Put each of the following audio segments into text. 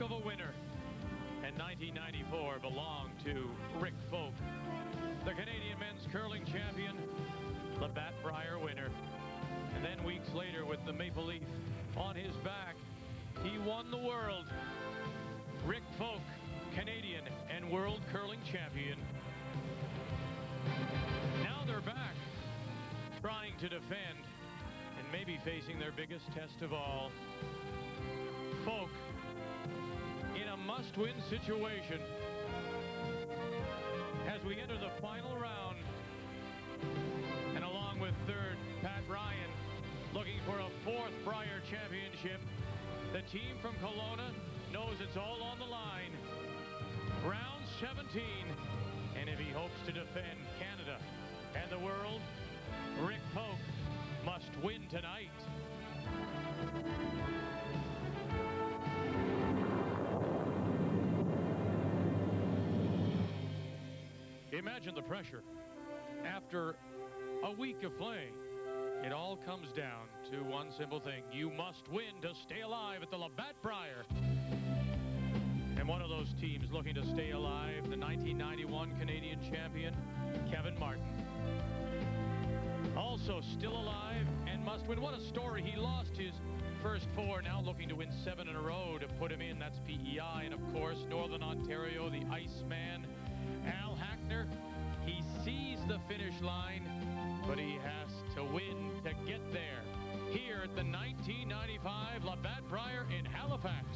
mark of a winner. And 1994 belonged to Rick Folk, the Canadian men's curling champion, Labatt Brier winner. And then weeks later, with the maple leaf on his back, he won the world. Rick Folk, Canadian and world curling champion. Now they're back, trying to defend and maybe facing their biggest test of all. Folk in a must-win situation as we enter the final round. And along with third, Pat Ryan, looking for a fourth Brier championship. The team from Kelowna knows it's all on the line. Round 17. And if he hopes to defend Canada and the world, Rick Folk must win tonight. Imagine the pressure. After a week of playing, it all comes down to one simple thing. You must win to stay alive at the Labatt Brier. And one of those teams looking to stay alive, the 1991 Canadian champion, Kevin Martin. Also still alive and must win. What a story. He lost his first four, now looking to win 7 in a row to put him in. That's PEI. And of course, Northern Ontario, the Iceman, Al Hackner. He sees the finish line, but he has to win to get there. Here at the 1995 Labatt Brier in Halifax.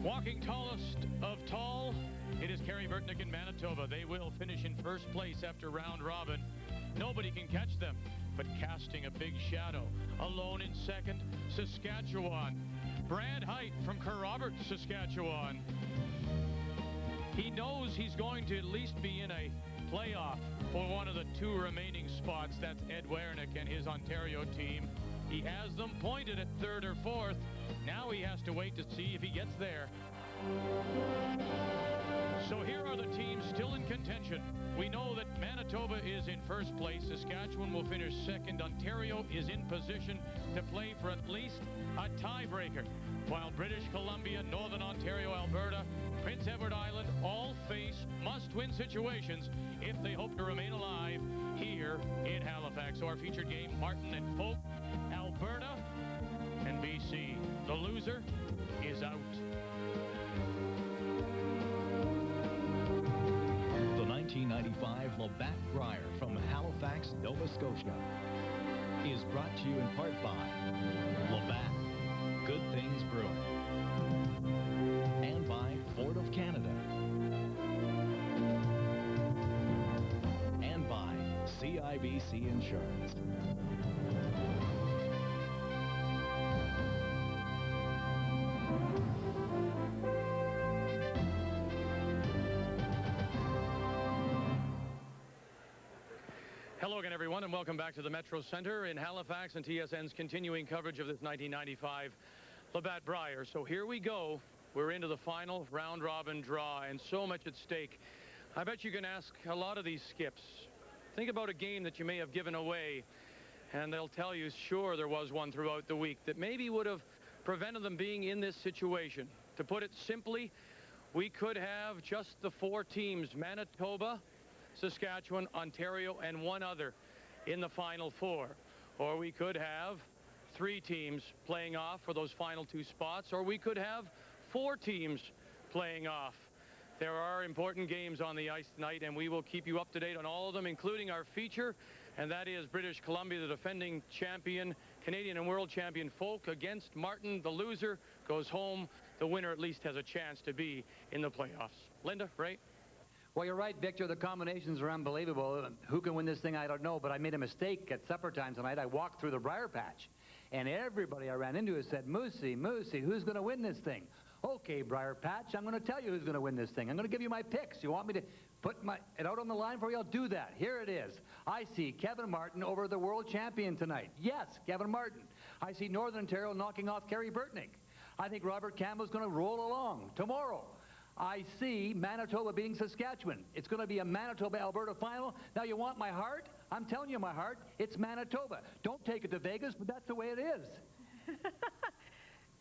Walking tallest of tall, it is Kerry Burtnick in Manitoba. They will finish in first place after round robin. Nobody can catch them, but casting a big shadow. Alone in second, Saskatchewan. Brad Height from Kerrobert, Saskatchewan. He knows he's going to at least be in a playoff for one of the 2 remaining spots. That's Ed Wernick and his Ontario team. He has them pointed at 3rd or 4th. Now he has to wait to see if he gets there. So here are the teams still in contention. We know that Manitoba is in first place. Saskatchewan will finish second. Ontario is in position to play for at least a tiebreaker, while British Columbia, Northern Ontario, Alberta, Prince Edward Island all face must-win situations if they hope to remain alive here in Halifax. So our featured game, Martin and Folk, Alberta and BC. The loser is out. The 1995 Labatt Brier from Halifax, Nova Scotia is brought to you in part by Labatt, Good Things Brewing, and by Ford of Canada, and by CIBC Insurance. Hello again, everyone, and welcome back to the Metro Center in Halifax and TSN's continuing coverage of this 1995 Labatt Brier. So here we go. We're into the final round-robin draw, and so much at stake. I bet you can ask a lot of these skips. Think about a game that you may have given away, and they'll tell you, sure, there was one throughout the week that maybe would have prevented them being in this situation. To put it simply, we could have just the 4 teams, Manitoba, Saskatchewan, Ontario, and one other in the final 4. Or we could have 3 teams playing off for those final 2 spots, or we could have 4 teams playing off. There are important games on the ice tonight, and we will keep you up to date on all of them, including our feature, and that is British Columbia, the defending champion, Canadian and world champion Folk against Martin. The loser goes home. The winner at least has a chance to be in the playoffs. Linda, right? Well, you're right, Victor. The combinations are unbelievable. Who can win this thing, I don't know, but I made a mistake at supper time tonight. I walked through the Brier patch, and everybody I ran into said, Moosey, who's going to win this thing? Okay, Brier patch, I'm going to tell you who's going to win this thing. I'm going to give you my picks. You want me to put it out on the line for you? I'll do that. Here it is. I see Kevin Martin over the world champion tonight. Yes, Kevin Martin. I see Northern Ontario knocking off Kerry Burtnick. I think Robert Campbell's going to roll along tomorrow. I see Manitoba beating Saskatchewan. It's going to be a Manitoba-Alberta final. Now, you want my heart? I'm telling you my heart. It's Manitoba. Don't take it to Vegas, but that's the way it is.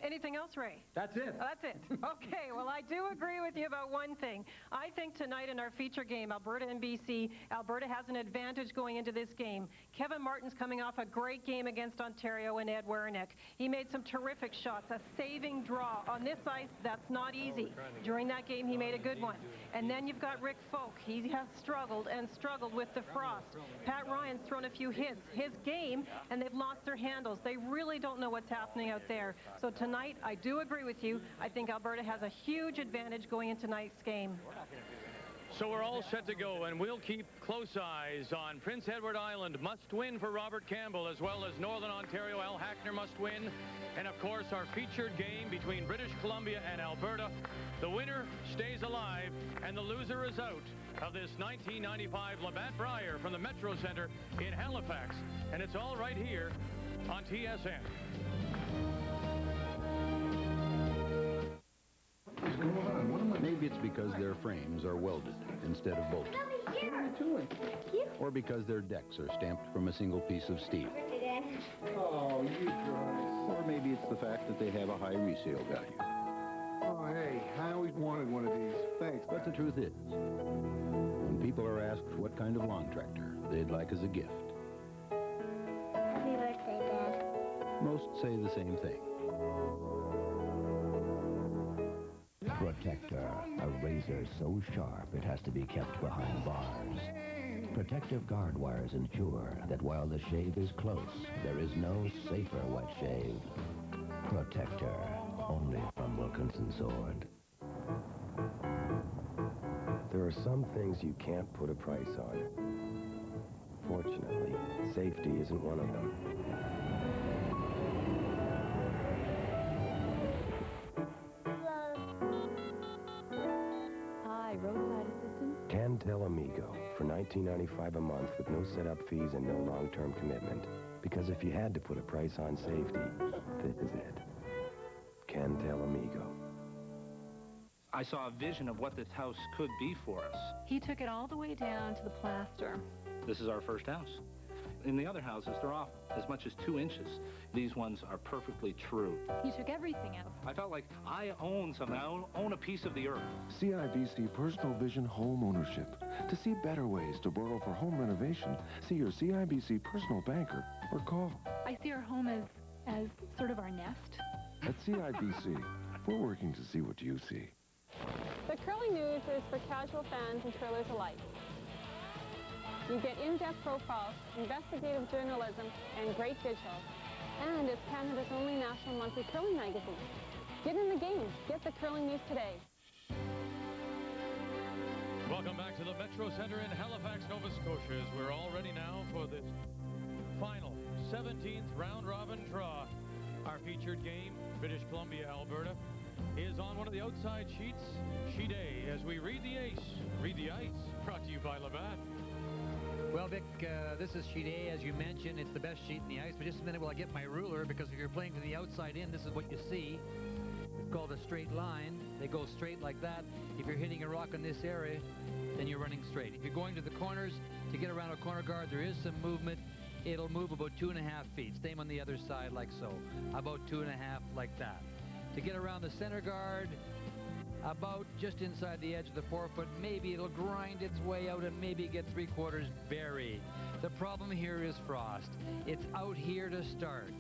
Anything else, Ray? That's it. Oh, that's it. Okay, well, I do agree with you about one thing. I think tonight in our feature game, Alberta and BC, Alberta has an advantage going into this game. Kevin Martin's coming off a great game against Ontario and Ed Werenich. He made some terrific shots, a saving draw. On this ice, that's not easy. During that game, he made a good one. And then you've got Rick Folk. He has struggled and struggled with the frost. Pat Ryan's thrown a few hits. His game, and they've lost their handles. They really don't know what's happening out there. So tonight, I do agree with you. I think Alberta has a huge advantage going into tonight's game. So we're all set to go, and we'll keep close eyes on Prince Edward Island. Must win for Robert Campbell, as well as Northern Ontario. Al Hackner must win. And, of course, our featured game between British Columbia and Alberta. The winner stays alive, and the loser is out of this 1995 Labatt Brier from the Metro Center in Halifax. And it's all right here on TSN. Maybe it's because their frames are welded instead of bolted. Or because their decks are stamped from a single piece of steel. Oh, you guys. Or maybe it's the fact that they have a high resale value. Oh, hey, I always wanted one of these. Thanks. But the truth is, when people are asked what kind of lawn tractor they'd like as a gift, Happy birthday, Dad. most say the same thing. Protector, a razor so sharp it has to be kept behind bars. Protective guard wires ensure that while the shave is close, there is no safer wet shave. Protector, only from Wilkinson Sword. There are some things you can't put a price on. Fortunately, safety isn't one of them. Hi, roadside assistance. Cantel Amigo for $19.95 a month with no setup fees and no long-term commitment. Because if you had to put a price on safety, this is it. Cantel Amigo. I saw a vision of what this house could be for us. He took it all the way down to the plaster. This is our first house. In the other houses, they're off as much as 2 inches. These ones are perfectly true. He took everything out. I felt like I own something. I own a piece of the earth. CIBC Personal Vision Home Ownership. To see better ways to borrow for home renovation, see your CIBC personal banker or call. I see our home as sort of our nest. At CIBC, we're working to see what you see. The Curling News is for casual fans and curlers alike. You get in-depth profiles, investigative journalism, and great visuals. And it's Canada's only national monthly curling magazine. Get in the game. Get the Curling News today. Welcome back to the Metro Center in Halifax, Nova Scotia, as we're all ready now for this final 17th round-robin draw. Our featured game, British Columbia, Alberta, is on one of the outside sheets, sheet A, as we read the ace, read the ice, brought to you by Labatt. Well, Vic, this is sheet A, as you mentioned. It's the best sheet in the ice. But just a minute while I get my ruler, because if you're playing to the outside in, this is what you see. It's called a straight line. They go straight like that. If you're hitting a rock in this area, then you're running straight. If you're going to the corners, to get around a corner guard, there is some movement. It'll move about 2.5 feet. Same on the other side, like so. About 2.5, like that. To get around the center guard, about just inside the edge of the forefoot, maybe it'll grind its way out and maybe get 3/4 buried. The problem here is frost. It's out here to start,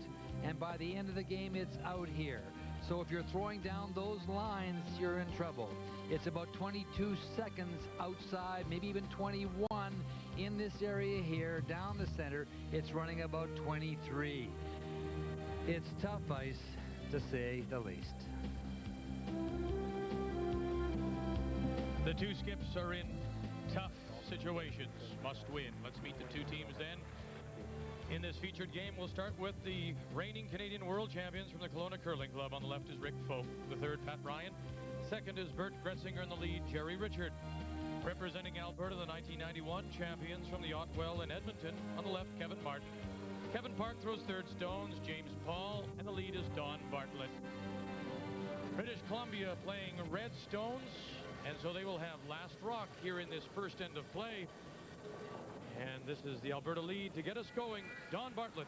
and by the end of the game, it's out here. So if you're throwing down those lines, you're in trouble. It's about 22 seconds outside, maybe even 21 in this area here, down the center. It's running about 23. It's tough ice, to say the least. The two skips are in tough situations, must win. Let's meet the two teams then. In this featured game, we'll start with the reigning Canadian World Champions from the Kelowna Curling Club. On the left is Rick Folk, the third, Pat Ryan. Second is Bert Gretzinger in the lead, Jerry Richard. Representing Alberta, the 1991 champions from the Otwell in Edmonton. On the left, Kevin Martin. Kevin Park throws third stones, James Paul, and the lead is Don Bartlett. British Columbia playing red stones, And so they will have last rock here in this first end of play. And this is the Alberta lead to get us going. Don Bartlett.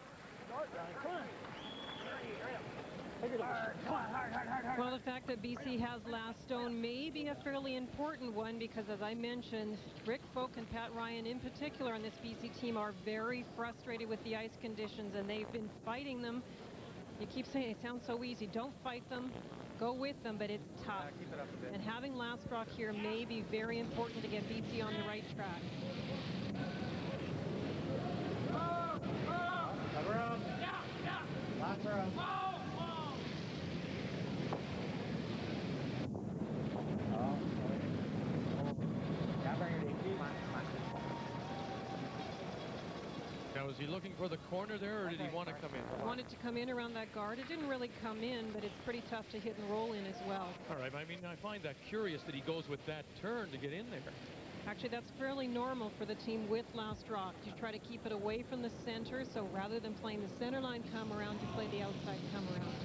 Well, the fact that BC has last stone may be a fairly important one because, as I mentioned, Rick Folk and Pat Ryan in particular on this BC team are very frustrated with the ice conditions, and they've been fighting them. You keep saying it sounds so easy. Don't fight them. Go with them, but it's tough. And having last rock here may be very important to get BC on the right track. Now, is he looking for the corner there, or did he want to come in? He wanted to come in around that guard. It didn't really come in, but it's pretty tough to hit and roll in as well. All right, I mean, I find that curious that he goes with that turn to get in there. Actually, that's fairly normal for the team with last rock. You try to keep it away from the center, so rather than playing the center line come around, you play the outside come around.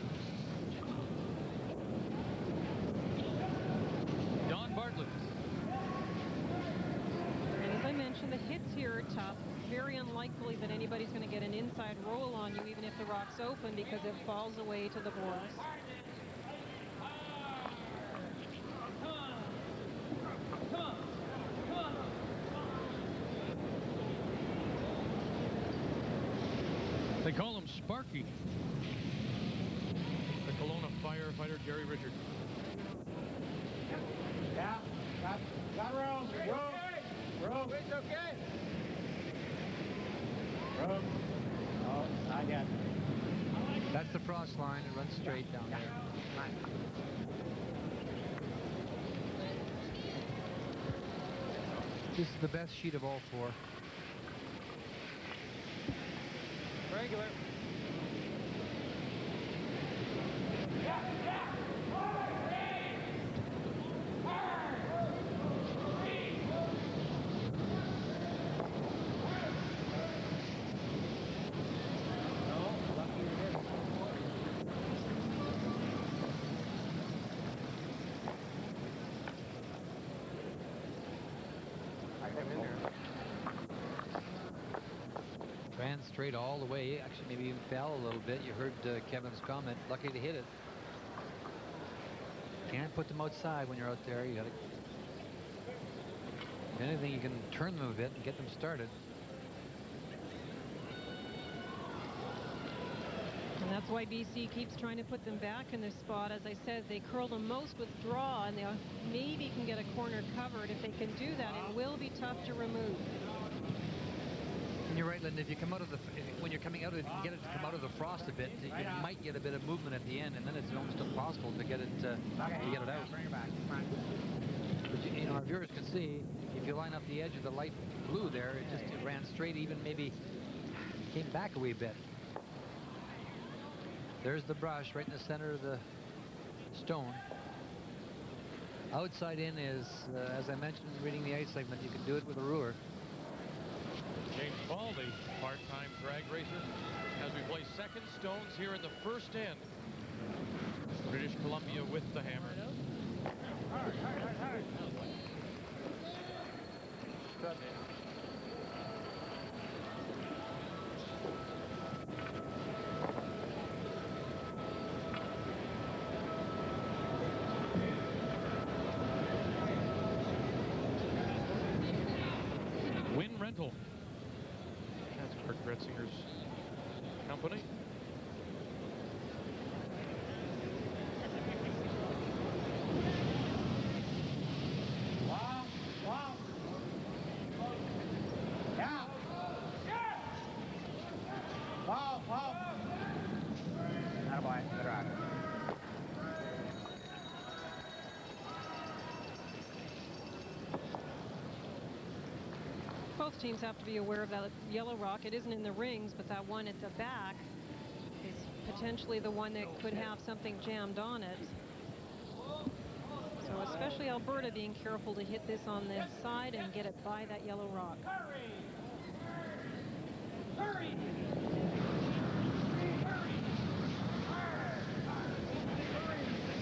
Don Bartlett. And as I mentioned, the hits here are tough. Very unlikely that anybody's going to get an inside roll on you, even if the rock's open, because it falls away to the boards. They call him Sparky. The Kelowna firefighter, Jerry Richard. Yeah, got room. Room. It's okay. Room. Oh, not yet. That's the frost line. It runs straight down there. This is the best sheet of all four. Regular. Ran straight all the way. Actually, maybe even fell a little bit. You heard Kevin's comment. Lucky to hit it. Can't put them outside when you're out there. You got to. If anything, you can turn them a bit and get them started. And that's why BC keeps trying to put them back in their spot. As I said, they curl them most with draw, and they maybe can get a corner covered. If they can do that, it will be tough to remove. And you're right, Linda. If you come out of the, when you're coming out, if you can get it to come out of the frost a bit, you might get a bit of movement at the end, and then it's almost impossible to get it out. Bring it back. But you know, our viewers can see if you line up the edge of the light blue there, it ran straight, even maybe came back a wee bit. There's the brush right in the center of the stone. Outside in is, as I mentioned, reading the ice segment, you can do it with a ruler. James Ball, the part-time drag racer, as we play second stones here in the first end. British Columbia with the hammer. Win Rental. That's Mark Gretzinger's company. Wow. Yeah. Wow. Attaboy. Good rock. Both teams have to be aware of that yellow rock. It isn't in the rings, but that one at the back is potentially the one that could have something jammed on it. So especially Alberta being careful to hit this on the side and get it by that yellow rock.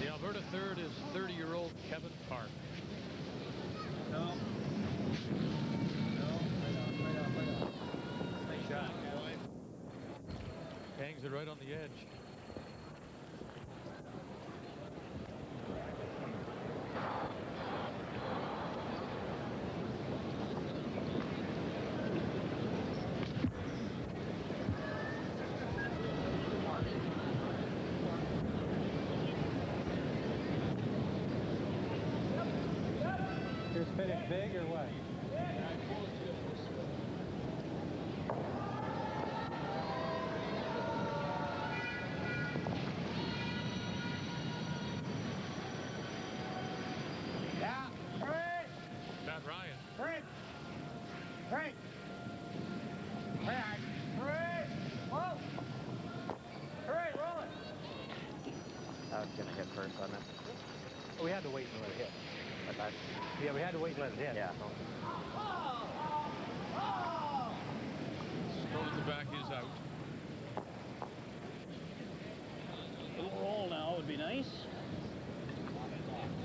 The Alberta third is 30-year-old Kevin Park. it right on the edge. You're spinning big or what? Yeah. Hurry! Matt Ryan. Hurry! Hurry! Hurry! Hurry! Whoa! Hurry, roll it! I was going to hit first on it. We had to wait and let it hit. But that's, Yeah, we had to wait and let it hit. yeah. Stone at the back is out. A little roll now would be nice.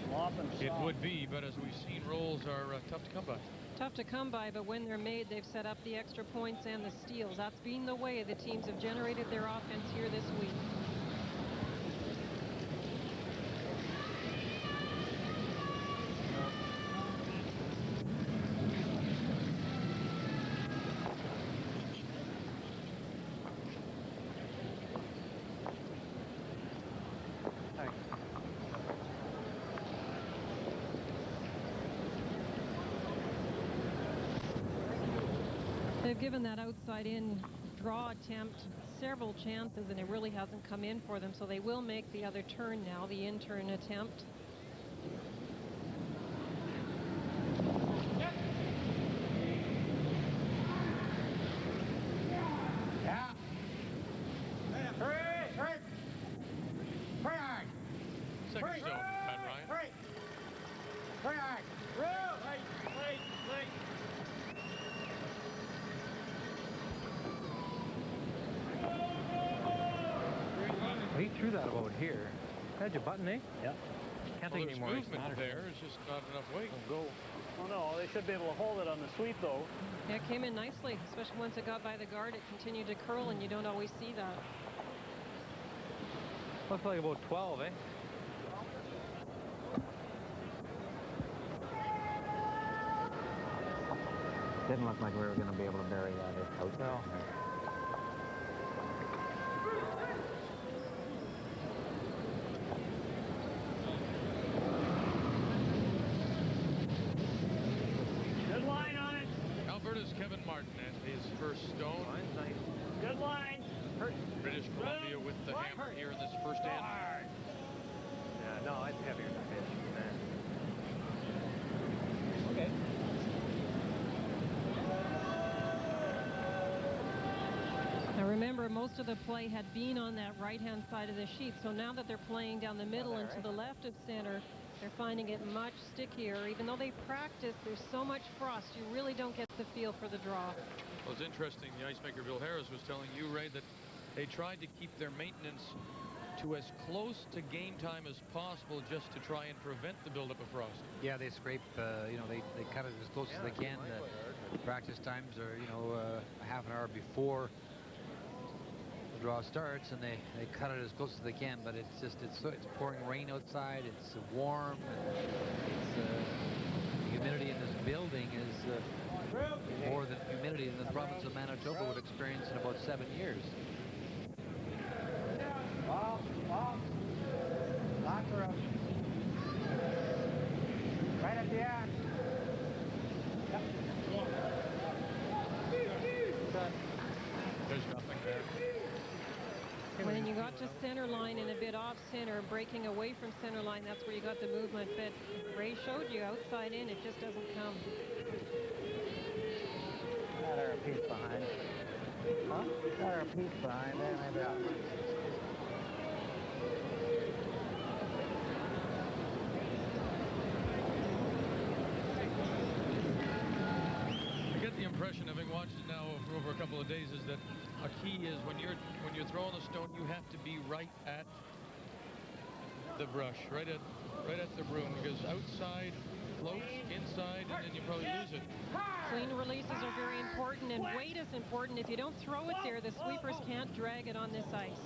Flop and It stop. would be, but as we've seen, rolls are tough to come by. Tough to come by, but when they're made, they've set up the extra points and the steals. That's been the way the teams have generated their offense here this week. They've given that outside-in draw attempt several chances, and it really hasn't come in for them, so they will make the other turn now, the in-turn attempt. Yeah. Hurry! Hurry! Hurry hard! Second Hurry! zone, Matt Ryan. Hurry! Hurry hard! Roll! Wait! He threw that about here. Had your button, eh? Yep. Can't Well, take there's any more. movement there. It's just not enough weight. Go. Oh no, they should be able to hold it on the sweep though. Yeah, it came in nicely, especially once it got by the guard. It continued to curl, and you don't always see that. Looks like about 12, eh? Didn't look like we were going to be able to bury that out. No. Good line on it. Alberta's Kevin Martin and his first stone. Good line. British Columbia with the hammer here in this first end. Yeah, no, it's heavier than fish. Okay. Now remember, most of the play had been on that right-hand side of the sheet, so now that they're playing down the middle and to the left of center, they're finding it much stickier. Even though they practice, there's so much frost, you really don't get the feel for the draw. Well, it's interesting. The ice maker Bill Harris was telling you, Ray, that they tried to keep their maintenance to as close to game time as possible just to try and prevent the buildup of frost. Yeah, they scrape, you know, they cut it as close as they can. The practice times are, you know, a half an hour before the draw starts, and they cut it as close as they can, but it's pouring rain outside, it's warm, it's the humidity in this building is more than humidity than the province of Manitoba would experience in about 7 years. Locker up. Right at the end. Yep. There's nothing there. When you got to center line and a bit off center, breaking away from center line, that's where you got the movement. But Ray showed you outside in, it just doesn't come. Got her a piece behind. Huh? Got her a piece behind there, maybe. I get the impression, having watched it now for over a couple of days, is that a key is when you're throwing the stone, you have to be right at the brush, right at the broom, because outside floats inside, and then you probably lose it. Clean releases are very important, and weight is important. If you don't throw it there, the sweepers can't drag it on this ice.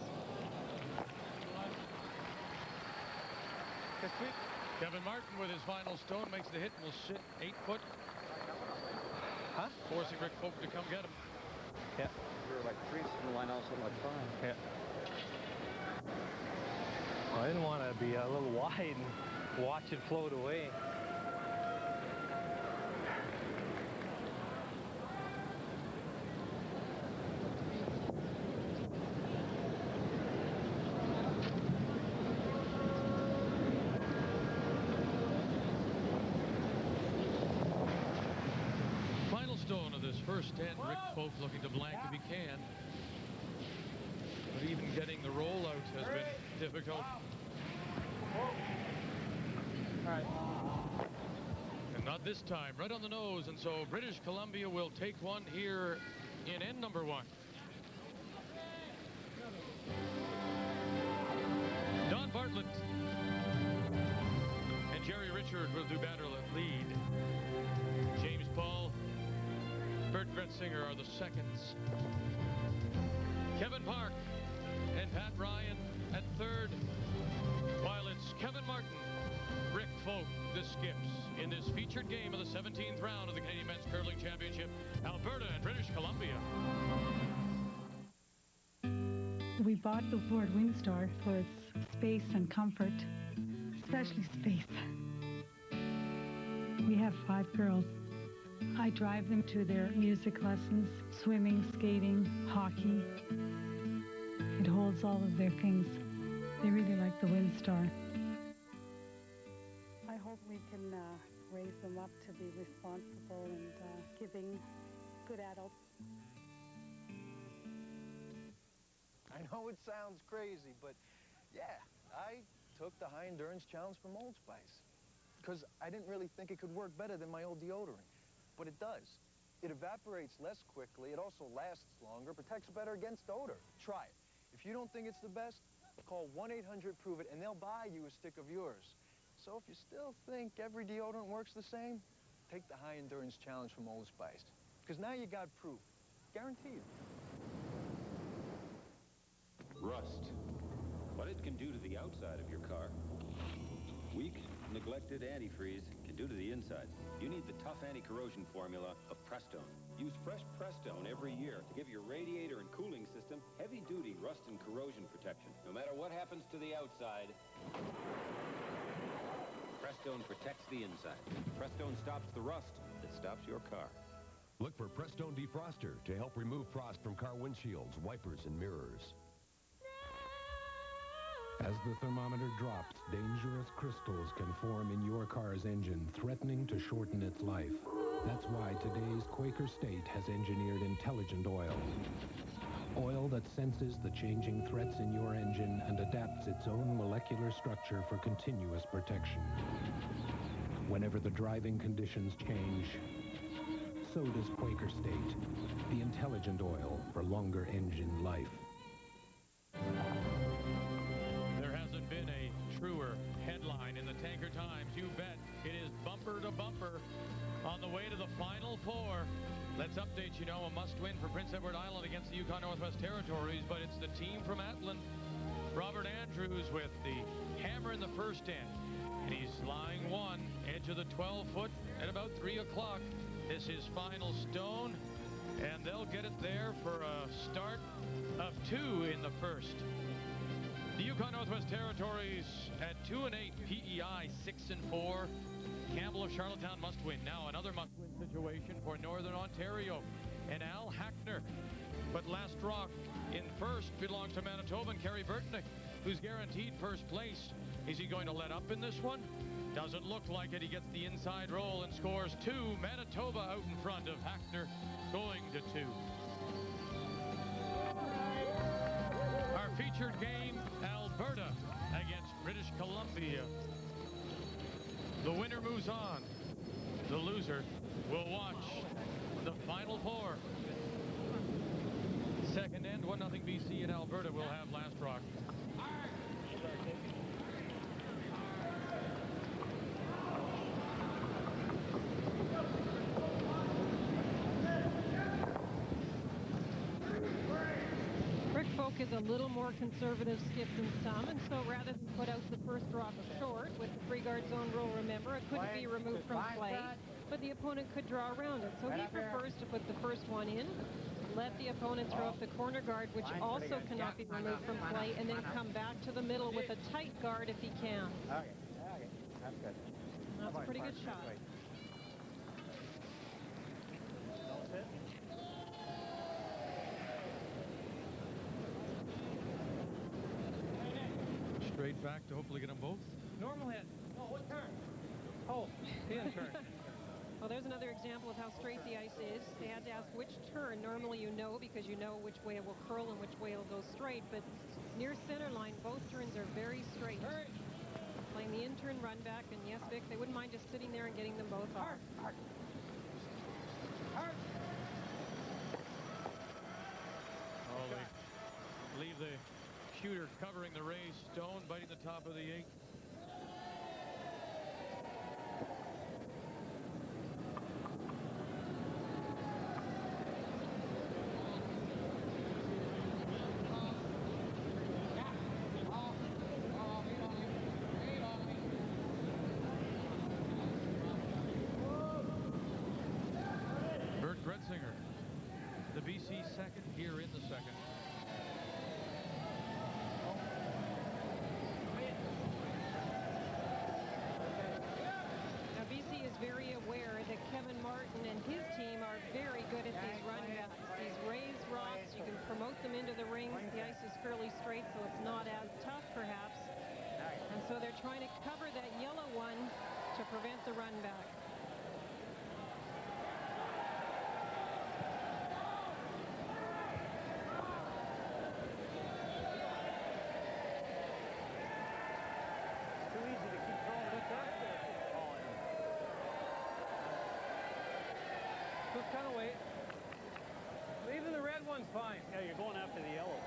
Kevin Martin with his final stone makes the hit and will sit 8 foot. Huh? Forcing Rick Folk to come get him. Yeah. We were like 3 from the line, also like 5. Yeah. Well, I didn't want to be a little wide and watch it float away. Stone of this first 10. Rick Folk looking to blank if he can. But even getting the roll out has been difficult. All right. And not this time. Right on the nose. And so British Columbia will take one here in end number 1. Don Bartlett and Jerry Richard will do battle at lead. James Paul, Bert Gretzinger are the seconds. Kevin Park and Pat Ryan at third, while it's Kevin Martin, Rick Folk, the skips in this featured game of the 17th round of the Canadian Men's Curling Championship, Alberta and British Columbia. We bought the Ford Windstar for its space and comfort, especially space. We have 5 girls. I drive them to their music lessons, swimming, skating, hockey. It holds all of their things. They really like the Windstar. I hope we can raise them up to be responsible and giving good adults. I know it sounds crazy, but yeah, I took the high endurance challenge from Old Spice because I didn't really think it could work better than my old deodorant. But it does. It evaporates less quickly, it also lasts longer, protects better against odor. Try it. If you don't think it's the best, call 1-800-PROVE-IT and they'll buy you a stick of yours. So if you still think every deodorant works the same, take the high endurance challenge from Old Spice. Because now you got proof. Guaranteed. Rust. What it can do to the outside of your car. Weak, neglected antifreeze can do to the inside. You need the tough anti-corrosion formula of Prestone. Use fresh Prestone every year to give your radiator and cooling system heavy-duty rust and corrosion protection. No matter what happens to the outside, Prestone protects the inside. Prestone stops the rust that stops your car. Look for Prestone Defroster to help remove frost from car windshields, wipers, and mirrors. As the thermometer drops, dangerous crystals can form in your car's engine, threatening to shorten its life. That's why today's Quaker State has engineered intelligent oil. Oil that senses the changing threats in your engine and adapts its own molecular structure for continuous protection. Whenever the driving conditions change, so does Quaker State, the intelligent oil for longer engine life. Been a truer headline in the Tanker Times. You bet. It is bumper to bumper on the way to the Final Four. Let's update you know a must-win for Prince Edward Island against the Yukon Northwest Territories, but it's the team from Atlan. Robert Andrews with the hammer in the first end, and he's lying 1, edge of the 12-foot at about 3 o'clock. This is final stone, and they'll get it there for a start of 2 in the first. The Yukon Northwest Territories at 2-8, PEI 6-4. Campbell of Charlottetown must win. Now another must-win situation for Northern Ontario and Al Hackner. But Last Rock in first belongs to Manitoban Kerry Burtnick, who's guaranteed first place. Is he going to let up in this one? Doesn't look like it. He gets the inside roll and scores 2. Manitoba out in front of Hackner, going to 2. Our featured game, Alberta against British Columbia. The winner moves on. The loser will watch the Final Four. Second end, 1-0 BC in Alberta will have Last Rock. Folk is a little more conservative skip than some, and so rather than put out the first rock short with the free guard zone rule, remember, it couldn't be removed from play, but the opponent could draw around it. So he prefers to put the first one in, let the opponent throw up the corner guard, which also cannot be removed from play, and then come back to the middle with a tight guard if he can. Okay, that's good. That's a pretty good shot. Straight back to hopefully get them both. Normal hit. No, what turn? Oh, pin turn. Well, there's another example of how straight the ice is. They had to ask which turn. Normally you know because you know which way it will curl and which way it will go straight, but near center line, both turns are very straight. Playing the in-turn run back, and yes, Vic, they wouldn't mind just sitting there and getting them both off. Oh, they leave the shooter covering the raised stone, biting the top of the ink. The BC second here in the second. Now BC is very aware that Kevin Martin and his team are very good at these run backs. These raised rocks, you can promote them into the rings. The ice is fairly straight, so it's not as tough perhaps. And so they're trying to cover that yellow one to prevent the run back. Kind of wait. Even the red one's fine. Yeah, you're going after the yellow.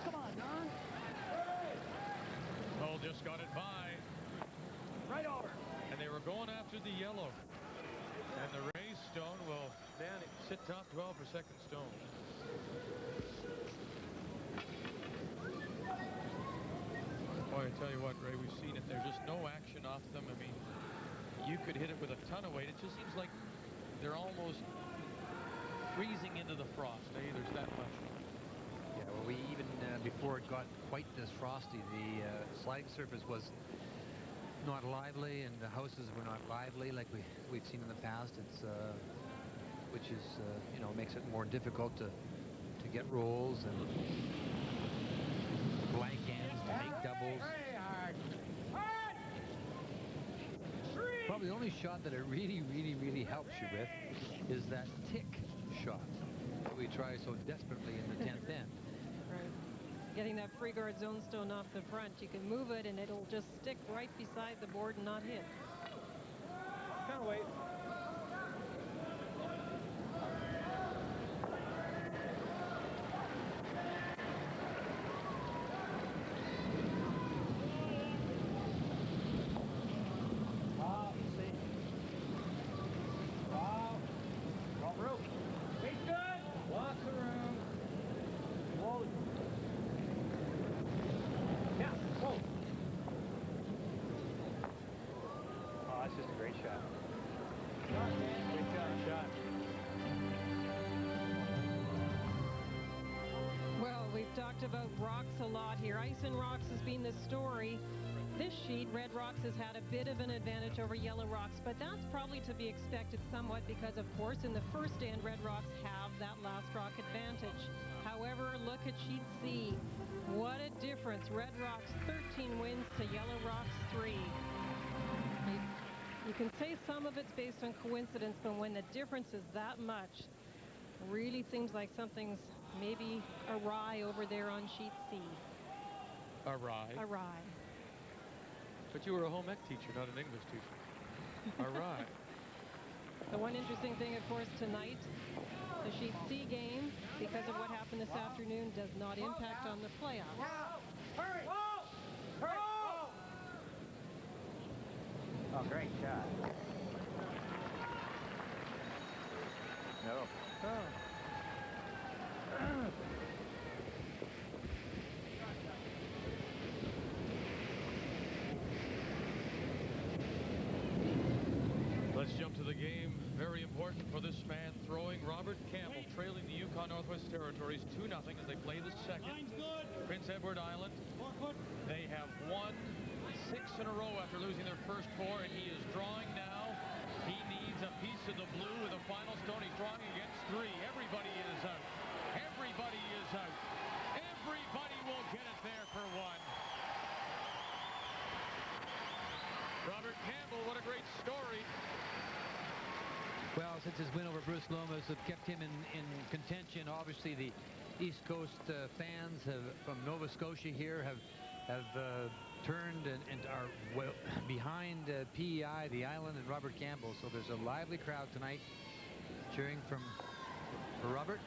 Come on, Don. Oh, just got it by. Right over. And they were going after the yellow. And the raised stone will sit top 12 for second stone. Boy, I tell you what, Ray, we've seen it. There's just no action off them. I mean, you could hit it with a ton of weight. It just seems like they're almost freezing into the frost. There's that much. Yeah, well, we even, before it got quite this frosty, the sliding surface was not lively, and the houses were not lively like we've seen in the past. It's which is you know, makes it more difficult to get rolls and blank ends to make doubles. Probably the only shot that it really helps you with is that tick shot that we try so desperately in the 10th end. Right. Getting that free guard zone stone off the front, you can move it and it'll just stick right beside the board and not hit. Kind of wait. Talked about rocks a lot here. Ice and rocks has been the story. This sheet, red rocks, has had a bit of an advantage over yellow rocks, but that's probably to be expected somewhat because, of course, in the first end, red rocks have that last rock advantage. However, look at sheet C. What a difference. Red rocks 13 wins to yellow rocks 3. You can say some of it's based on coincidence, but when the difference is that much, really seems like something's maybe awry over there on sheet C. Awry? Awry. But you were a home ec teacher, not an English teacher. Awry. The one interesting thing, of course, tonight, the sheet C game, because because of what happened this afternoon, does not impact on the playoffs. Hurry! Hurry! Oh, great shot. No. Let's jump to the game. Very important for this man throwing. Robert Campbell trailing the Yukon Northwest Territories 2-0 as they play the second. Prince Edward Island. They have won 6 in a row after losing their first 4, and he is drawing now. He needs a piece of the blue with a final stone. He's drawing against 3. Everybody is out. Everybody is out. Everybody will get it there for 1. Robert Campbell, what a great story. Well, since his win over Bruce Lomas have kept him in contention, obviously the East Coast fans from Nova Scotia here have turned and are behind PEI, the island, and Robert Campbell. So there's a lively crowd tonight cheering for Robert.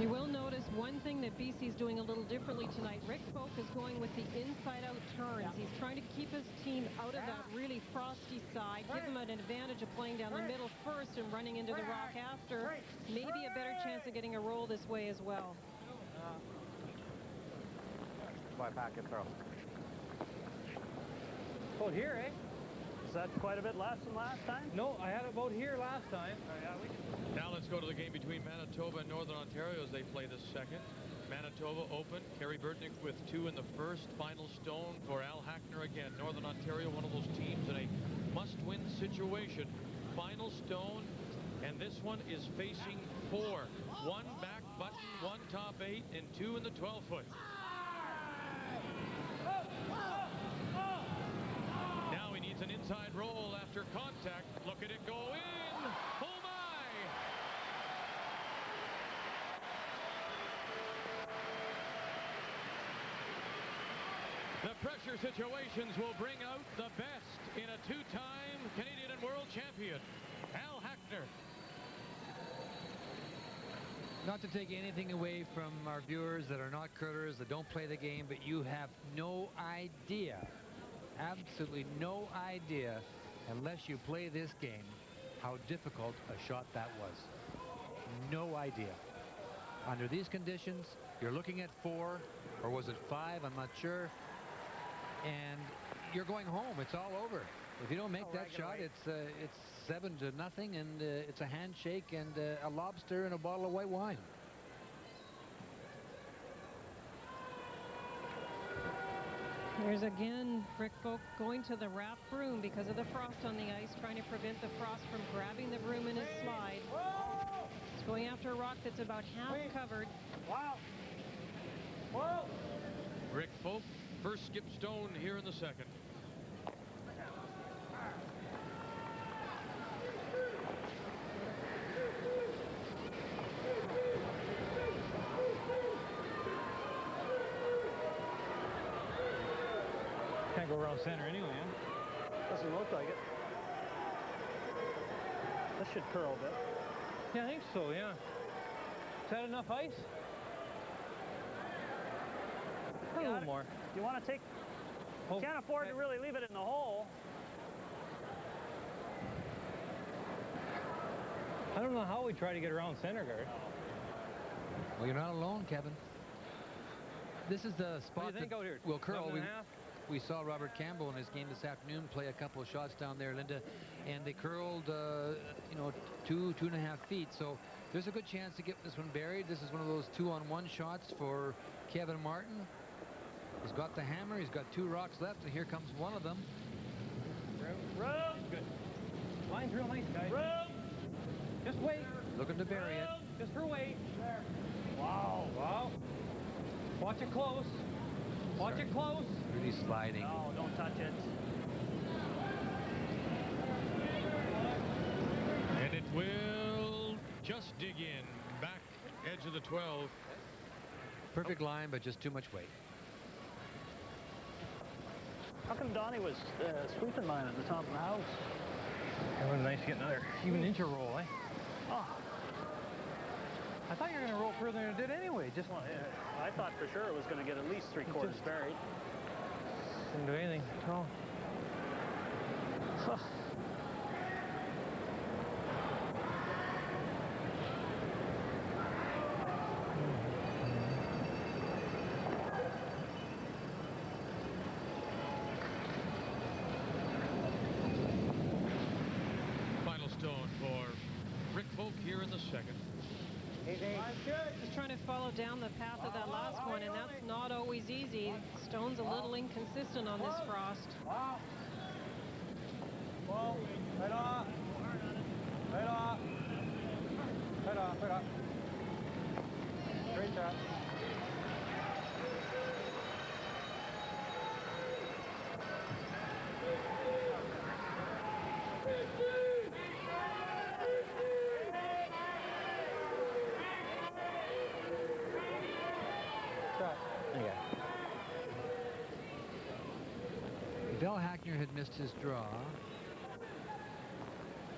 You will notice one thing that BC's doing a little differently tonight. Rick Folk is going with the inside-out turns. He's trying to keep his team out of that really frosty side, give them an advantage of playing down the middle first and running into the rock after. Maybe a better chance of getting a roll this way as well. By packet throw. About here, eh? Is that quite a bit less than last time? No, I had it about here last time. Now let's go to the game between Manitoba and Northern Ontario as they play the second. Manitoba open. Kerry Burtnick with 2 in the first. Final stone for Al Hackner again. Northern Ontario, one of those teams in a must-win situation. Final stone, and this one is facing 4. 1 back button, 1 top 8, and 2 in the 12-foot. Now he needs an inside roll after contact. Look at it go in. Oh my! The pressure situations will bring out the best in a 2-time Canadian and world champion, Al Hackner. Not to take anything away from our viewers that are not curlers, that don't play the game, but you have no idea, absolutely no idea, unless you play this game, how difficult a shot that was. No idea. Under these conditions, you're looking at 4, or was it 5? I'm not sure. And you're going home. It's all over. If you don't make that shot, it's 7-0, and it's a handshake and a lobster and a bottle of white wine. Here's again Rick Folk going to the wrapped broom because of the frost on the ice, trying to prevent the frost from grabbing the broom in his slide. He's going after a rock that's about half covered. Wow. Whoa. Rick Folk, first skip stone here in the second. Can't go around center anyway, huh? Doesn't look like it. This should curl a bit. Yeah, I think so, yeah. Is that enough ice? A little more. You want to take... You can't afford to really leave it in the hole. I don't know how we try to get around center guard. Well, you're not alone, Kevin. This is the spot What do you think that out here? will curl. 11.5? We saw Robert Campbell in his game this afternoon play a couple of shots down there, Linda, and they curled, you know, 2.5 feet. So there's a good chance to get this one buried. This is one of those 2-on-1 shots for Kevin Martin. He's got the hammer. He's got 2 rocks left, and here comes one of them. Room. Good. Line's real nice, guys. Room. Just wait. Looking to bury it. Just for weight. There. Wow. Wow. Watch it close. Watch it close. Really sliding. No, don't touch it. And it will just dig in. Back edge of the 12. Perfect line, but just too much weight. How come Donnie was sweeping mine at the top of the house? It would be nice to get another even inch of roll, eh? Oh. I thought you were going to roll further than it did anyway. Just Well, I thought for sure it was going to get at least 3/4 buried. didn't do anything at all. Final stone for Rick Folk here in the second. Just trying to follow down the path of that last one, and that's not always easy. Stone's a little inconsistent on this frost. Whoa, right off. Right off. Right off, right off. Great shot. Bill Hackner had missed his draw,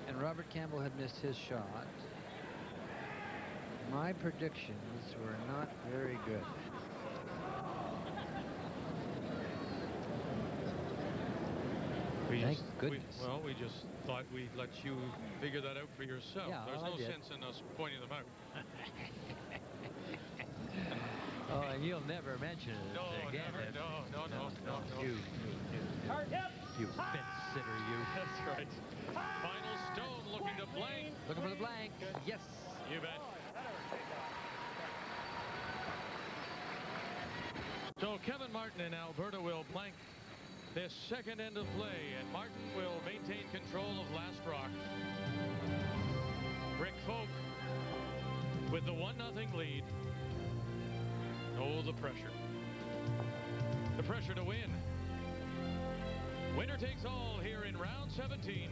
and Robert Campbell had missed his shot. My predictions were not very good. Thank goodness. We just thought we'd let you figure that out for yourself. Yeah, There's I no did. sense in us pointing them out. Oh, and you'll never mention it No, again. never. No. You fence-sitter, you. That's right. Final stone looking to blank. Looking for the blank. Yes. You bet. So Kevin Martin and Alberta will blank this second end of play, and Martin will maintain control of last rock. Rick Folk with the 1-0 lead. Oh, the pressure. The pressure to win. Winner takes all here in round 17.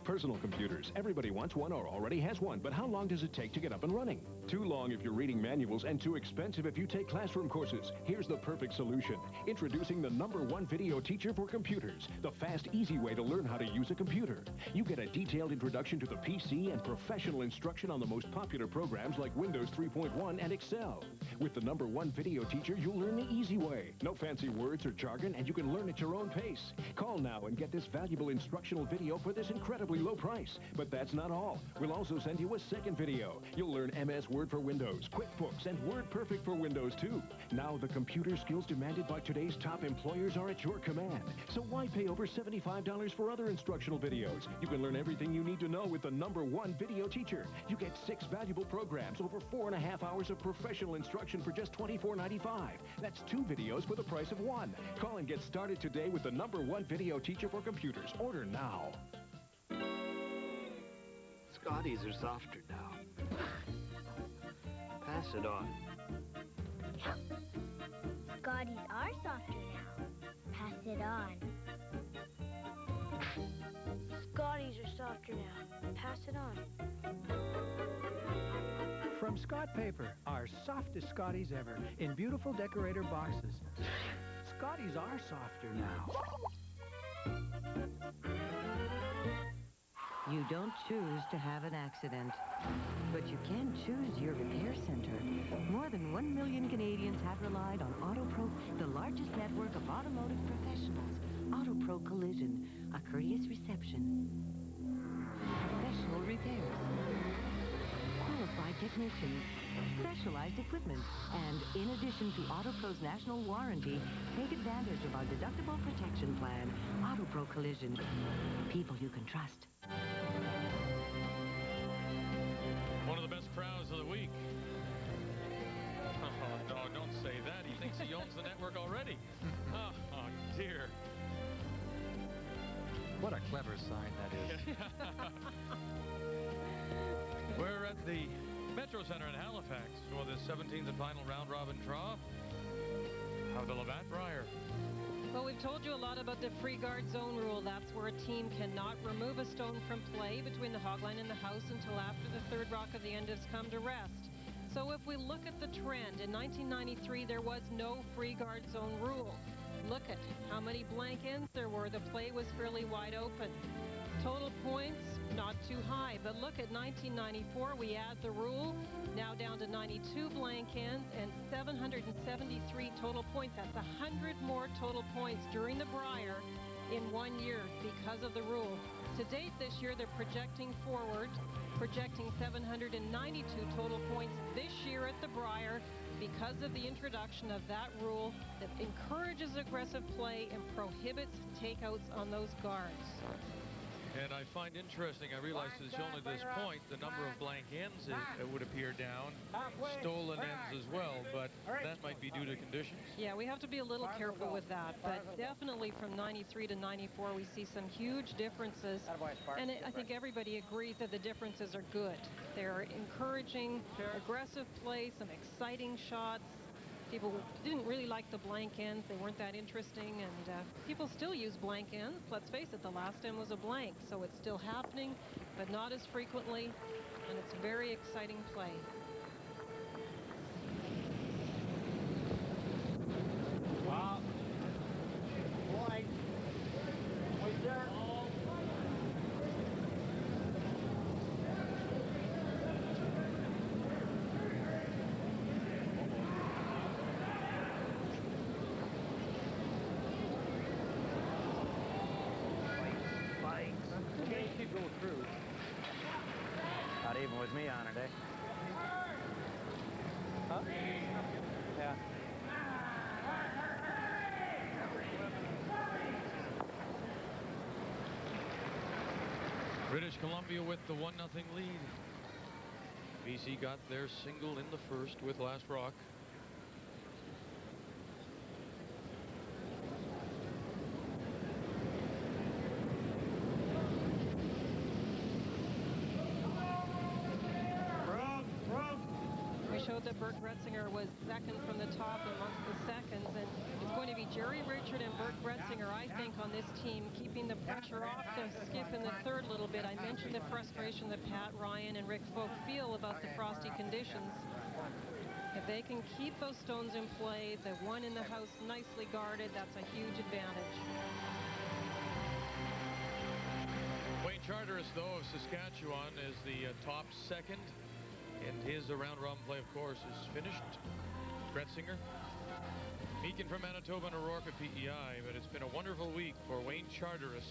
Personal computers. Everybody wants one or already has one, but how long does it take to get up and running? Too long if you're reading manuals and too expensive if you take classroom courses. Here's the perfect solution. Introducing the #1 video teacher for computers. The fast, easy way to learn how to use a computer. You get a detailed introduction to the PC and professional instruction on the most popular programs like Windows 3.1 and Excel. With the #1 video teacher, you'll learn the easy way. No fancy words or jargon, and you can learn at your own pace. Call now and get this valuable instructional video for this incredibly low price. But that's not all. We'll also send you a second video. You'll learn MS Word for Windows, QuickBooks, and WordPerfect for Windows too. Now the computer skills demanded by today's top employers are at your command. So why pay over $75 for other instructional videos? You can learn everything you need to know with the #1 video teacher. You get 6 valuable programs, over 4.5 hours of professional instruction for just $24.95. That's 2 videos for the price of 1. Call and get started today with the #1 video teacher for computers. Order now. Scotties are softer now. Pass it on. Scotties are softer now. Pass it on. Scotties are softer now. Pass it on. From Scott Paper, our softest Scotties ever, in beautiful decorator boxes. Scotties are softer now. You don't choose to have an accident, but you can choose your repair center. More than 1 million Canadians have relied on AutoPro, the largest network of automotive professionals. AutoPro Collision, a courteous reception, professional repairs, qualified technicians, specialized equipment, and in addition to AutoPro's national warranty, take advantage of our deductible protection plan. AutoPro Collision, people you can trust. One of the best crowds of the week. Oh, no, don't say that. He thinks he owns the network already. Oh, dear. What a clever sign that is. We're at the Metro Center in Halifax for the 17th and final round-robin draw of the Labatt Brier. Well, we've told you a lot about the free guard zone rule. That's where a team cannot remove a stone from play between the hog line and the house until after the third rock of the end has come to rest. So if we look at the trend, in 1993 there was no free guard zone rule. Look at how many blank ends there were. The play was fairly wide open. Total points, not too high, but look at 1994, we add the rule, now down to 92 blank ends and 773 total points. That's 100 more total points during the Brier in 1 year because of the rule. To date this year, they're projecting forward, projecting 792 total points this year at the Brier because of the introduction of that rule that encourages aggressive play and prohibits takeouts on those guards. And I find interesting, I realize it's only this point, the number of blank ends it would appear down, stolen ends as well, but that might be due to conditions. Yeah, we have to be a little careful with that, but definitely from 93 to 94, we see some huge differences, and I think everybody agrees that the differences are good. They're encouraging aggressive play, some exciting shots. People didn't really like the blank ends. They weren't that interesting, and people still use blank ends. Let's face it, the last end was a blank, so it's still happening, but not as frequently, and it's very exciting play. Wow. Boy. Wait there. Go through. Not even with me on it, eh? Huh? Yeah. British Columbia with the 1-0 lead. BC got their single in the first with Last Rock. Showed that Bert Gretzinger was second from the top amongst the seconds, and it's going to be Jerry Richard and Bert Gretzinger, I think, on this team, keeping the pressure off the skip in the third little bit. I mentioned the frustration that Pat Ryan and Rick Folk feel about the frosty conditions. If they can keep those stones in play, the one in the house nicely guarded, that's a huge advantage. Wayne Charteris, though, of Saskatchewan is the top second. And his around-robin play, of course, is finished. Gretzinger, Meekin from Manitoba, and O'Rourke at PEI. But it's been a wonderful week for Wayne Charteris,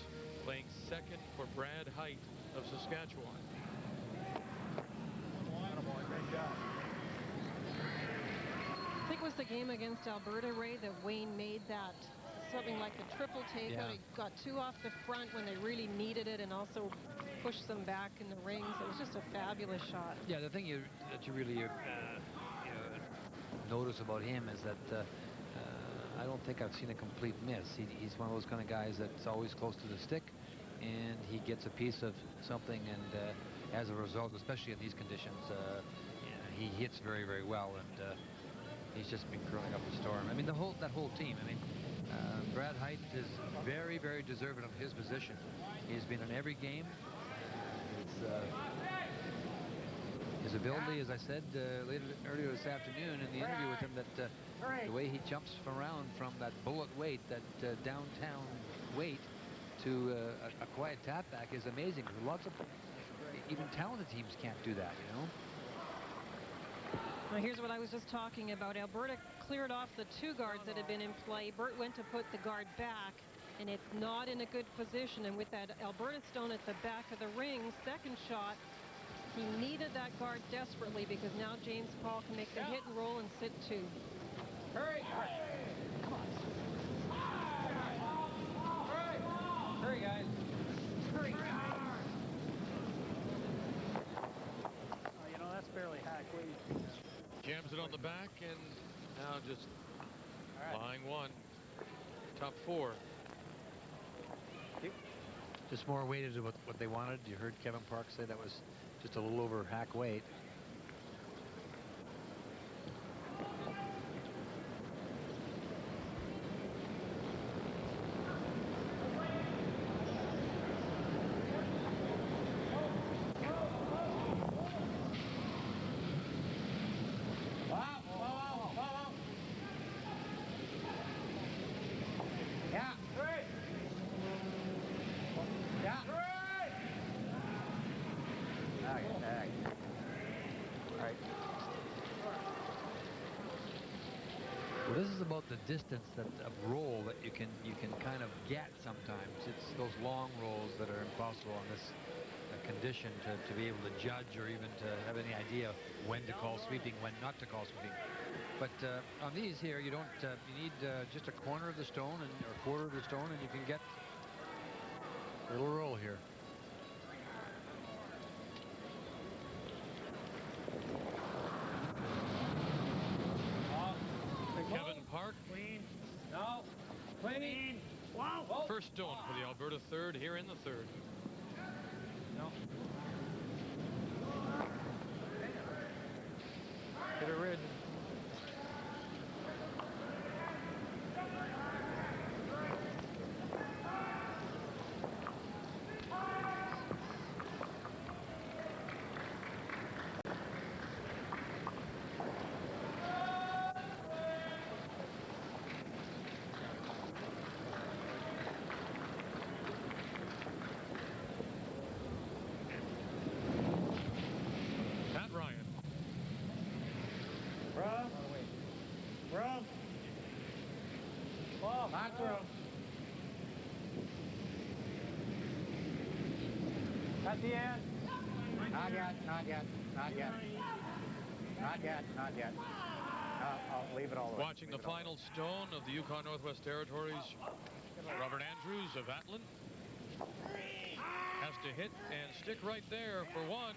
playing second for Brad Height of Saskatchewan. I think it was the game against Alberta, Ray, that Wayne made that something like a triple takeout. Yeah. He got two off the front when they really needed it, and also pushed them back in the rings. It was just a fabulous shot. Yeah, the thing that you really notice about him is that I don't think I've seen a complete miss. He's one of those kind of guys that's always close to the stick, and he gets a piece of something, and as a result, especially in these conditions, he hits very, very well, and he's just been curling up a storm. I mean, that whole team. I mean, Brad Height is very, very deserving of his position. He's been in every game. His ability, as I said earlier this afternoon in the interview with him, that the way he jumps around from that bullet weight, that downtown weight, to a quiet tap back is amazing. Because lots of even talented teams can't do that, you know. Well, here's what I was just talking about. Alberta cleared off the two guards that had been in play. Bert went to put the guard back, and it's not in a good position. And with that Alberta stone at the back of the ring, second shot, he needed that guard desperately, because now James Paul can make the hit and roll and sit two. Hurry! Come on. Hurry, guys. Hurry. Oh, you know, that's barely halfway. Jams it on the back, and now just flying one. Top four. Just more weighted to what they wanted. You heard Kevin Park say that was just a little over hack weight. Well, this is about the distance of roll that you can kind of get sometimes. It's those long rolls that are impossible in this condition to be able to judge or even to have any idea when to call sweeping, when not to call sweeping. But on these here, you don't. You need just a corner of the stone or quarter of the stone, and you can get a little roll here. Kevin Park. Clean. No. Clean. Wow. Whoa. First stone for the Alberta third here in the third. No. Hit a ridge. At the end. Not yet, not yet, not yet. Not yet, not yet. I'll leave it all the way. Watching the final stone of the Yukon Northwest Territories, Robert Andrews of Atlin has to hit and stick right there for one.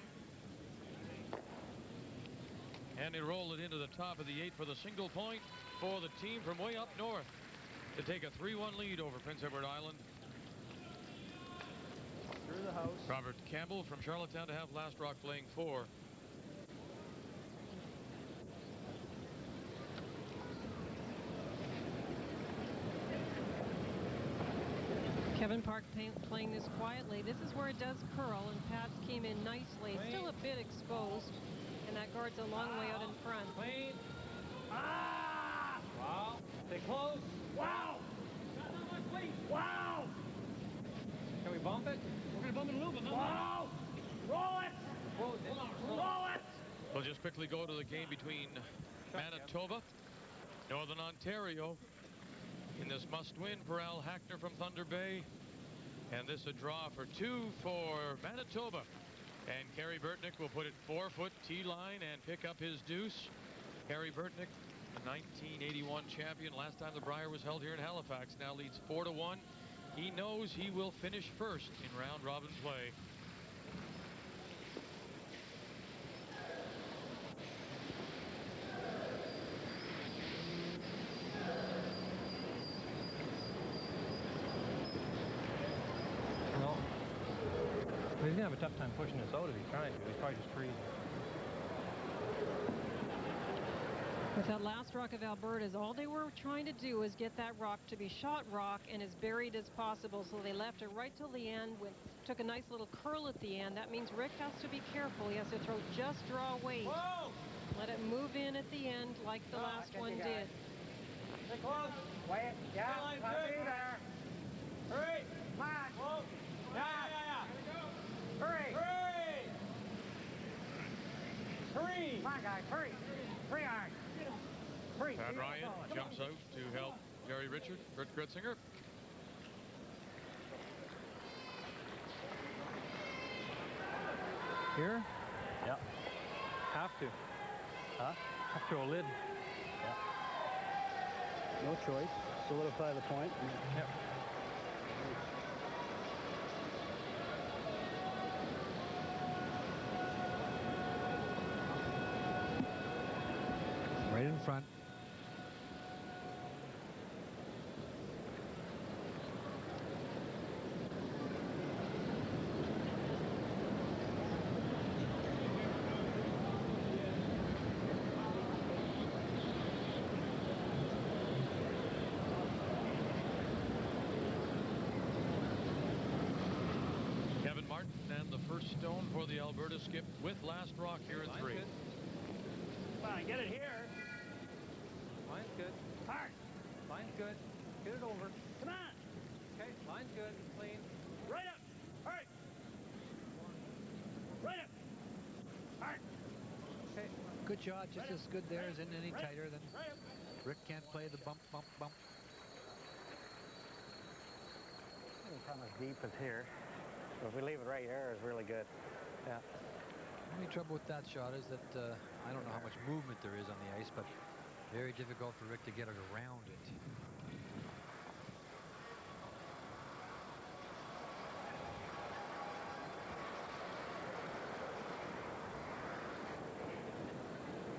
And he rolled it into the top of the 8 for the single point for the team from way up north to take a 3-1 lead over Prince Edward Island. Through the house. Robert Campbell from Charlottetown to have Last Rock playing 4. Kevin Park playing this quietly. This is where it does curl, and Pats came in nicely. Still a bit exposed, and that guard's a long way out in front. Clean. Ah! Wow. Stay close. Wow. Wow. Can we bump it? We're going to bump it a little bit. Wow. Roll it. Roll it. We'll just quickly go to the game between Manitoba, Northern Ontario, in this must-win for Al Hackner from Thunder Bay. And this a draw for 2 for Manitoba. And Kerry Burtnick will put it 4-foot T-line and pick up his deuce. Kerry Burtnick, the 1981 champion. Last time the Brier was held here in Halifax, now leads 4-1. He knows he will finish first in round-robin play. He's going to have a tough time pushing this out if he's trying to. He's probably just freezing. With that last rock of Alberta's, all they were trying to do was get that rock to be shot rock and as buried as possible. So they left it right till the end, took a nice little curl at the end. That means Rick has to be careful. He has to throw just draw weight. Whoa! Let it move in at the end like the last one did. Stay close. Wait, yeah, Line I'll good. be there. Hurry. Come on. Whoa. Yeah. Hurry. Hurry. Hurry. Come on, guys, hurry. Hurry hard. Hurry. Pat Ryan jumps out to help Jerry Richard, Kurt Gretzinger. Here? Yeah. Have to. Huh? Have to a lid. Yeah. No choice. Solidify the point. Yep. Right in front. Kevin Martin and the first stone for the Alberta skip with Last Rock here at 3. Come on, get it here. Line's good. Hard. Line's good. Get it over. Come on. Okay, line's good. Clean. Right up. All right. Right up. Hard. Okay. Good shot, just as good there. Isn't any tighter than Rick can't play the bump, bump, bump. Doesn't come as deep as here. So if we leave it right here, it's really good. Yeah. The only trouble with that shot is that I don't know how much movement there is on the ice, but very difficult for Rick to get it around it.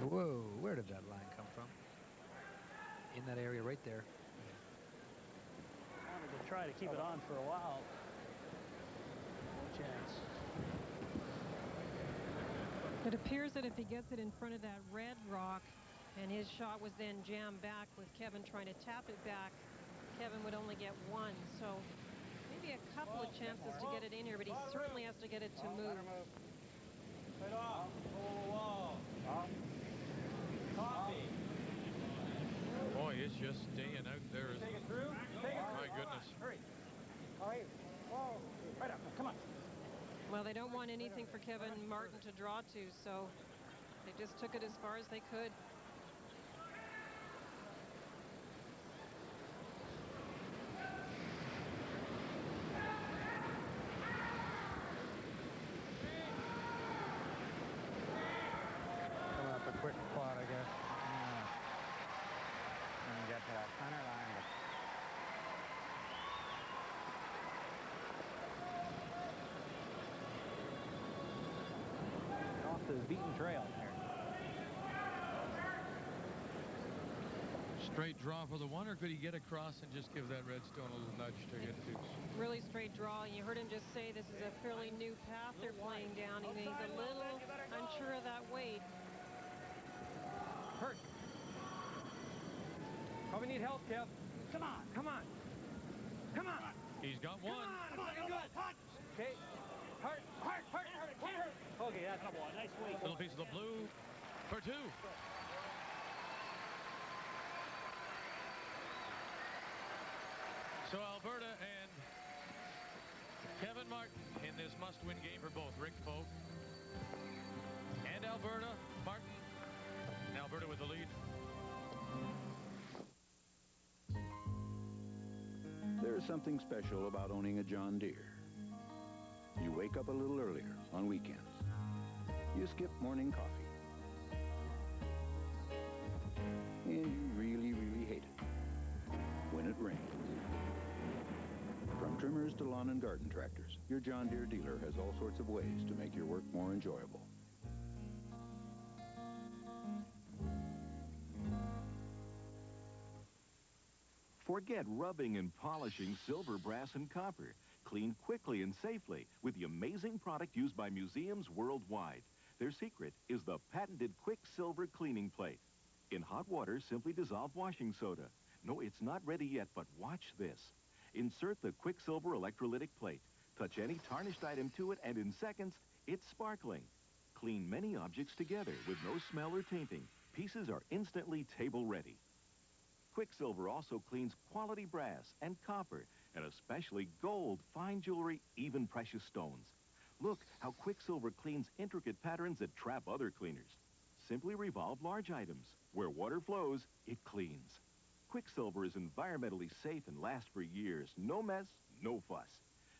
Whoa, where did that line come from? In that area right there. I wanted to try to keep it on for a while. No chance. It appears that if he gets it in front of that red rock and his shot was then jammed back with Kevin trying to tap it back, Kevin would only get one. So maybe a couple of chances to get it in here, but he certainly has to get it to move. Right off. Whoa. Copy. Boy, it's just staying out there. Take it through. My goodness. Hurry. All right. Whoa. Right up. Come on. Well, they don't want anything for Kevin Martin to draw to, so they just took it as far as they could. Coming up a quick plot, I guess. And get to that center line. Off the beaten trail there. Straight draw for the one, or could he get across and just give that Redstone a little nudge to get to? Really straight draw. You heard him just say this is a fairly new path they're playing down. He's a little unsure of that weight. Hurt. Probably need help, Kev. Come on. Come on. Come on. He's got one. Come on. Good. Okay. Hurt. Okay, that's a boy. Nice weight. Little piece of the blue for two. So Alberta and Kevin Martin in this must-win game for both Rick Folk and Alberta. Martin and Alberta with the lead. There is something special about owning a John Deere. You wake up a little earlier on weekends. You skip morning coffee. And you really, really hate it when it rains. From trimmers to lawn and garden tractors, your John Deere dealer has all sorts of ways to make your work more enjoyable. Forget rubbing and polishing silver, brass, and copper. Clean quickly and safely with the amazing product used by museums worldwide. Their secret is the patented Quicksilver cleaning plate. In hot water, simply dissolve washing soda. No, it's not ready yet, but watch this. Insert the Quicksilver electrolytic plate. Touch any tarnished item to it, and in seconds, it's sparkling. Clean many objects together with no smell or tainting. Pieces are instantly table ready. Quicksilver also cleans quality brass and copper, and especially gold, fine jewelry, even precious stones. Look how Quicksilver cleans intricate patterns that trap other cleaners. Simply revolve large items. Where water flows, it cleans. Quicksilver is environmentally safe and lasts for years. No mess, no fuss.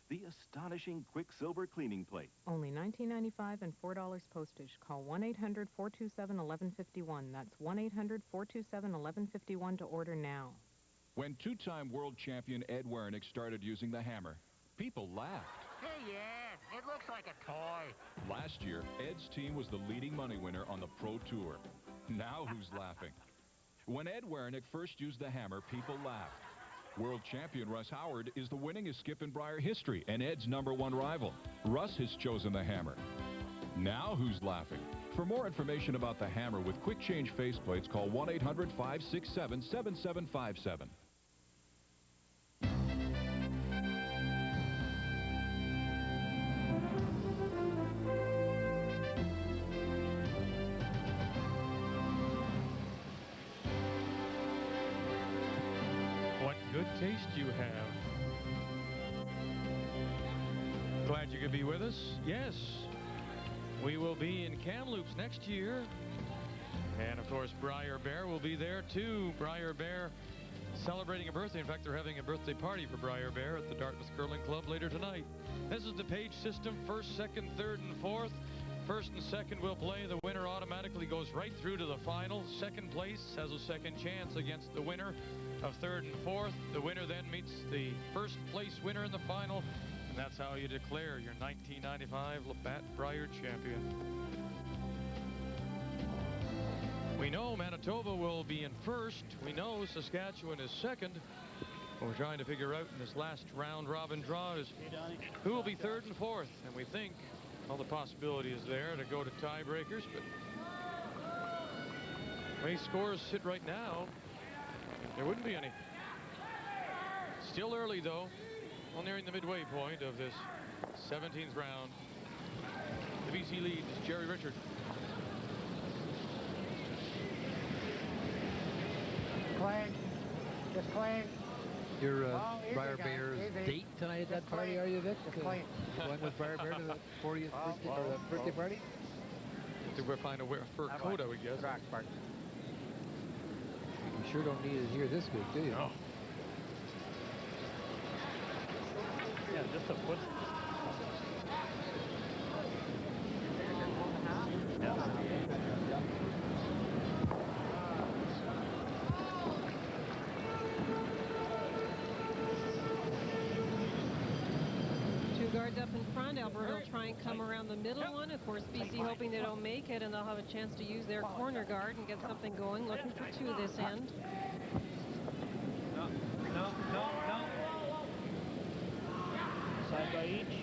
The astonishing Quicksilver cleaning plate. Only $19.95 and $4 postage. Call 1-800-427-1151. That's 1-800-427-1151 to order now. When two-time world champion Ed Wernick started using the hammer, people laughed. Hey, yeah, it looks like a toy. Last year, Ed's team was the leading money winner on the Pro Tour. Now who's laughing? When Ed Wernick first used the hammer, people laughed. World champion Russ Howard is the winningest skip in Brier history and Ed's #1 rival. Russ has chosen the hammer. Now who's laughing? For more information about the hammer with quick change faceplates, call 1-800-567-7757. What good taste you have. Glad you could be with us. Yes, we will be in Kamloops next year And, of course, Brier Bear will be there, too. Brier Bear celebrating a birthday. In fact, they're having a birthday party for Brier Bear at the Dartmouth Curling Club later tonight. This is the page system. First, second, third, and fourth. First and second will play. The winner automatically goes right through to the final. Second place has a second chance against the winner of third and fourth. The winner then meets the first place winner in the final. And that's how you declare your 1995 Labatt Brier champion. We know Manitoba will be in first. We know Saskatchewan is second. What we're trying to figure out in this last round robin draw is who will be third and fourth. And we think all the possibility is there to go to tiebreakers, but the way scores sit right now, there wouldn't be any. Still early, though. Well, nearing the midway point of this 17th round. The BC lead is Jerry Richard. Clang. Just clang. You're easy, Brier guys, Bear's easy. date tonight at that Just party, clang. are you, Vic? Just clang. Going with Brier Bear to the 40th birthday, or the birthday party? I think we'll find a fur coat, I would guess. You sure don't need it here this week, do you? No. Yeah, just a foot. Two guards up in front. Alberta will try and come around the middle one. Of course, BC hoping they don't make it, and they'll have a chance to use their corner guard and get something going. Looking for two this end. No. Side by each.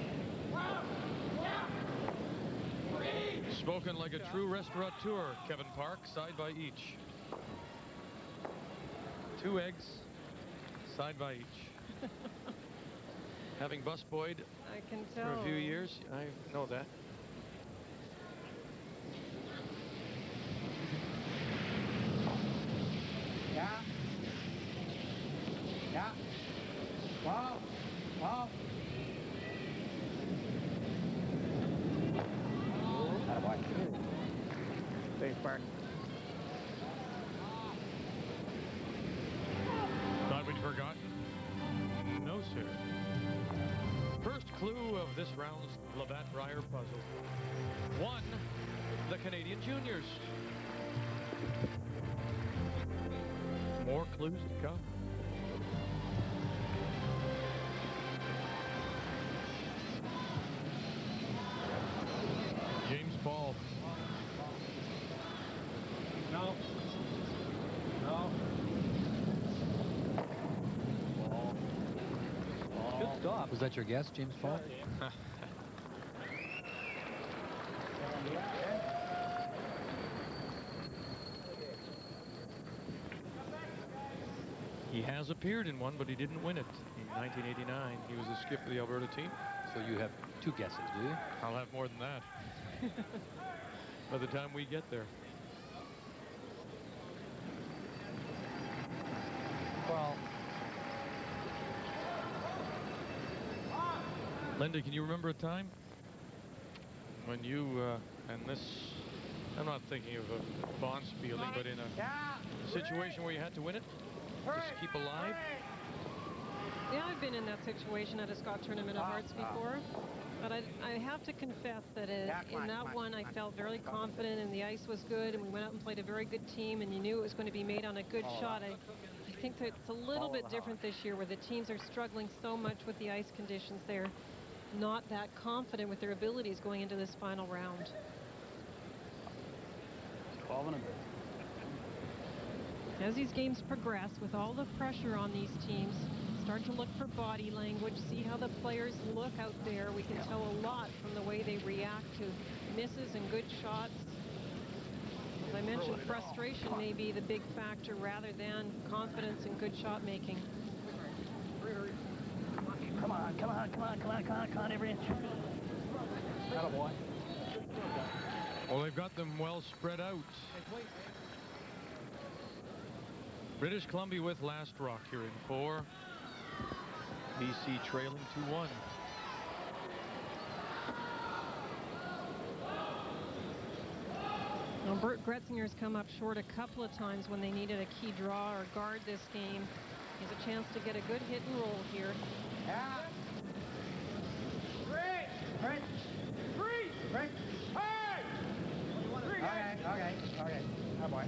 Spoken like a true restaurateur, Kevin Park, side by each. 2 eggs, side by each. Having busboyed I can for tell. a few years, I know that. Yeah. Yeah. Wow. Wow. Thanks, Mark. Thought we'd forgotten? No, sir. First clue of this round's Labatt Brier puzzle. 1, the Canadian Juniors. More clues to come. James Paul. No. Good stop. Was that your guess, James Paul? He has appeared in one, but he didn't win it. In 1989, he was the skip of the Alberta team. So you have 2 guesses, do you? I'll have more than that by the time we get there. Well, Linda, can you remember a time when you, and this, I'm not thinking of a Bonds feeling, but in a situation where you had to win it, just keep alive? Yeah, I've been in that situation at a Scott Tournament of Hearts before. But I have to confess that in that one, I felt very confident, and the ice was good, and we went out and played a very good team, and you knew it was going to be made on a good shot. I think that it's a little bit different this year, where the teams are struggling so much with the ice conditions. They're not that confident with their abilities going into this final round. 12 and a bit. As these games progress, with all the pressure on these teams, start to look for body language, see how the players look out there. We can tell a lot from the way they react to misses and good shots. As I mentioned, frustration may be the big factor rather than confidence and good shot making. Come on, every inch. Attaboy. Well, they've got them well spread out. British Columbia with last rock here in 4. BC trailing 2-1. Well, Bert Gretzinger's come up short a couple of times when they needed a key draw or guard this game. He has a chance to get a good hit and roll here. Yeah. Break. Hey! Okay. Oh, boy.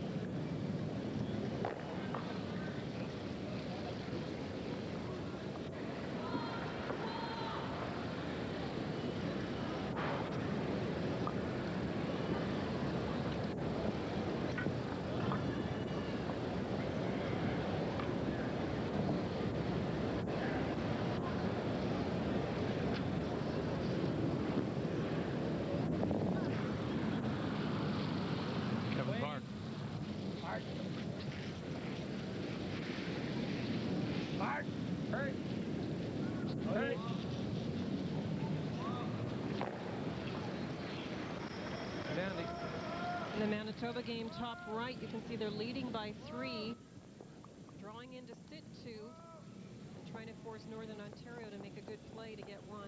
In the Manitoba game, top right, you can see they're leading by 3, drawing into sit 2, and trying to force Northern Ontario to make a good play to get 1.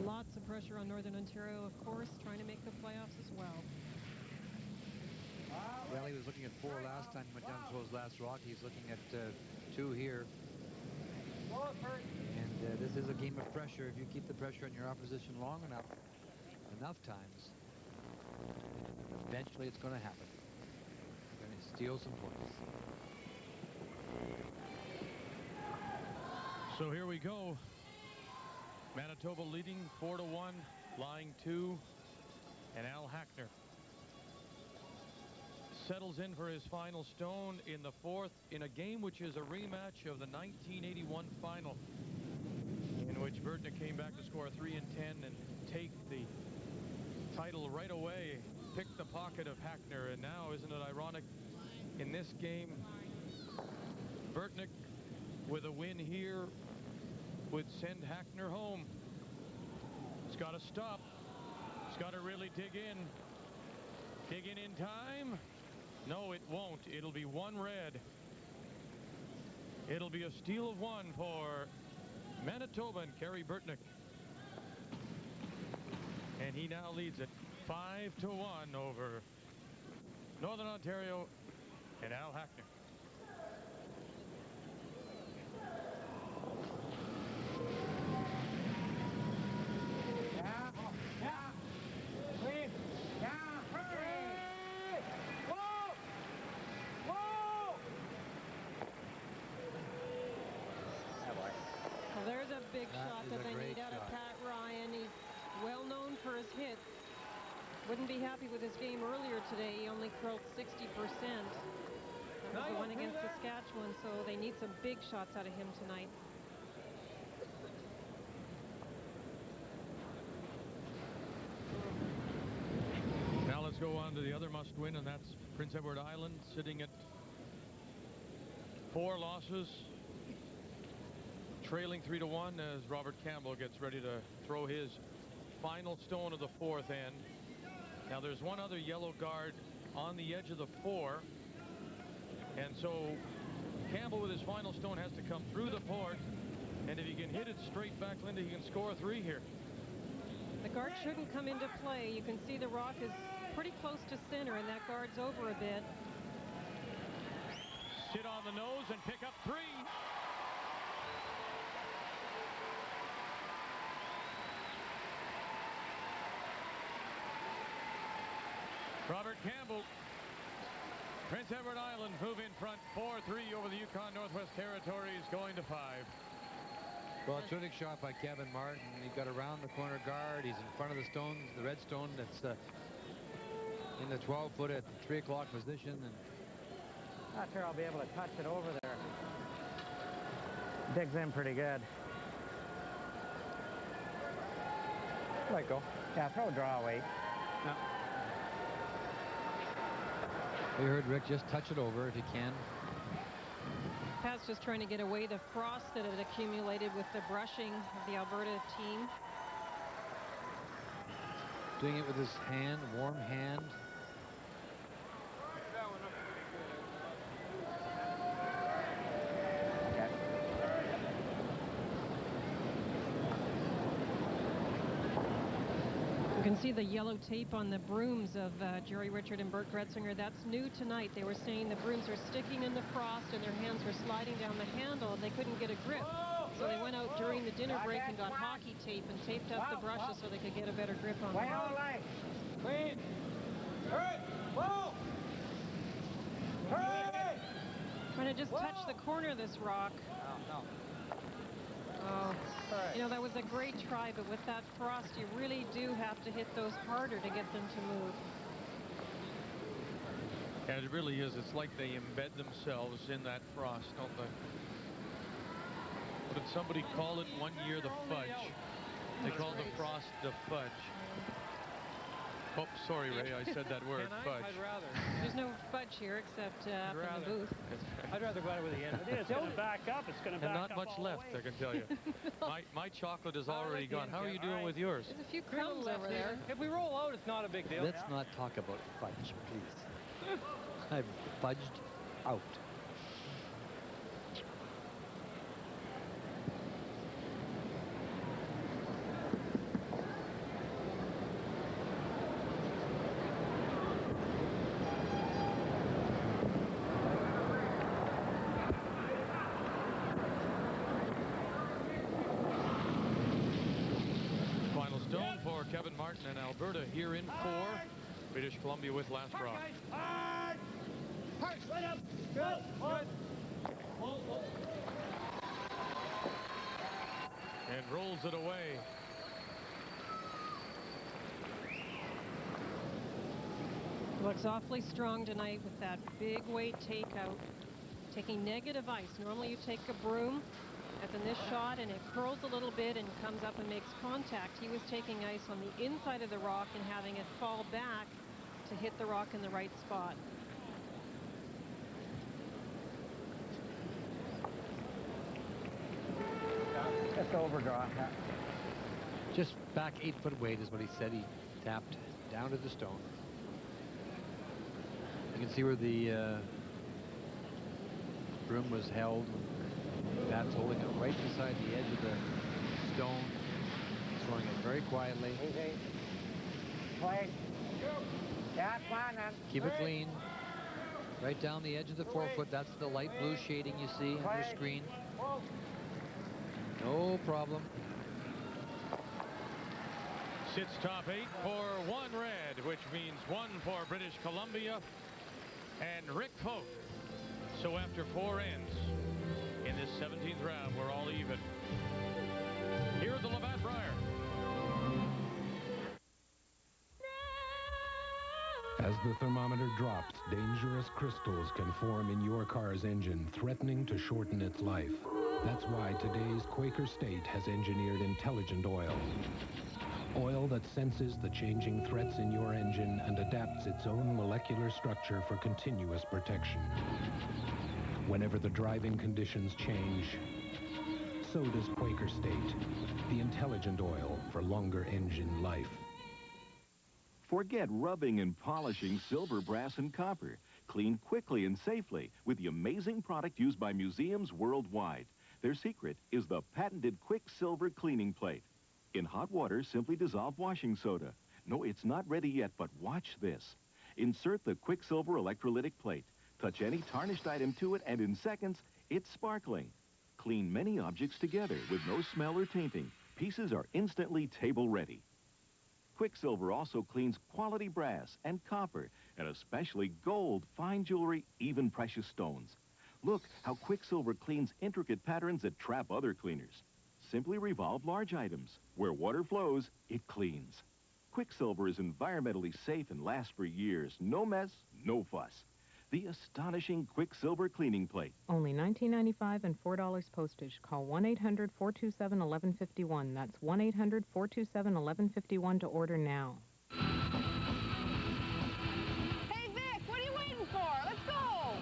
Lots of pressure on Northern Ontario, of course, trying to make the playoffs as well. Well, he was looking at 4 last time he went down to throw his last rock. He's looking at 2 here. And this is a game of pressure. If you keep the pressure on your opposition long enough times, eventually it's going to happen. You're going to steal some points. So here we go. Manitoba leading 4-1, lying 2, and Al Hackner settles in for his final stone in the 4th in a game which is a rematch of the 1981 final, in which Burtnick came back to score 3 and 10 and take the title right away, pick the pocket of Hackner. And now, isn't it ironic, in this game, Burtnick with a win here would send Hackner home. It's got to stop. It's got to really dig in. Dig in time. No, it won't. It'll be 1 red. It'll be a steal of 1 for Manitoba and Kerry Burtnick. And he now leads it 5-1 over Northern Ontario and Al Hackner. Big shot that they need out of Pat Ryan. He's well known for his hits. Wouldn't be happy with his game earlier today. He only curled 60%. That was the one against Saskatchewan, so they need some big shots out of him tonight. Now let's go on to the other must-win, and that's Prince Edward Island, sitting at 4 losses. Trailing 3-1 as Robert Campbell gets ready to throw his final stone of the 4th end. Now there's one other yellow guard on the edge of the 4, and so Campbell with his final stone has to come through the port, and if he can hit it straight back, Linda, he can score 3 here. The guard shouldn't come into play. You can see the rock is pretty close to center, and that guard's over a bit. Sit on the nose and pick up 3. Robert Campbell, Prince Edward Island move in front 4-3 over the Yukon Northwest Territories, going to 5. Well, a terrific shot by Kevin Martin. He got around the corner guard. He's in front of the stone, the red stone that's in the 12-foot at the 3 o'clock position. And not sure I'll be able to touch it over there. Digs in pretty good. Let go. Yeah, throw a draw weight. No. You heard Rick, just touch it over if you can. Pat's just trying to get away the frost that had accumulated with the brushing of the Alberta team. Doing it with his hand, warm hand. You can see the yellow tape on the brooms of Jerry Richard and Bert Gretzinger. That's new tonight. They were saying the brooms are sticking in the frost and their hands were sliding down the handle and they couldn't get a grip. So they went out during the dinner break and got hockey tape and taped up the brushes so they could get a better grip on them. Clean. Hurry. Whoa. Hurry. Trying to just touch the corner of this rock. No. Oh, you know, that was a great try, but with that frost, you really do have to hit those harder to get them to move. And it really is. It's like they embed themselves in that frost, don't they? What did somebody call it one year? The fudge. They called the frost the fudge. Oh, sorry, Ray, I said that word, fudge. I'd rather. There's no fudge here except up in the booth. I'd rather go out with the end. It's going to back up. It's going to back up. And not much left, I can tell you. My chocolate is already gone. How are you doing with yours? There's a few crumbs over there. If we roll out, it's not a big deal. Let's not talk about fudge, please. I've fudged out. Kevin Martin and Alberta here in 4. British Columbia with last rock. Hard. Right up. Good. And rolls it away. Looks awfully strong tonight with that big weight takeout. Taking negative ice. Normally you take a broom, as in this shot, and it curls a little bit and comes up and makes contact. He was taking ice on the inside of the rock and having it fall back to hit the rock in the right spot. Just overdraw. Just back 8-foot weight is what he said. He tapped down to the stone. You can see where the broom was held. Pat's holding it right beside the edge of the stone, throwing it very quietly. Easy. Play. That's fine, then. Keep it clean. Right down the edge of the 4-foot. That's the light blue shading you see on your screen. No problem. Sits top 8 for 1 red, which means 1 for British Columbia and Rick Folk. So after 4 ends, in this 17th round, we're all even. Here at the Labatt Brier. As the thermometer drops, dangerous crystals can form in your car's engine, threatening to shorten its life. That's why today's Quaker State has engineered intelligent oil. Oil that senses the changing threats in your engine and adapts its own molecular structure for continuous protection. Whenever the driving conditions change, so does Quaker State, the intelligent oil for longer engine life. Forget rubbing and polishing silver, brass, and copper. Clean quickly and safely with the amazing product used by museums worldwide. Their secret is the patented Quicksilver cleaning plate. In hot water, simply dissolve washing soda. No, it's not ready yet, but watch this. Insert the Quicksilver electrolytic plate. Touch any tarnished item to it, and in seconds, it's sparkling. Clean many objects together with no smell or tainting. Pieces are instantly table ready. Quicksilver also cleans quality brass and copper, and especially gold, fine jewelry, even precious stones. Look how Quicksilver cleans intricate patterns that trap other cleaners. Simply revolve large items. Where water flows, it cleans. Quicksilver is environmentally safe and lasts for years. No mess, no fuss. The astonishing Quicksilver cleaning plate. Only $19.95 and $4 postage. Call 1-800-427-1151. That's 1-800-427-1151 to order now. Hey, Vic, what are you waiting for? Let's go!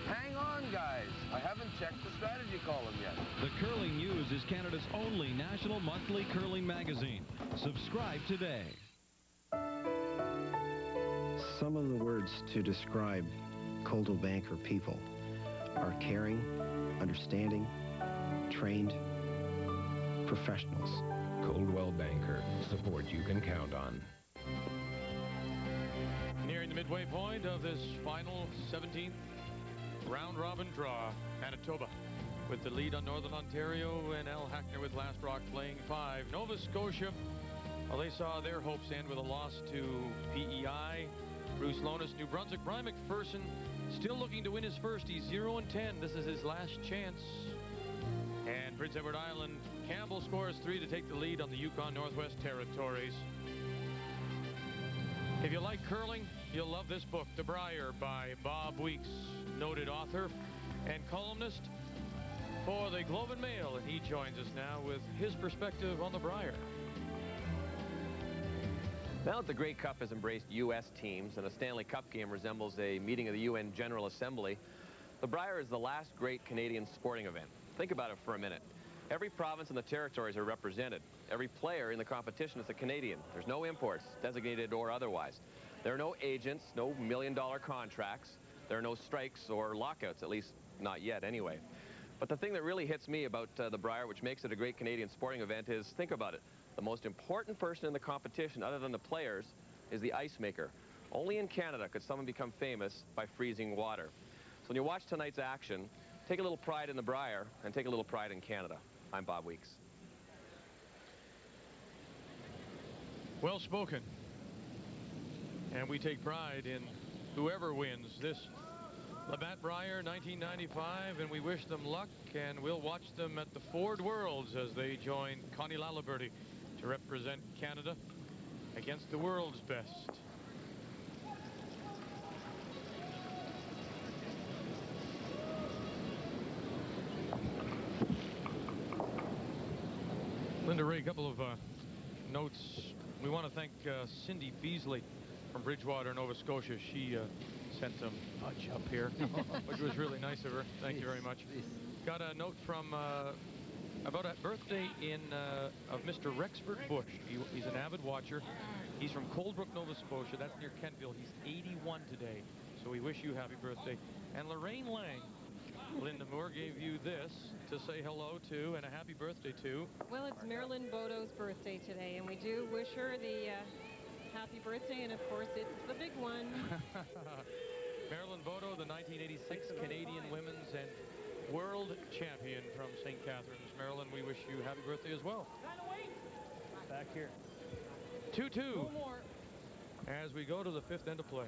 Hang on, guys. I haven't checked the strategy column yet. The Curling News is Canada's only national monthly curling magazine. Subscribe today. Some of the words to describe Coldwell Banker people are caring, understanding, trained, professionals. Coldwell Banker. Support you can count on. Nearing the midway point of this final 17th round-robin draw, Manitoba with the lead on Northern Ontario, and Al Hackner with Last Rock playing 5. Nova Scotia, well, they saw their hopes end with a loss to PEI. Bruce Lonis, New Brunswick. Brian McPherson still looking to win his first. He's 0-10. This is his last chance. And Prince Edward Island, Campbell scores 3 to take the lead on the Yukon Northwest Territories. If you like curling, you'll love this book, The Brier, by Bob Weeks, noted author and columnist for the Globe and Mail, and he joins us now with his perspective on the Brier. Now that the Grey Cup has embraced U.S. teams and the Stanley Cup game resembles a meeting of the UN General Assembly, the Brier is the last great Canadian sporting event. Think about it for a minute. Every province and the territories are represented. Every player in the competition is a Canadian. There's no imports, designated or otherwise. There are no agents, no million-dollar contracts. There are no strikes or lockouts, at least not yet anyway. But the thing that really hits me about the Brier, which makes it a great Canadian sporting event, is, think about it. The most important person in the competition, other than the players, is the ice maker. Only in Canada could someone become famous by freezing water. So when you watch tonight's action, take a little pride in the Brier and take a little pride in Canada. I'm Bob Weeks. Well spoken. And we take pride in whoever wins this Labatt Brier 1995, and we wish them luck, and we'll watch them at the Ford Worlds as they join Connie Laliberty to represent Canada against the world's best. Linda Ray, a couple of notes. We want to thank Cindy Beasley from Bridgewater, Nova Scotia. She sent some fudge up here, which was really nice of her. Thank you very much. Got a note from about a birthday of Mr. Rexford Bush. He's an avid watcher. He's from Coldbrook, Nova Scotia. That's near Kentville. He's 81 today, so we wish you happy birthday. And Lorraine Lang, Linda Moore gave you this to say hello to and a happy birthday to. Well, it's Marilyn Bodo's birthday today, and we do wish her the happy birthday, and of course it's the big one. Marilyn Bodo, the 1986 Canadian Women's and World Champion from St. Catharines. Marilyn, we wish you happy birthday as well. Back here. 2-2. No more. As we go to the 5th end of play.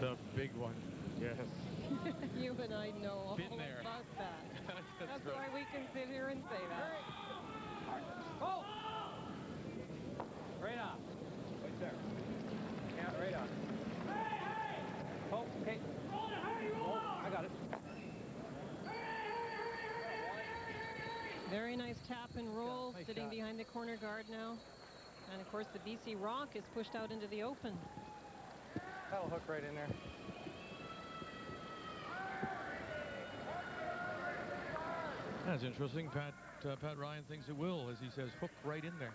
The big one. Yes. You and I know all Been there. about that. That's right. why we can sit here and say that. Oh! Right on. Right there. Yeah, right on. Oh, okay. Oh, I got it. Very nice tap and roll, Nice sitting shot. behind the corner guard now. And of course the BC Rock is pushed out into the open. That'll hook right in there. That's interesting. Pat Ryan thinks it will, as he says, hook right in there.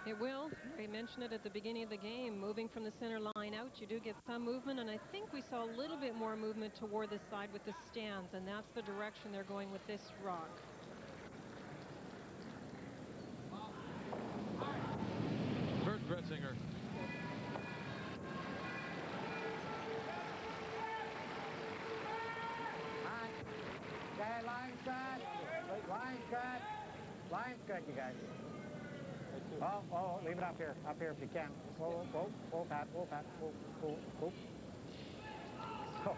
It will. I mentioned it at the beginning of the game. Moving from the center line out, you do get some movement, and I think we saw a little bit more movement toward the side with the stands, and that's the direction they're going with this rock. Bert Gretzinger. Okay, line cut. Line cut. Line cut, you guys. Oh, leave it up here if you can. Whoa, Pat, whoa. Oh.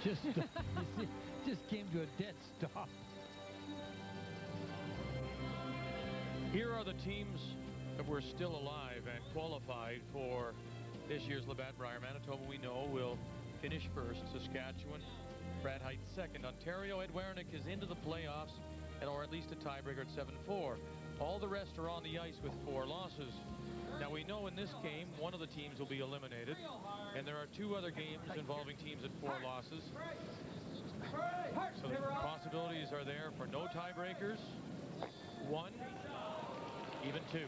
Just came to a dead stop. Here are the teams that were still alive and qualified for this year's Labatt Brier. Manitoba, we know, will finish first. Saskatchewan, Brad Height second. Ontario, Ed Wernick is into the playoffs, or at least a tiebreaker at 7-4. All the rest are on the ice with 4 losses. Now, we know in this game, one of the teams will be eliminated, and there are 2 other games involving teams at 4 losses. So the possibilities are there for no tiebreakers, 1, even 2.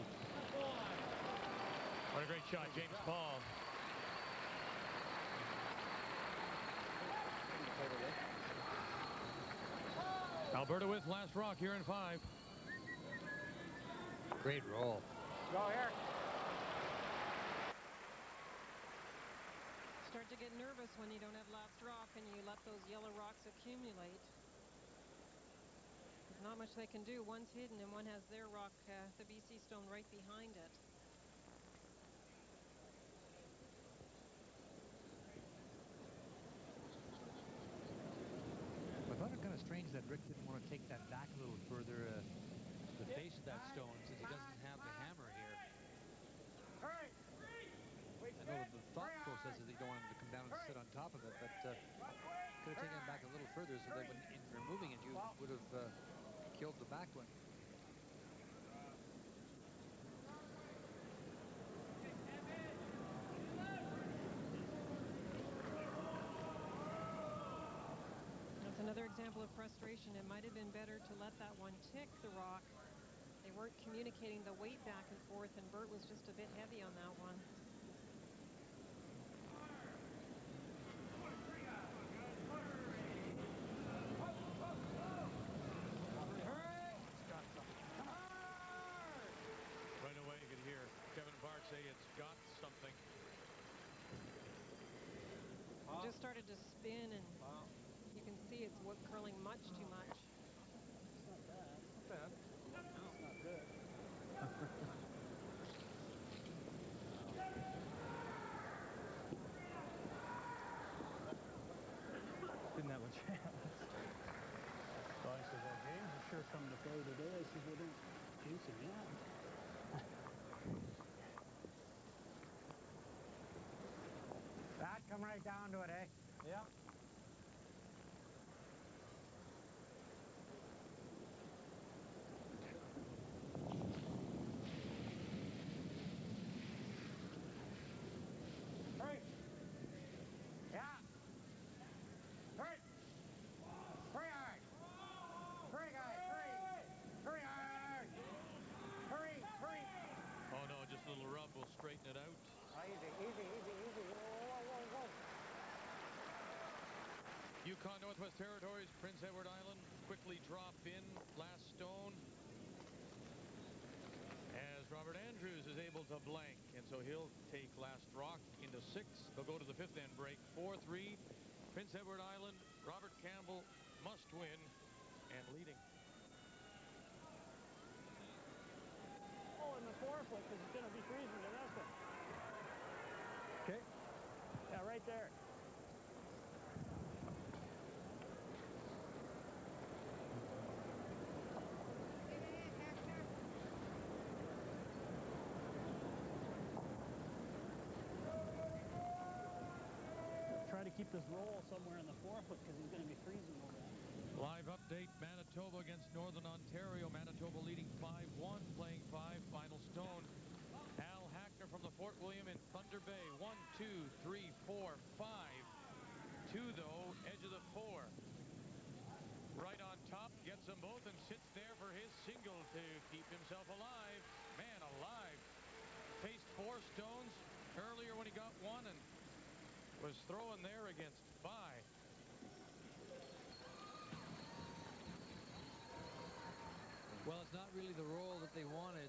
What a great shot, James Paul. Alberta with last rock here in 5. Great roll. Go here. Start to get nervous when you don't have last rock and you let those yellow rocks accumulate. There's not much they can do. One's hidden and one has their rock, the BC stone, right behind it. I thought it kind of strange that Rick didn't want to take that back a little further, the face of that stone, since he doesn't have the hammer here. I know the thought process is that you don't want him to come down and sit on top of it, but could have taken it back a little further so that when in removing it, you would have killed the back one. That's another example of frustration. It might have been better to let that one tick the rock. They weren't communicating the weight back and forth, and Bert was just a bit heavy on that one. Right away, you could hear Kevin Bart say it's got something. It just started to spin, and you can see it's curling much too much. It's not bad. Not bad. No, it's not good. Didn't have a chance. So I said, well, James is sure coming to play today. I said, well, don't jinx him yet. That come right down to it, eh? Yeah. Hurry! Yeah! Hurry! Hurry hard! Hurry, guys! Hurry! Hurry hard! Hurry! Hurry! Oh no, just a little rub will straighten it out. Easy, easy, easy, easy. Whoa, whoa, whoa. Yukon Northwest Territories, Prince Edward Island, quickly drop in last stone as Robert Andrews is able to blank, and so he'll take last rock into 6. They'll go to the 5th end break, 4-3. Prince Edward Island, Robert Campbell must win and leading. Oh, in the forefoot, because it's going to be freezing the rest of it. Okay. Yeah, right there. Try to keep this roll somewhere in the forefoot because he's going to be freezing over that. Live update, Manitoba against Northern Ontario. Manitoba leading 5-1, playing 5, final stone. Al Hackner from the Fort William in Thunder Bay. 1, 2, 3, 4, 5. 2, though, edge of the 4. Right on top, gets them both and sits there for his single to keep himself alive. Man alive. Faced 4 stones earlier when he got 1 and was throwing there against 5. Well, it's not really the roll that they wanted.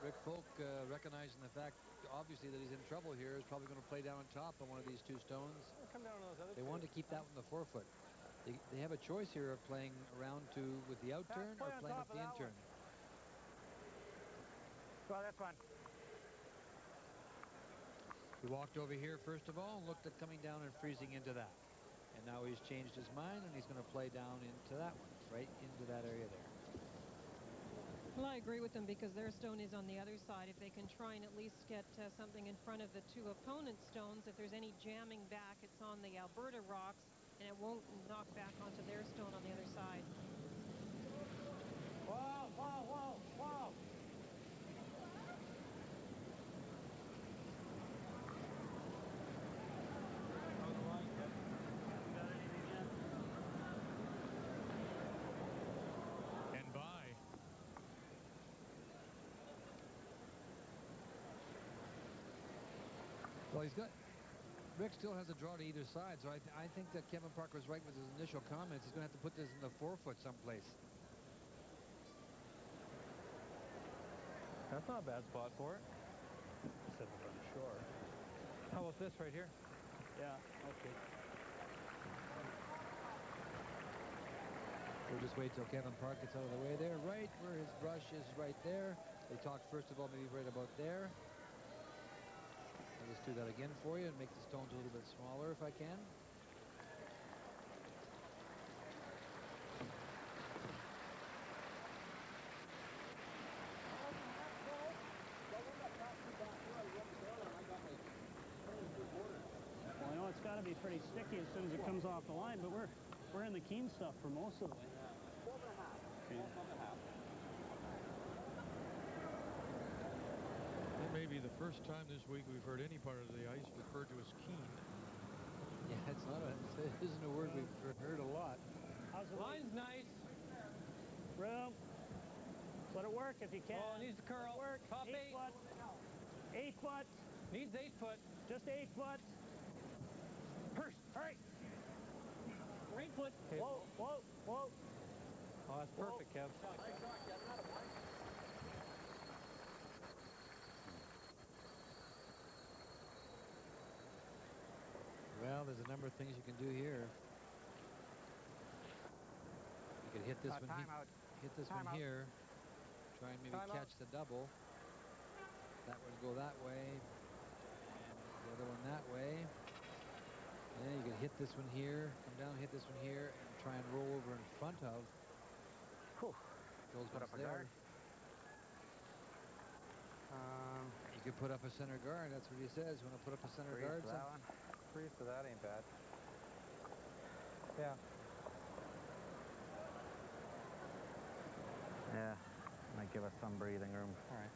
Rick Folk, recognizing the fact, obviously, that he's in trouble here, is probably going to play down on top on one of these 2 stones. Come down on those other They wanted to keep that one in the forefoot. They have a choice here of playing around 2 with the out turn or playing with the in turn. Go this one. He walked over here first of all and looked at coming down and freezing into that. And now he's changed his mind and he's going to play down into that one, right into that area there. Well, I agree with them because their stone is on the other side. If they can try and at least get something in front of the 2 opponent stones, if there's any jamming back, it's on the Alberta rocks, and it won't knock back onto their stone on the other side. Whoa, whoa, whoa, whoa! And by. Well, he's got Rick still has a draw to either side, so I think that Kevin Parker was right with his initial comments. He's going to have to put this in the forefoot someplace. That's not a bad spot for it. Except on the shore. How about this right here? Yeah, okay. We'll just wait till Kevin Park gets out of the way there. Right where his brush is right there. They talked first of all maybe right about there. I'll just do that again for you and make the stones a little bit smaller if I can. Well, I know it's got to be pretty sticky as soon as it comes off the line, but we're in the keen stuff for most of the way. Okay. It may be the first time this week we've heard any part of the ice referred to as keen. Yeah, it isn't a word we've heard a lot. How's the Line's nice. Room. Let it work if you can. Oh, it needs to curl. Work. Top 8 foot. 8 foot. Needs 8 foot. Just 8 foot. Purse. All right. 8 foot. Okay. Whoa, whoa, whoa. Oh, that's perfect, Kev. Well, there's a number of things you can do here. You could hit this one. Hit this one here. Try and maybe catch the double. That would go that way. And the other one that way. Then you could hit this one here, come down, hit this one here, and try and roll over in front of those ones there. You could put up a center guard. That's what he says. You want to put up a center guard? That one. Freeze to that ain't bad. Yeah. Yeah, might give us some breathing room. All right.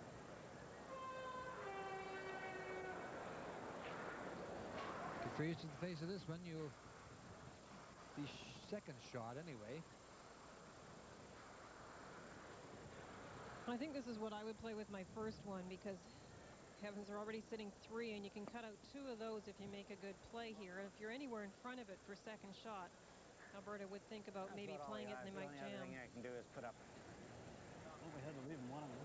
If you freeze to the face of this one, you'll be second shot anyway. I think this is what I would play with my first one because Kevin's are already sitting 3 and you can cut out 2 of those if you make a good play here. And if you're anywhere in front of it for second shot, Alberta would think about maybe playing it and they might jam. The only thing I can do is put up. Oh, we had to leave one of them.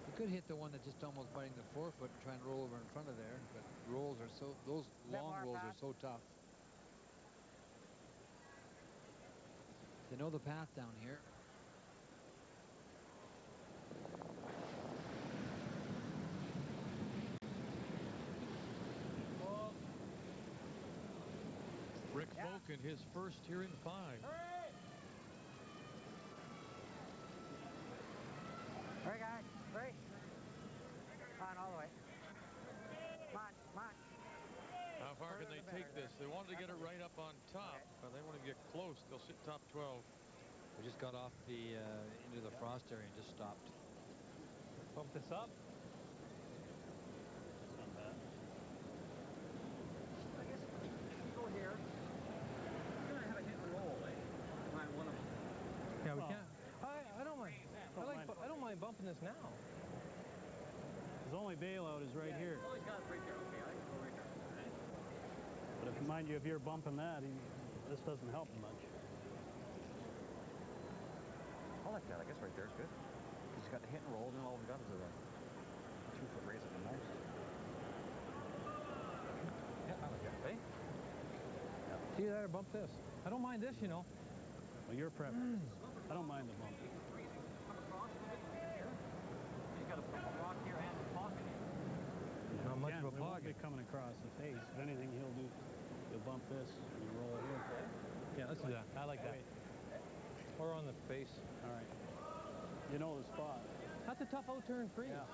You could hit the one that's just almost biting the forefoot and try and roll over in front of there, but rolls are so, those long rolls are so tough. You know the path down here. Rick Folk in his first here in 5. Hurry, guys. Hurry. Come on, all the way. Come on, come on. How far can they take this? They wanted to get it right up on top, but they want to get close. They'll sit top 12. We just got off the into the frost area and just stopped. Bump this up. Not bad. I guess if you go here, you're going to have a hit and roll, eh? Behind one of them. Yeah, we can't. I don't mind. I don't mind bumping this now. His only bailout is right here. Oh, he's got it right there. Okay, I can go right there. But if, mind you, if you're bumping that, this doesn't help much. I like that. I guess right there is good. Because he's got the hit and roll, and all we've got is a 2-foot raise at the most. Yeah, I like that. Hey? Yeah. Either that or bump this. I don't mind this, you know. Well, your preference. I don't mind the bump. Not much of a It won't be pocket. coming across the face. If anything, he'll bump this and you roll it here. Yeah, let's do that. I like that. Or on the face. All right. You know the spot. That's a tough out-turn freeze. Yeah.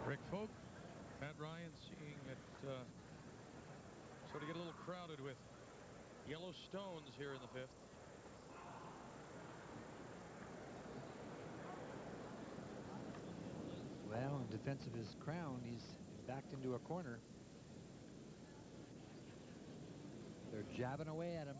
Rick Folk, Pat Ryan seeing it sort of get a little crowded with yellow stones here in the 5th. Well, in defense of his crown, he's backed into a corner. They're jabbing away at him.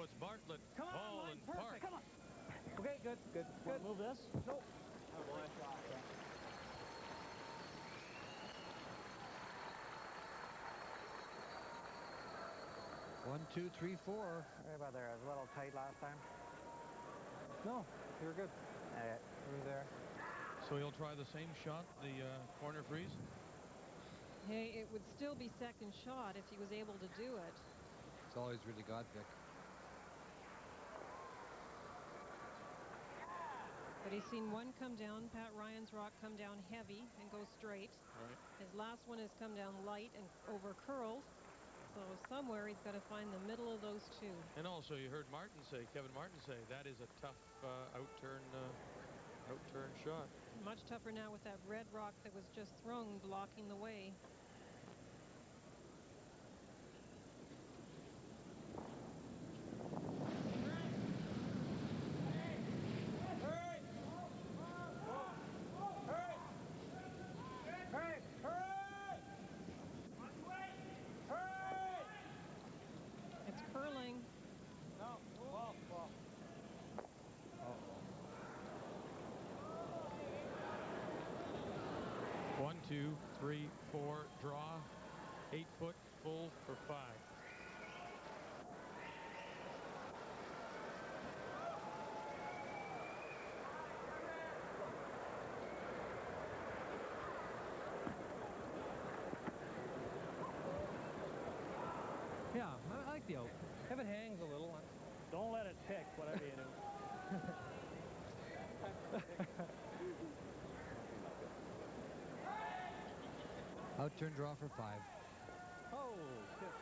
it's Bartlett, Come on, Paul, line, and perfect. Park. Come on. Okay, good, good, good. Move this. Nope. Oh, boy. 1, 2, 3, 4. Sorry about there. I was a little tight last time. No, you're good. Through there. So he'll try the same shot, the corner freeze? Hey, it would still be second shot if he was able to do it. It's all he's really got, Vic. But he's seen one come down, Pat Ryan's rock come down heavy and go straight. Right. His last one has come down light and over curled. So somewhere he's got to find the middle of those two. And also you heard Kevin Martin say, that is a tough outturn shot. Much tougher now with that red rock that was just thrown blocking the way. It's curling. No, well. 1, 2, 3, 4, draw. 8 foot, full for 5. Yeah, I like the out. If it hangs a little. Don't let it pick, whatever you do. Outturn draw for 5. Oh, shit.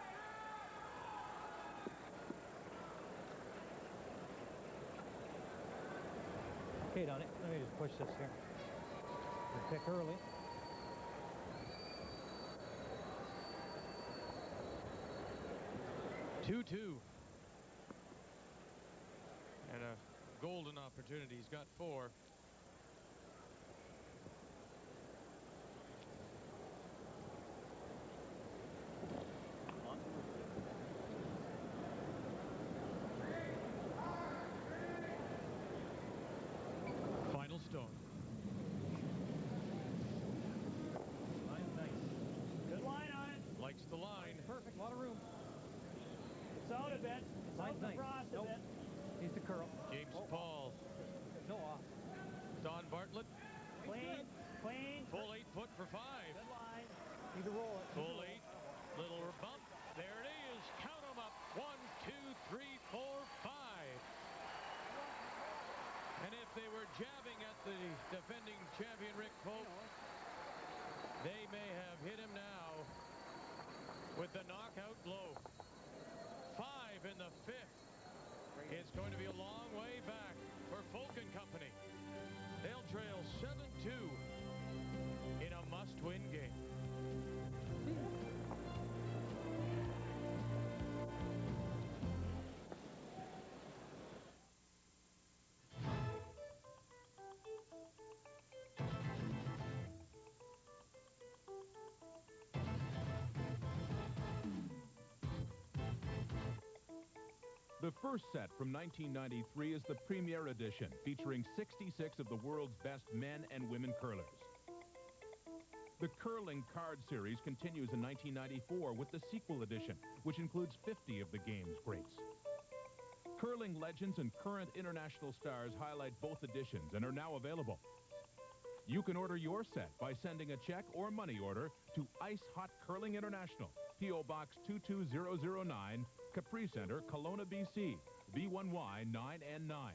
Okay, Donnie, let me just push this here. You pick early. Two. And a golden opportunity. He's got 4. Final stone. Line's nice. Good line on it. Likes the line. Perfect, a lot of room. It's out a bit. It's out Line's the nice. frost a bit. Needs to curl. James Paul. No off. Don Bartlett. Clean, clean. Full 8 foot for 5. Good line. Need to roll it. Full 8. Little bump. There it is. Count them up. 1, 2, 3, 4, 5. And if they were jabbing at the defending champion Rick Pope, they may have hit him now with the knockout blow. 5 in the 5th. It's going to be a long way back for Folk & Company. They'll trail 7-2 in a must-win game. The first set from 1993 is the Premier Edition, featuring 66 of the world's best men and women curlers. The Curling Card Series continues in 1994 with the sequel edition, which includes 50 of the game's greats. Curling legends and current international stars highlight both editions and are now available. You can order your set by sending a check or money order to Ice Hot Curling International, P.O. Box 22009, Capri Center, Kelowna, BC, B1Y9N9.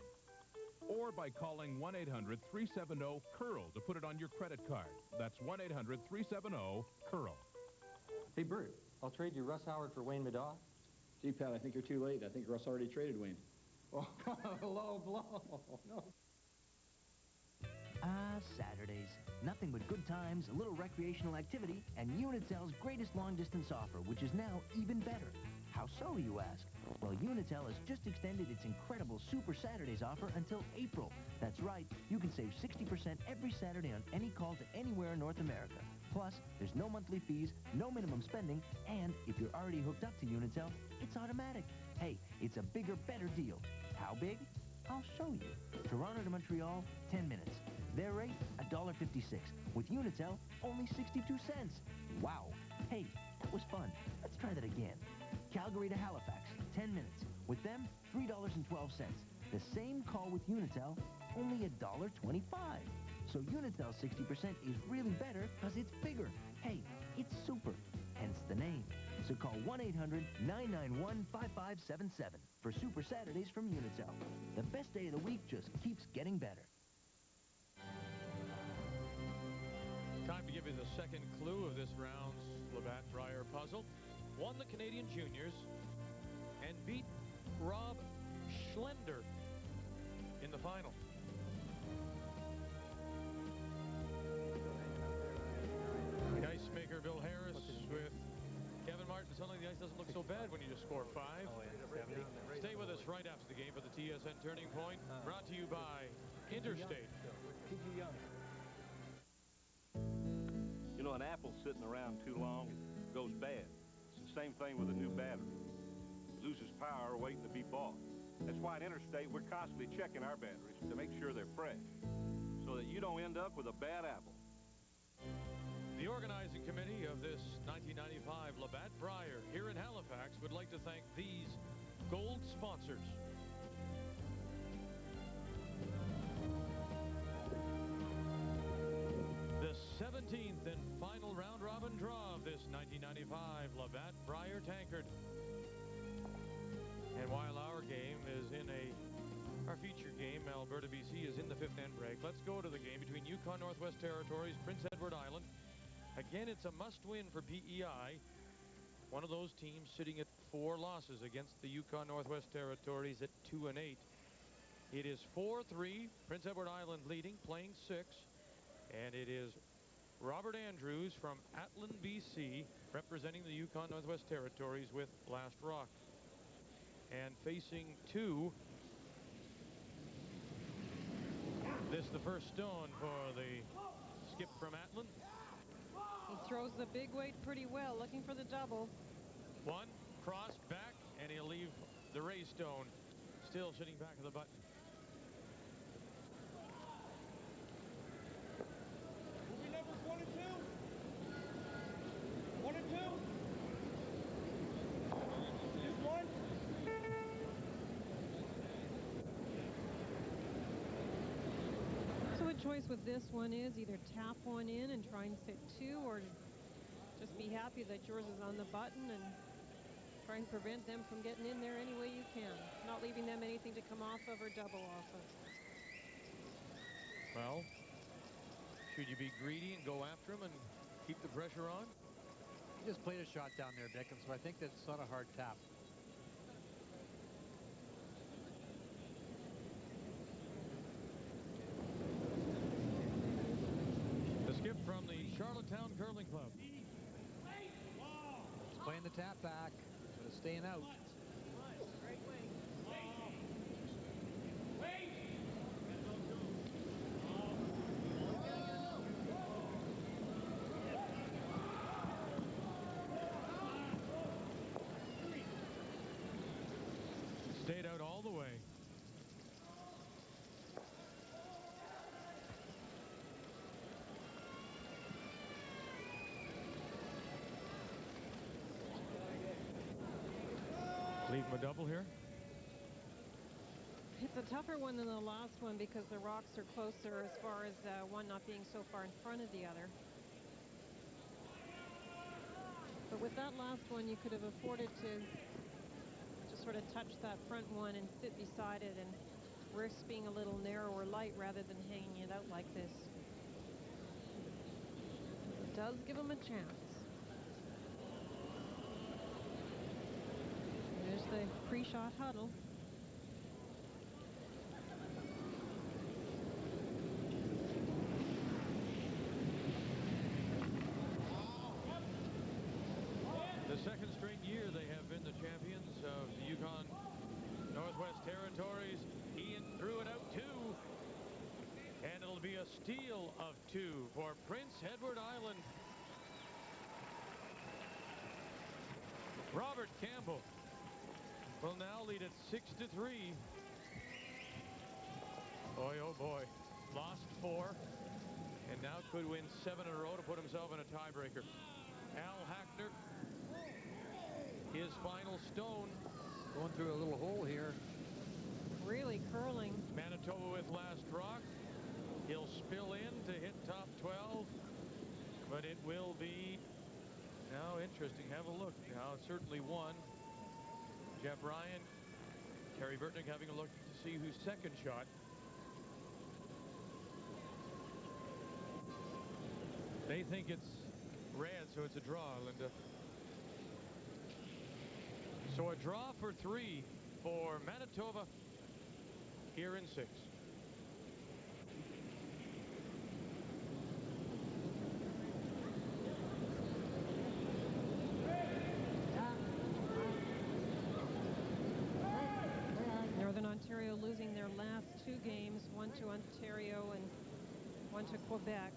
Or by calling 1-800-370-CURL to put it on your credit card. That's 1-800-370-CURL. Hey, Bert, I'll trade you Russ Howard for Wayne Middaugh. Gee, Pat, I think you're too late. I think Russ already traded Wayne. Oh, low blow. No. Saturdays. Nothing but good times, a little recreational activity, and Unitel's greatest long-distance offer, which is now even better. How so, you ask? Well, Unitel has just extended its incredible Super Saturdays offer until April. That's right, you can save 60% every Saturday on any call to anywhere in North America. Plus, there's no monthly fees, no minimum spending, and if you're already hooked up to Unitel, it's automatic. Hey, it's a bigger, better deal. How big? I'll show you. Toronto to Montreal, 10 minutes. Their rate, $1.56. With Unitel, only 62 cents. Wow. Hey, that was fun. Let's try that again. Calgary to Halifax, 10 minutes. With them, $3.12. The same call with Unitel, only $1.25. So Unitel 60% is really better because it's bigger. Hey, it's super. Hence the name. So call 1-800-991-5577 for Super Saturdays from Unitel. The best day of the week just keeps getting better. Time to give you the second clue of this round's Labatt Brier puzzle. Won the Canadian Juniors and beat Rob Schlender in the final. The ice maker Bill Harris with Kevin Martin. Suddenly the ice doesn't look so bad when you just score 5. Stay with us right after the game for the TSN Turning Point, brought to you by Interstate. You know, an apple sitting around too long, it goes bad. It's the same thing with a new battery. It loses power waiting to be bought. That's why at Interstate, we're constantly checking our batteries to make sure they're fresh, so that you don't end up with a bad apple. The organizing committee of this 1995 Labatt Brier here in Halifax would like to thank these gold sponsors. The 17th and final round-robin draw of this 1995 Labatt Brier Tankard. And while our game is in our feature game, Alberta, BC, is in the 5th end break, let's go to the game between Yukon Northwest Territories, Prince Edward Island. Again, it's a must-win for PEI. One of those teams sitting at 4 losses against the Yukon Northwest Territories at 2-8. It is 4-3, Prince Edward Island leading, playing 6. And it is Robert Andrews from Atlin, BC, representing the Yukon Northwest Territories with Last Rock. And facing 2, this the first stone for the skip from Atlin. He throws the big weight pretty well, looking for the double. 1, cross, back, and he'll leave the raise stone still sitting back of the button. Movie numbers 1 and 2. 1 and 2. Just 1. So a choice with this one is either tap one in and try and sit 2, or just be happy that yours is on the button and try and prevent them from getting in there any way you can, not leaving them anything to come off of or double off of. Well, should you be greedy and go after him and keep the pressure on? He just played a shot down there, Dick, and so I think that's not a hard tap. The skip from the Charlottetown Curling Club. He's playing the tap back, but it's staying out. Stayed out all the way. Leave him a double here. It's a tougher one than the last one because the rocks are closer as far as one not being so far in front of the other. But with that last one, you could have afforded to just sort of touch that front one and sit beside it and risk being a little narrow or light rather than hanging it out like this. It does give him a chance. There's the pre-shot huddle. The second straight year they have been the champions of the Yukon Northwest Territories. Ian threw it out 2. And it'll be a steal of 2 for Prince Edward Island. Robert Campbell will now lead at 6-3. Boy, oh boy. Lost 4. And now could win 7 in a row to put himself in a tiebreaker. Al Hackner, his final stone. Going through a little hole here. Really curling. Manitoba with last rock. He'll spill in to hit top 12. But it will be, now interesting, have a look. Now it's certainly one. Jeff Ryan, Terry Burtnick having a look to see whose second shot. They think it's red, so it's a draw, Linda. So a draw for 3 for Manitoba here in 6. Northern Ontario losing their last 2 games, one to Ontario and one to Quebec.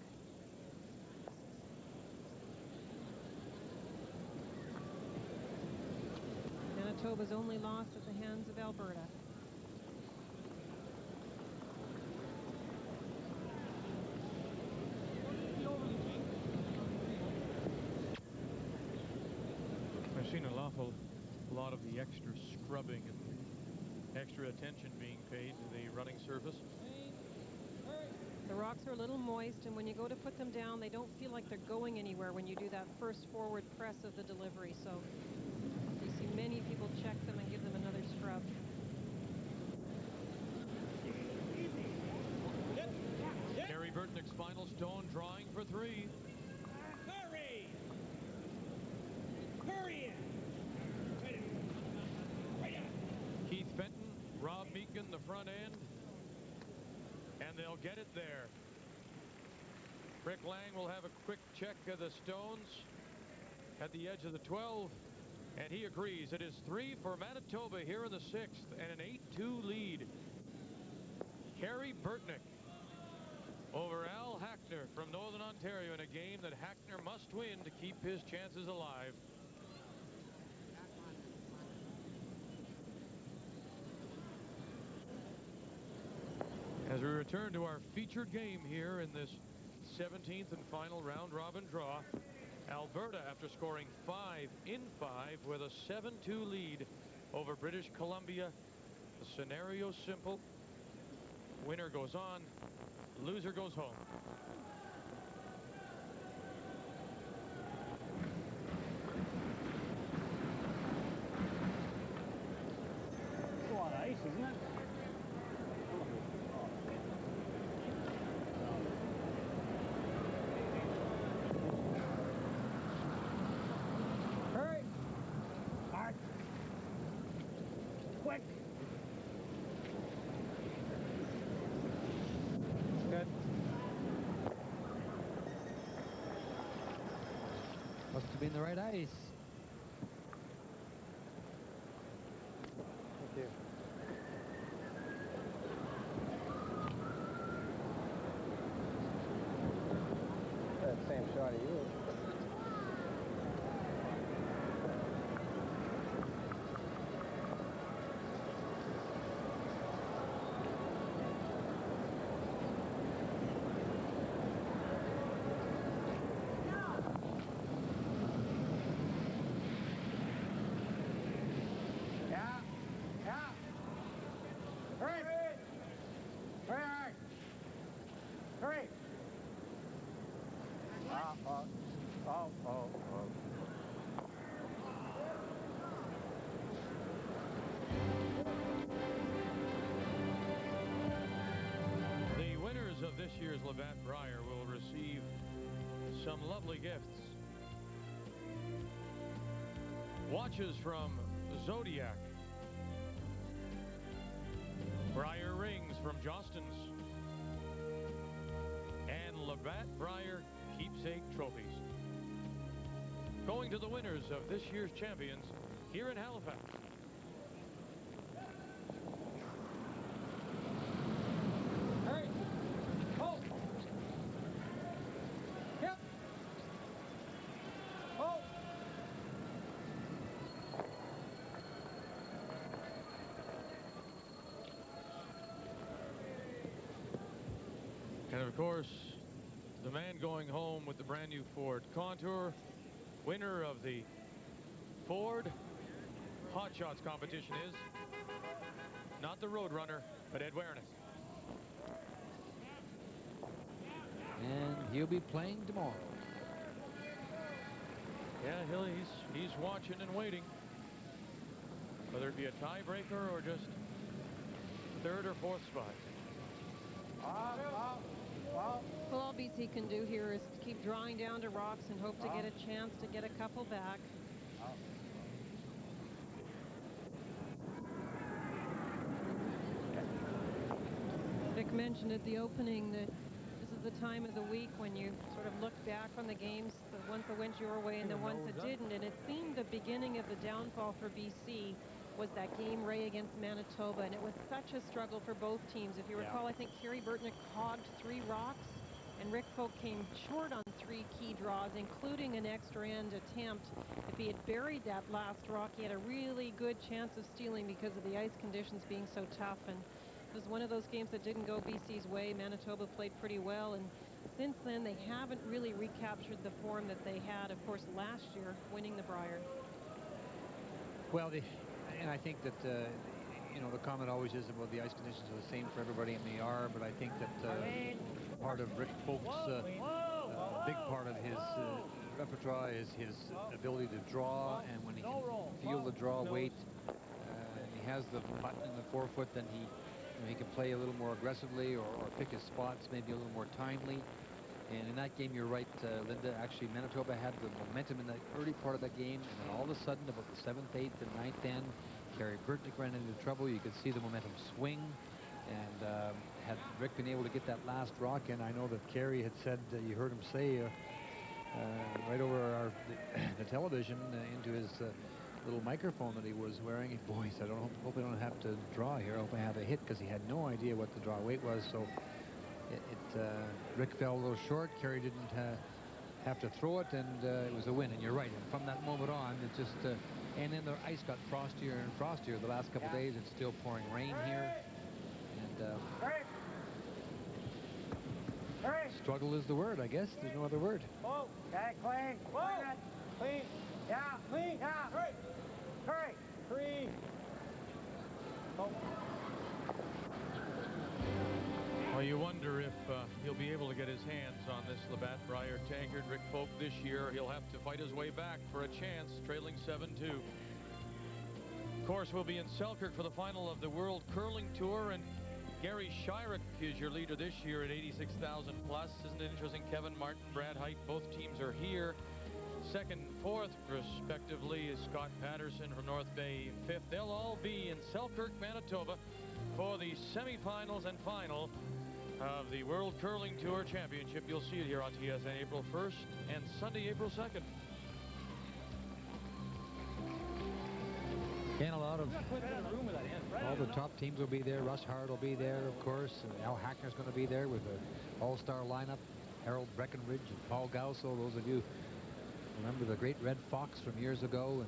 Manitoba's only loss at the hands of Alberta. I've seen an awful lot of the extra scrubbing and extra attention being paid to the running surface. The rocks are a little moist, and when you go to put them down, they don't feel like they're going anywhere when you do that first forward press of the delivery. So you see many people check them and give them another scrub. Terry Burtnick's final stone drawing for 3. Hurry! Hurry! Keith Fenton, Rob Meakin, the front end. And they'll get it there. Rick Lang will have a quick check of the stones at the edge of the 12. And he agrees. It is 3 for Manitoba here in the 6th and an 8-2 lead. Kerry Burtnick over Al Hackner from Northern Ontario in a game that Hackner must win to keep his chances alive. As we return to our featured game here in this 17th and final round-robin draw, Alberta, after scoring 5 in 5 with a 7-2 lead over British Columbia. The scenario simple. Winner goes on, loser goes home. It's a lot of ice, isn't it? Hurry! Hard! Quick! Good. Must have been the right ice. Thank you. That same shot of you. Yeah. Yeah. Hurry. Hurry, hurry. Hurry. Oh. The winners of this year's Labatt Brier will receive some lovely gifts. Watches from Zodiac. Brier rings from Johnston's. And Labatt Brier keepsake trophies. Going to the winners of this year's champions here in Halifax. Hurry! Oh! Yep! Oh! of course, the man going home with the brand new Ford Contour, winner of the Ford Hot Shots competition is not the Roadrunner, but Ed Wearness. And he'll be playing tomorrow. Yeah, he's watching and waiting. Whether it be a tiebreaker or just third or fourth spot. Well, all BC can do here is to keep drawing down to rocks and hope to get a chance to get a couple back. Vic mentioned at the opening that this is the time of the week when you sort of look back on the games, the ones that went your way and the ones that didn't. And it seemed the beginning of the downfall for BC was that game Ray against Manitoba, and it was such a struggle for both teams. If you recall, I think Kerry Burton hogged 3 rocks, and Rick Folk came short on 3 key draws, including an extra end attempt. If he had buried that last rock, he had a really good chance of stealing because of the ice conditions being so tough. And it was one of those games that didn't go BC's way. Manitoba played pretty well, and since then they haven't really recaptured the form that they had, of course, last year, winning the Brier. Well, and I think that, you know, the comment always is about the ice conditions are the same for everybody, and they are, but I think that part of Rick Folk's big part of his repertoire is his ability to draw, and when he can feel the draw weight, and he has the button in the forefoot, then he can play a little more aggressively or pick his spots maybe a little more timely. And in that game, you're right, Linda, actually Manitoba had the momentum in the early part of that game, and then all of a sudden, about the 7th, 8th, and 9th end, Kerry Burton ran into trouble. You could see the momentum swing, and had Rick been able to get that last rock in, I know that Kerry had said, you heard him say right over the television into his little microphone that he was wearing, and boy, he said, hope I don't have to draw here, I hope I have a hit, because he had no idea what the draw weight was. So Rick fell a little short. Kerry didn't have to throw it, and it was a win. And you're right. And from that moment on, it just and then the ice got frostier and frostier the last couple days. It's still pouring rain here, and struggle is the word, I guess. There's no other word. Whoa. Okay, clean. Whoa. Clean. Yeah. Clean. Yeah. Hurry. Hurry. Oh. Well, you wonder if he'll be able to get his hands on this Labatt Brier tankard. Rick Folk this year, he'll have to fight his way back for a chance, trailing 7-2. Of course, we'll be in Selkirk for the final of the World Curling Tour, and Gary Shyrick is your leader this year at 86,000 plus. Isn't it interesting? Kevin Martin, Brad Height, both teams are here. 2nd and 4th, respectively, is Scott Patterson from North Bay 5th. They'll all be in Selkirk, Manitoba for the semifinals and final of the World Curling Tour Championship. You'll see it here on TSN April 1st and Sunday, April 2nd. And a lot of all the top teams will be there. Russ Hart will be there, of course. Al Hackner's going to be there with an all-star lineup. Harold Breckenridge and Paul Gauso. Those of you remember the great Red Fox from years ago.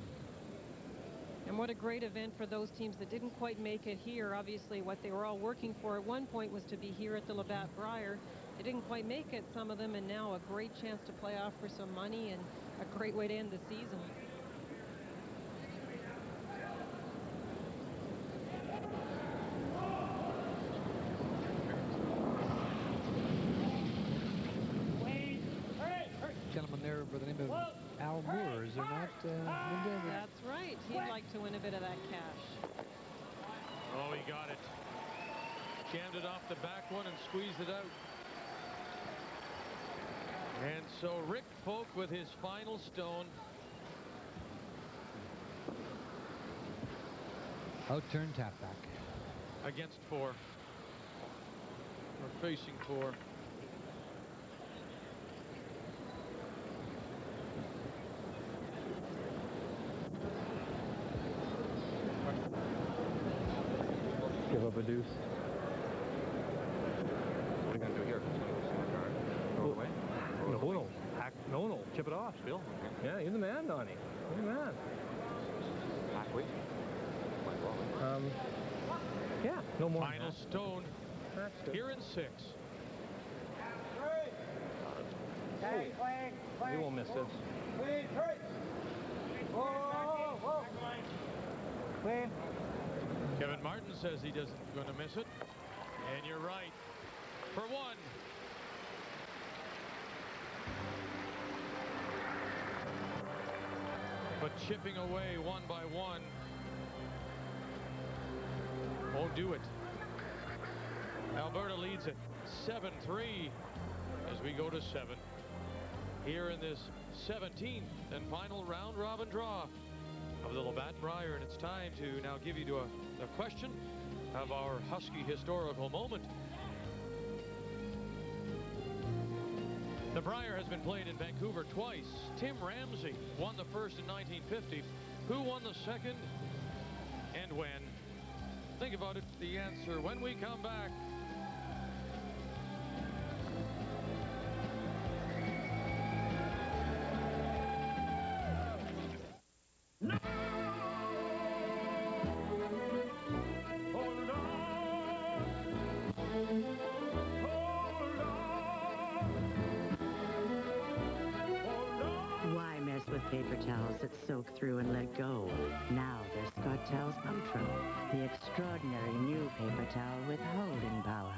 And what a great event for those teams that didn't quite make it here. Obviously, what they were all working for at one point was to be here at the Labatt Brier. They didn't quite make it, some of them, and now a great chance to play off for some money and a great way to end the season. Gentleman there by the name of Al Moore, is there not? That's right. He'd like to win a bit of that cash. Oh, he got it. Jammed it off the back one and squeezed it out. And so Rick Folk with his final stone. Out-turn tap back. Against 4. Or facing 4. Give up a deuce. What are you going to do here? Throw it away? No. Chip it off still. Yeah, you're the man, Donnie. You're the man. Back weight? Yeah, no more. Final stone here in 6. Hey, flag, flag. You won't miss this. Clean, hurry. Whoa, whoa, whoa. Clean. Kevin Martin says he doesn't going to miss it. And you're right. For one. But chipping away one by one won't do it. Alberta leads it 7-3 as we go to 7. Here in this 17th and final round robin draw of the Labatt Brier, and it's time to now give you the question of our Husky historical moment. The Brier has been played in Vancouver twice. Tim Ramsey won the first in 1950. Who won the second and when? Think about it, the answer when we come back. Why mess with paper towels that soak through and let go? Now there's Scott Towels Ultra, the extraordinary new paper towel with holding power.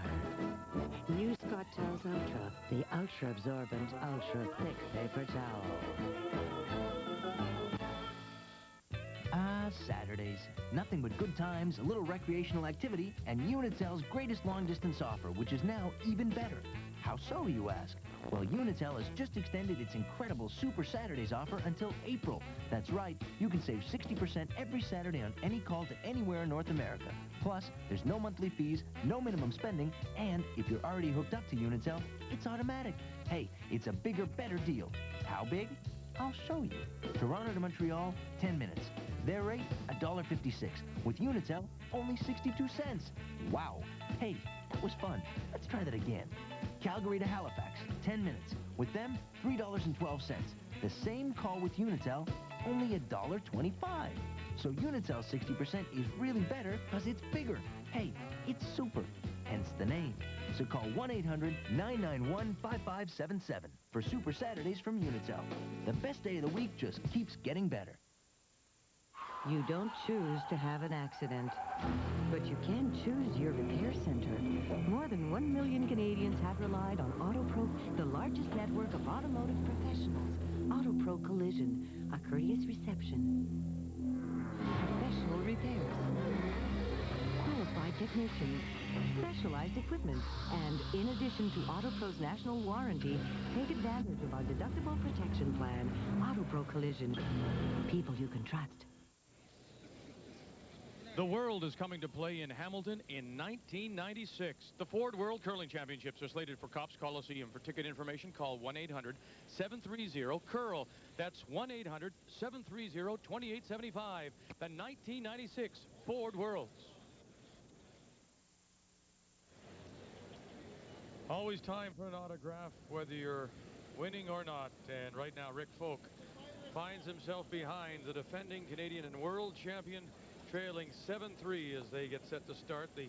New Scott Towels Ultra, the ultra-absorbent, ultra-thick paper towel. Saturdays. Nothing but good times, a little recreational activity, and Unitel's greatest long-distance offer, which is now even better. How so, you ask? Well, Unitel has just extended its incredible Super Saturdays offer until April. That's right, you can save 60% every Saturday on any call to anywhere in North America. Plus, there's no monthly fees, no minimum spending, and if you're already hooked up to Unitel, it's automatic. Hey, it's a bigger, better deal. How big? I'll show you. Toronto to Montreal, 10 minutes. Their rate, $1.56. With Unitel, only 62 cents. Wow. Hey, that was fun. Let's try that again. Calgary to Halifax, 10 minutes. With them, $3.12. The same call with Unitel, only $1.25. So Unitel's 60% is really better because it's bigger. Hey, it's super. Hence the name. So call 1-800-991-5577 for Super Saturdays from Unitel. The best day of the week just keeps getting better. You don't choose to have an accident, but you can choose your repair center. More than 1 million Canadians have relied on AutoPro, the largest network of automotive professionals. AutoPro Collision, a courteous reception, professional repairs, qualified technicians, specialized equipment, and in addition to AutoPro's national warranty, take advantage of our deductible protection plan. AutoPro Collision, people you can trust. The World is coming to play in Hamilton in 1996. The Ford World Curling Championships are slated for Copps Coliseum. For ticket information, call 1-800-730-CURL. That's 1-800-730-2875. The 1996 Ford Worlds. Always time for an autograph, whether you're winning or not. And right now, Rick Folk finds himself behind the defending Canadian and world champion, trailing 7-3 as they get set to start the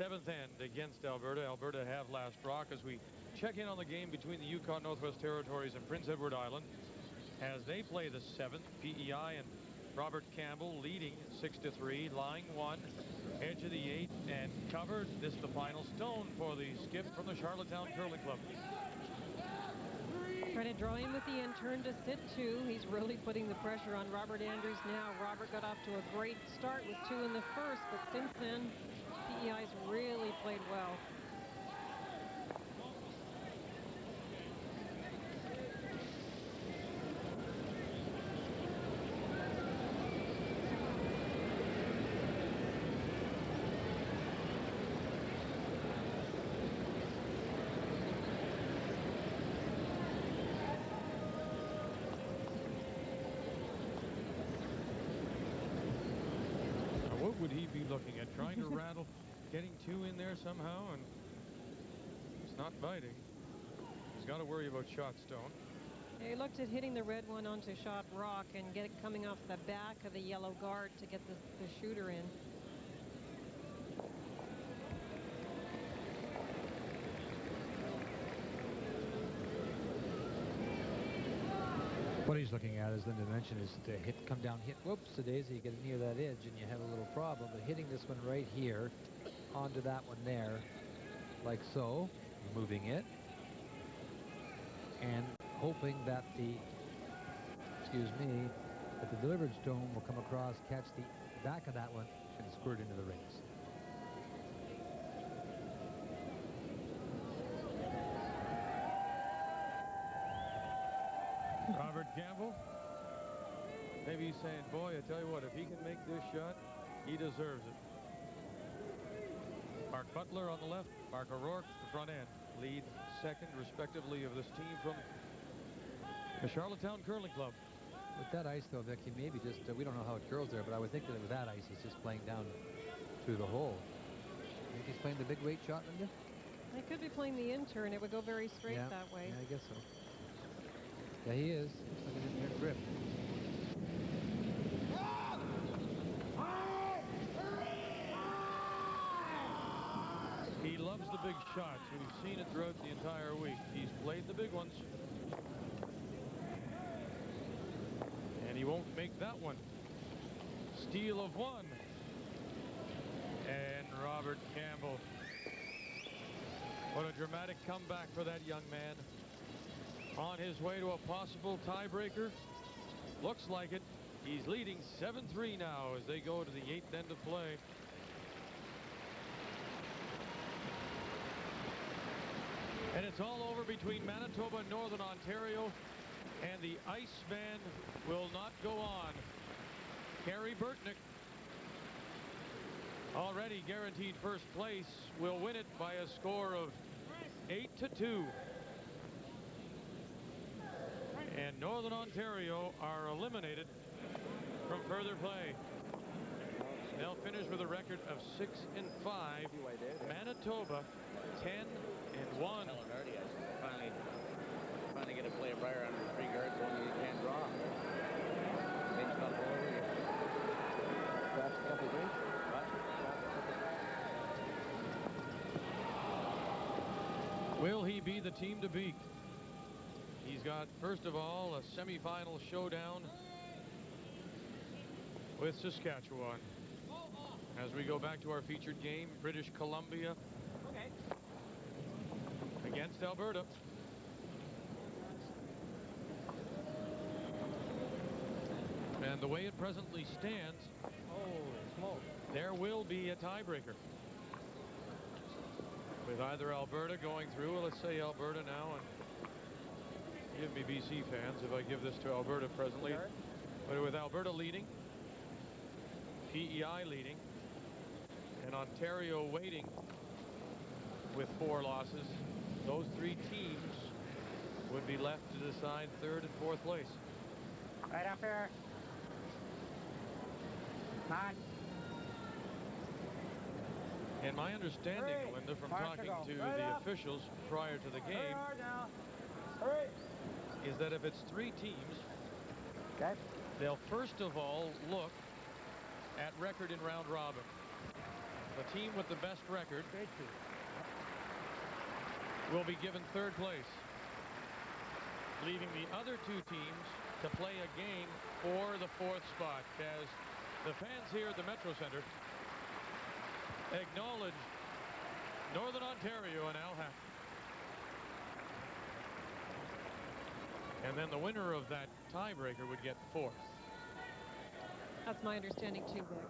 7th end against Alberta. Alberta have last rock as we check in on the game between the Yukon Northwest Territories and Prince Edward Island as they play the 7th. PEI and Robert Campbell leading 6-3, lying 1, edge of the 8th, and covered. This the final stone for the skip from the Charlottetown Curling Club. Trying to draw in with the intern to sit 2. He's really putting the pressure on Robert Andrews now. Robert got off to a great start with 2 in the first, but since then, PEI's really played well. What would he be looking at? Trying to rattle, getting 2 in there somehow, and it's not biting. He's got to worry about shot stone. He looked at hitting the red one onto shot rock and get it coming off the back of the yellow guard to get the shooter in. What he's looking at is the dimension is to come down, hit, whoops, a daisy, you get near that edge and you have a little problem. But hitting this one right here onto that one there, like so, moving it, and hoping that the, that the delivered stone will come across, catch the back of that one, and squirt into the rings. Robert Campbell, maybe he's saying, boy, I tell you what, if he can make this shot, he deserves it. Mark Butler on the left, Mark O'Rourke, the front end, lead second, respectively, of this team from the Charlottetown Curling Club. With that ice, though, Vic, he maybe just, we don't know how it curls there, but I would think that with that ice, he's just playing down through the hole. I think he's playing the big weight shot, Linda? I could be playing the inter, and it would go very straight that way. Yeah, I guess so. Yeah, he is. Look at him here, grip. He loves the big shots. We've seen it throughout the entire week. He's played the big ones. And he won't make that one. Steal of one. And Robert Campbell. What a dramatic comeback for that young man. On his way to a possible tiebreaker. Looks like it. He's leading 7-3 now as they go to the 8th end of play. And it's all over between Manitoba and Northern Ontario, and the Iceman will not go on. Carey Burtnick, already guaranteed first place, will win it by a score of 8-2. And Northern Ontario are eliminated from further play. They'll finish with a record of 6-5. Manitoba 10-1. Finally get to play a Brier under 3 guards, only you can't draw. Same stuff all over again. Last couple of drinks? Will he be the team to beat? He's got, first of all, a semifinal showdown with Saskatchewan. As we go back to our featured game, British Columbia against Alberta. And the way it presently stands, there will be a tiebreaker. With either Alberta going through, well, let's say Alberta now, and give me BC fans if I give this to Alberta presently. But with Alberta leading, PEI leading, and Ontario waiting with 4 losses, those 3 teams would be left to decide 3rd and 4th place. Right up here. Come on. And my understanding, Linda, from talking to the officials prior to the game, is that if it's 3 teams, they'll first of all look at record in round robin. The team with the best record will be given 3rd place, leaving the other 2 teams to play a game for the 4th spot, as the fans here at the Metro Center acknowledge Northern Ontario and Halifax. And then the winner of that tiebreaker would get 4th. That's my understanding too, Vic.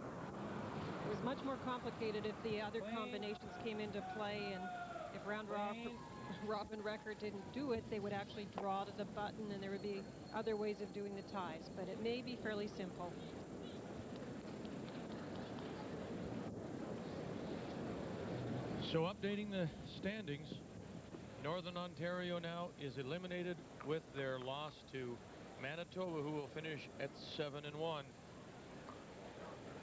It was much more complicated if the other combinations came into play, and if round robin record didn't do it, they would actually draw to the button, and there would be other ways of doing the ties. But it may be fairly simple. So updating the standings, Northern Ontario now is eliminated with their loss to Manitoba, who will finish at 7-1.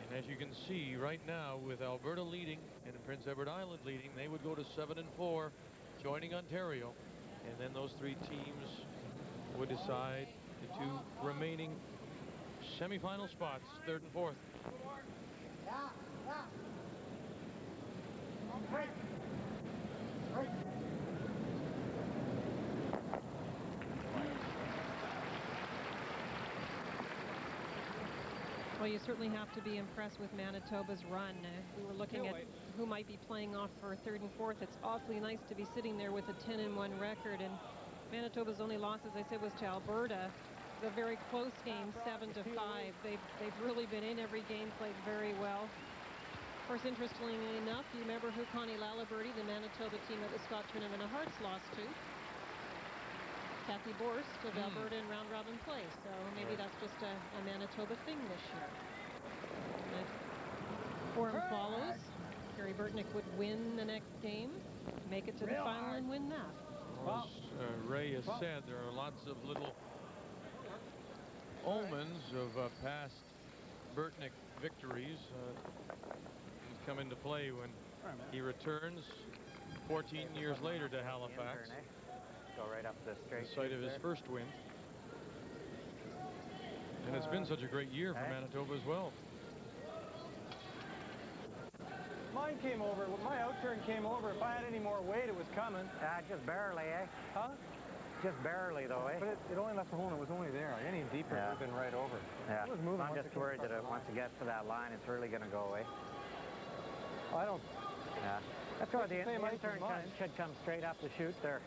And as you can see right now, with Alberta leading and Prince Edward Island leading, they would go to 7-4, joining Ontario. And then those 3 teams would decide the 2 remaining semifinal spots, 3rd and 4th. Well, you certainly have to be impressed with Manitoba's run. We were looking at who might be playing off for third and fourth. It's awfully nice to be sitting there with a 10-1 record. And Manitoba's only loss, as I said, was to Alberta. It was a very close game, 7-5. They've really been in every game, played very well. Of course, interestingly enough, you remember who Connie Lalaberty, the Manitoba team at the Scott Tournament of Hearts, lost to? Kathy Borst of Alberta in round-robin play. So maybe that's just a Manitoba thing this year. Form follows. Gary Burtnick would win the next game, make it to the final, and win that. Well, as Ray has said, there are lots of little omens of past Burtnick victories. He's come into play when he returns 14 years later to Halifax. Go right up the straight. The site of his first win. And it's been such a great year for Manitoba as well. Mine came over. When my outturn came over, if I had any more weight, it was coming. Just barely, eh? Huh? Just barely, though, eh? But it only left the hole and it was only there. Any deeper, it would have been right over. Yeah. It was moving. I'm just worried that once it gets to that line, it's really going to go away. I don't. Yeah. That's why the intern should come straight up the chute there.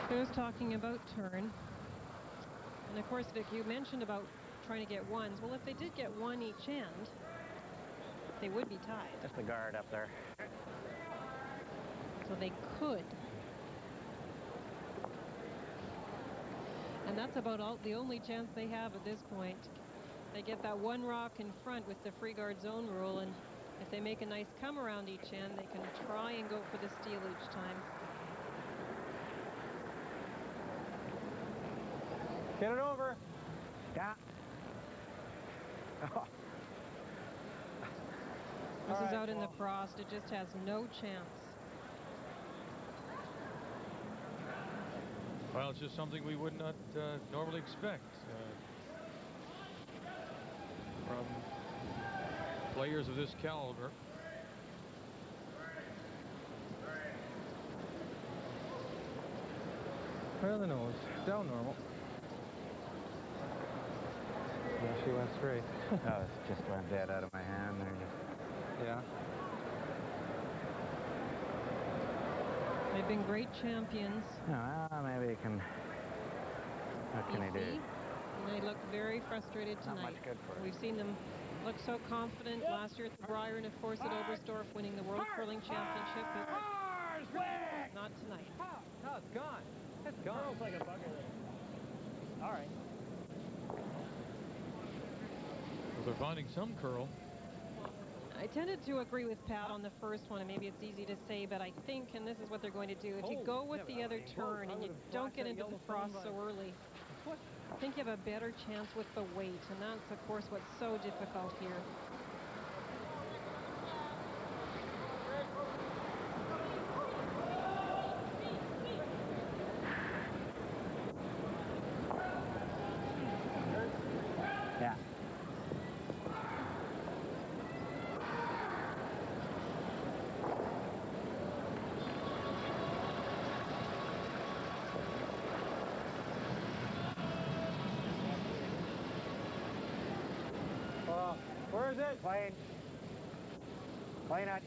Who's talking about turn? And of course, Vic, you mentioned about trying to get ones. Well, if they did get one each end, they would be tied. Just the guard up there. So they could. And that's about the only chance they have at this point. They get that one rock in front with the free guard zone rule, and if they make a nice come around each end, they can try and go for the steal each time. Get it over. Yeah. This is out in the frost. It just has no chance. Well, it's just something we would not normally expect from players of this caliber. Right on the nose. Down normal. Yeah, she went straight. Oh, it just went dead out of my hand there. Yeah. They've been great champions. Well, maybe you can. What can he do? And they look very frustrated tonight. Not much good for We've seen them look so confident last year at the Brier, and of course at Oberstdorf, winning the World Curling Championship. But not tonight. Oh, it's gone. It's gone. It looks like a bugger there. All right. Well, they're finding some curl. I tended to agree with Pat on the first one, and maybe it's easy to say, but I think, and this is what they're going to do, if you go with the other turn and you don't get into the frost so early, I think you have a better chance with the weight, and that's, of course, what's so difficult here. Yeah. Where is it? Clean. Clean it.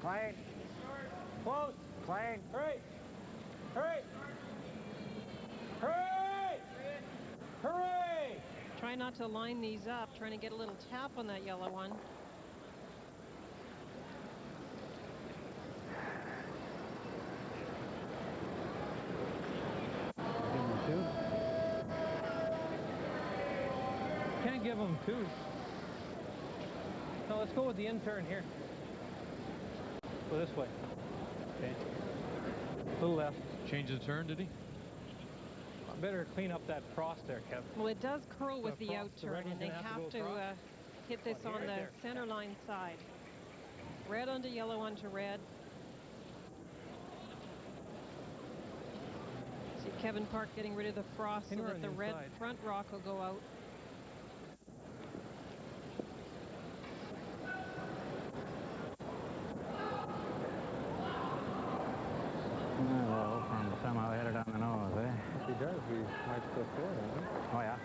Clean. Close. Clean. Hurry. Hurry. Hurry. Hurry. Try not to line these up, trying to get a little tap on that yellow one. Give him 2. Can't give him 2. No, let's go with the intern here. Go this way. Okay. A little left. Change the turn, did he? Better clean up that frost there, Kev. Well, it does curl with the frost, the outturn, red and they one's gonna have to to go across. hit this on the center line side. Red onto yellow onto red. See Kevin Park getting rid of the frost so that the red front rock will go out. Well, somehow hit it on the nose, eh? he does. He might still score, doesn't he? Oh, yeah.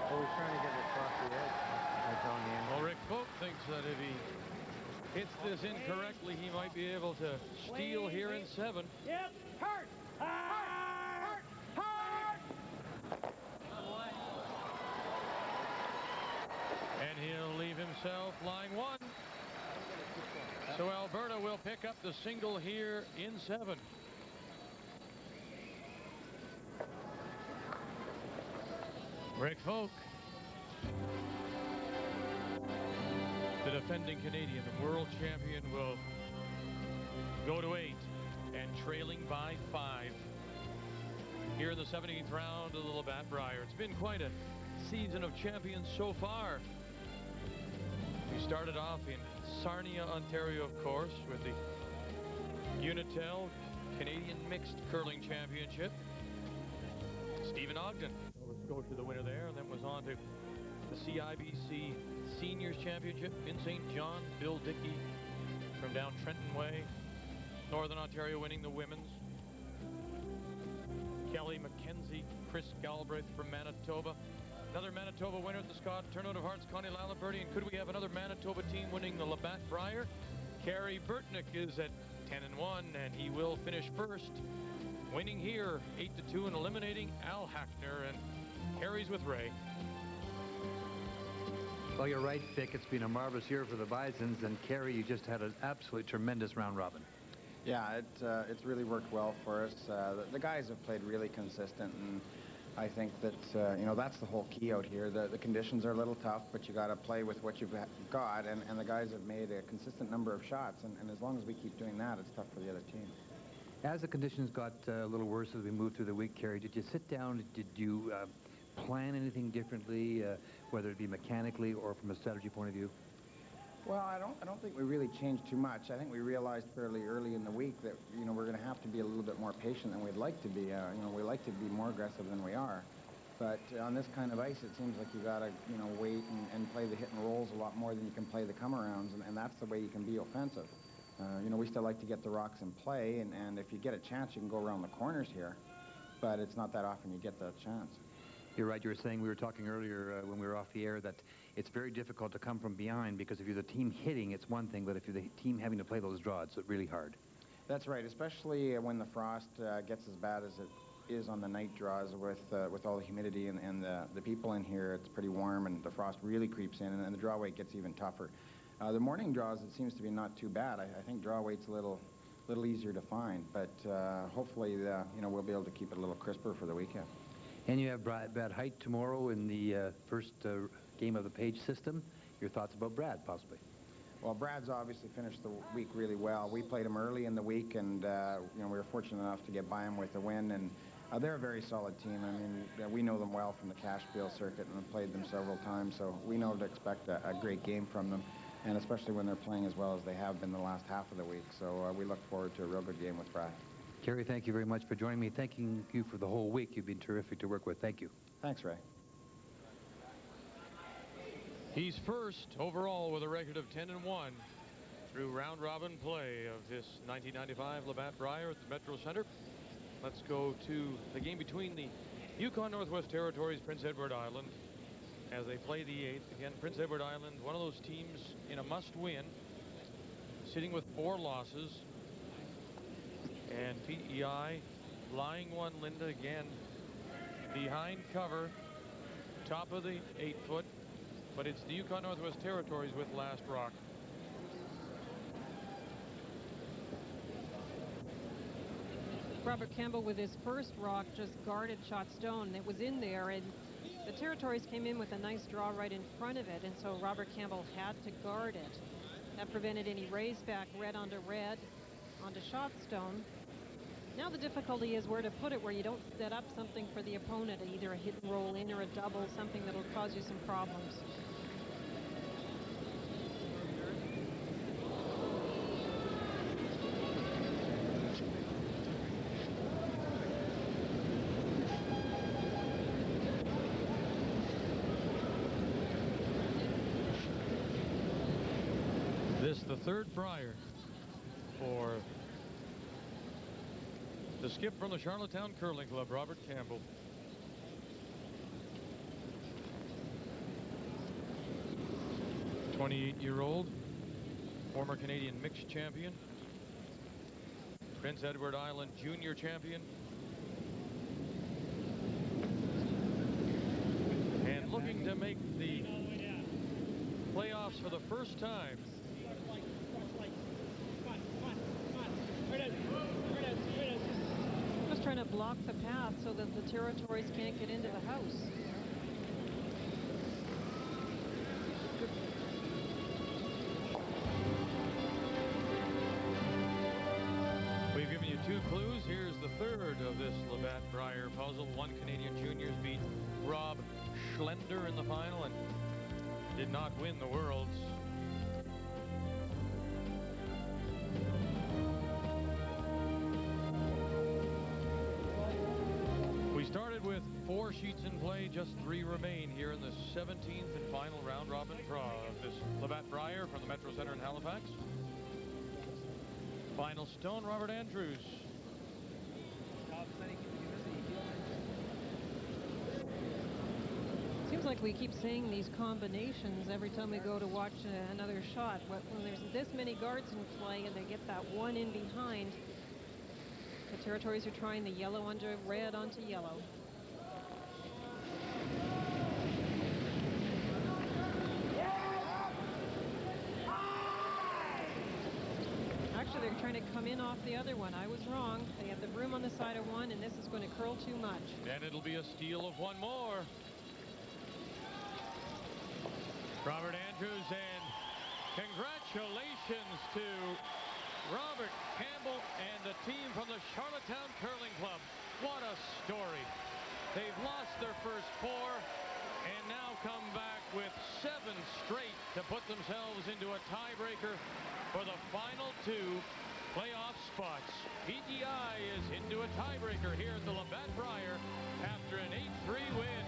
Oh, he's trying to get it across the edge. That's on the end. Well, Rick Folk thinks that if he hits this incorrectly, he might be able to steal here in 7. Yep. Hurt. Hurt. Hurt. And he'll leave himself line 1. So Alberta will pick up the single here in 7. Rick Folk, the defending Canadian, the world champion, will go to 8 and trailing by 5 here in the 17th round of the Labatt Brier. It's been quite a season of champions so far. We started off in Sarnia, Ontario, of course, with the Unitel Canadian Mixed Curling Championship. Stephen Ogden, Nova Scotia, the winner there, and then was on to the CIBC Seniors Championship in St. John. Bill Dickey from down Trenton Way, Northern Ontario, winning the women's. Kelly McKenzie, Chris Galbraith from Manitoba. Another Manitoba winner at the Scott Turnout of Hearts, Connie Lalaberty. And could we have another Manitoba team winning the Labatt Brier? Carey Burtnick is at 10-1, and he will finish first, winning here 8-2 and eliminating Al Hackner, and Carey's with Ray. Well, you're right, Vic. It's been a marvelous year for the Bisons, and Carey, you just had an absolutely tremendous round robin. Yeah, it's really worked well for us. The guys have played really consistent, and I think that, you know, that's the whole key out here. The conditions are a little tough, but you got to play with what you've got, and the guys have made a consistent number of shots, and as long as we keep doing that, it's tough for the other team. As the conditions got a little worse as we moved through the week, Carey, did you sit down, did you plan anything differently, whether it be mechanically or from a strategy point of view? Well, I don't think we really changed too much. I think we realized fairly early in the week that, you know, we're going to have to be a little bit more patient than we'd like to be. You know, we like to be more aggressive than we are. But on this kind of ice, it seems like you got to, you know, wait and play the hit and rolls a lot more than you can play the come-arounds, and that's the way you can be offensive. You know, we still like to get the rocks in play, and if you get a chance, you can go around the corners here, but it's not that often you get that chance. You're right. You were saying, we were talking earlier when we were off the air, that it's very difficult to come from behind, because if you're the team hitting, it's one thing, but if you're the team having to play those draws, it's really hard. That's right, especially when the frost gets as bad as it is on the night draws with all the humidity and the people in here. It's pretty warm, and the frost really creeps in, and the draw weight gets even tougher. The morning draws, it seems to be not too bad. I think draw weight's a little easier to find, but hopefully, you know, we'll be able to keep it a little crisper for the weekend. And you have Brad Height tomorrow in the first game of the Page system. Your thoughts about Brad, possibly? Well, Brad's obviously finished the week really well. We played him early in the week, and you know, we were fortunate enough to get by him with a win. And they're a very solid team. I mean, we know them well from the Cashfield circuit and have played them several times, so we know to expect a great game from them, and especially when they're playing as well as they have been the last half of the week. So we look forward to a real good game with Brad. Carey, thank you very much for joining me. Thanking you for the whole week. You've been terrific to work with. Thank you. Thanks, Ray. He's first overall with a record of 10-1 through round-robin play of this 1995 Labatt Brier at the Metro Center. Let's go to the game between the Yukon Northwest Territories, Prince Edward Island, as they play the 8th. Again, Prince Edward Island, one of those teams in a must-win, sitting with 4 losses. And PEI, lying one, Linda, again, behind cover, top of the 8-foot, but it's the Yukon Northwest Territories with last rock. Robert Campbell with his first rock just guarded shot stone. It was in there, and the Territories came in with a nice draw right in front of it, and so Robert Campbell had to guard it. That prevented any raise back, red onto shot stone. Now the difficulty is where to put it, where you don't set up something for the opponent, either a hit and roll in or a double, something that'll cause you some problems. This the third Brier for the skip from the Charlottetown Curling Club, Robert Campbell. 28-year-old, former Canadian mixed champion, Prince Edward Island junior champion, and looking to make the playoffs for the first time. Just trying to block the path so that the territories can't get into the house. We've given you 2 clues. Here's the third of this Labatt Brier puzzle. 1 Canadian juniors beat Rob Schlender in the final and did not win the Worlds. We started with 4 sheets in play, just 3 remain here in the 17th and final round robin draw of this Labatt Brier from the Metro Center in Halifax. Final stone, Robert Andrews. Seems like we keep saying these combinations every time we go to watch another shot. When there's this many guards in play and they get that one in behind, the territories are trying the yellow onto red onto yellow. Actually, they're trying to come in off the other one. I was wrong. They have the broom on the side of one, and this is going to curl too much. And it'll be a steal of 1 more. Robert Andrews, and congratulations to Robert Campbell and the team from the Charlottetown Curling Club. What a story. They've lost their first 4 and now come back with 7 straight to put themselves into a tiebreaker for the final 2 playoff spots. PEI is into a tiebreaker here at the Labatt Brier after an 8-3 win.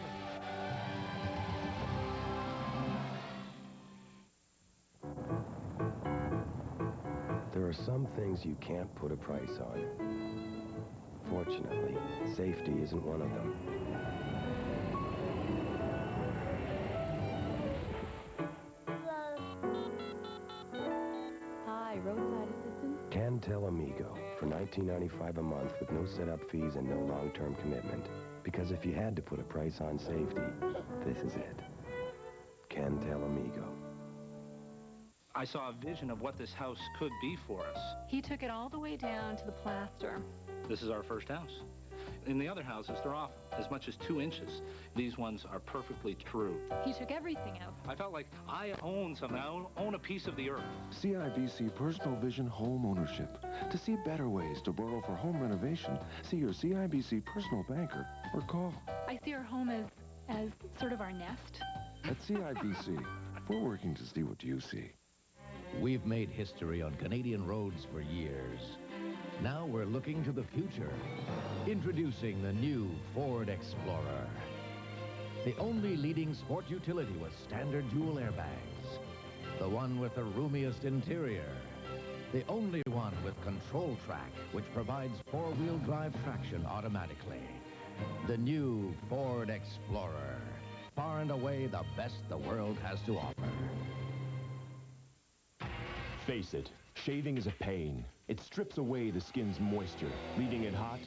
There are some things you can't put a price on. Fortunately, safety isn't one of them. Hi, roadside assistance? Cantel Amigo for $19.95 a month with no setup fees and no long-term commitment. Because if you had to put a price on safety, this is it. Cantel Amigo. I saw a vision of what this house could be for us. He took it all the way down to the plaster. This is our first house. In the other houses, they're off as much as 2 inches. These ones are perfectly true. He took everything out. I felt like I own something. I own a piece of the earth. CIBC Personal Vision Home Ownership. To see better ways to borrow for home renovation, see your CIBC personal banker or call. I see our home as sort of our nest. At CIBC, we're working to see what you see. We've made history on Canadian roads for years. Now we're looking to the future. Introducing the new Ford Explorer. The only leading sport utility with standard dual airbags. The one with the roomiest interior. The only one with Control Track, which provides 4-wheel drive traction automatically. The new Ford Explorer. Far and away the best the world has to offer. Face it, shaving is a pain. It strips away the skin's moisture, leaving it hot,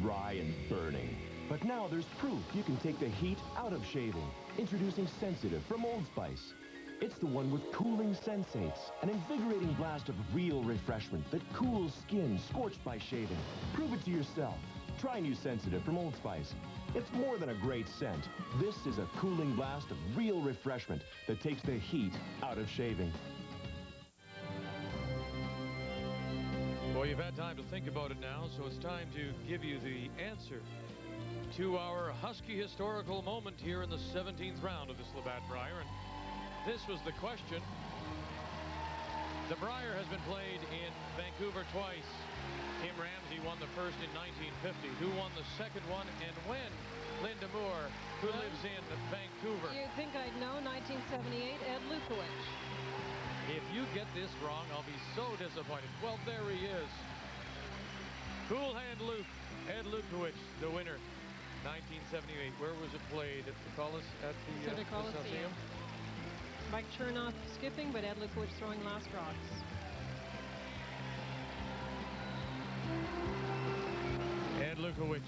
dry, and burning. But now there's proof you can take the heat out of shaving. Introducing Sensitive from Old Spice. It's the one with cooling sensates, an invigorating blast of real refreshment that cools skin scorched by shaving. Prove it to yourself. Try new Sensitive from Old Spice. It's more than a great scent. This is a cooling blast of real refreshment that takes the heat out of shaving. Well, you've had time to think about it now, so it's time to give you the answer to our Husky historical moment here in the 17th round of this Labatt Brier. And this was the question. The Brier has been played in Vancouver twice. Tim Ramsey won the first in 1950. Who won the second one and when? Linda Moore, who lives in Vancouver. You'd think I'd know. 1978, Ed Lukowicz. If you get this wrong, I'll be so disappointed. Well, there he is. Cool Hand Luke, Ed Lukowicz, the winner. 1978. Where was it played? At the Coliseum? Mike Chernoff skipping, but Ed Lukowicz throwing last rocks. Ed Lukowicz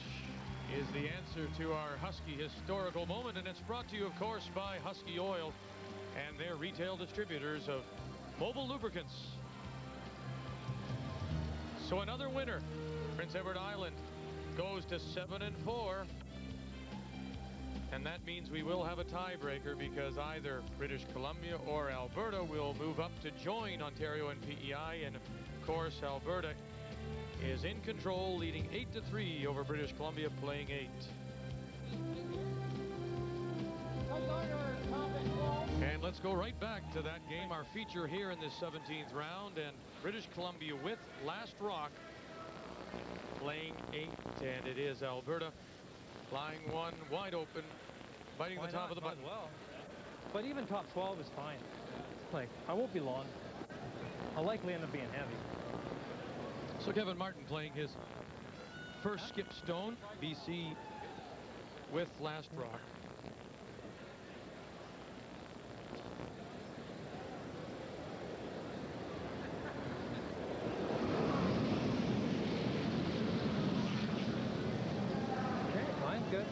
is the answer to our Husky historical moment, and it's brought to you, of course, by Husky Oil and their retail distributors of mobile lubricants. So another winner. Prince Edward Island goes to 7-4. And that means we will have a tiebreaker because either British Columbia or Alberta will move up to join Ontario and PEI. And of course, Alberta is in control, leading 8-3 over British Columbia, playing 8. And let's go right back to that game, our feature here in this 17th round, and British Columbia with last rock playing 8, and it is Alberta flying one wide open, biting the top of the button. Well, but even top 12 is fine. Like, I won't be long. I'll likely end up being heavy. So Kevin Martin playing his first skip stone, BC with last rock. Good.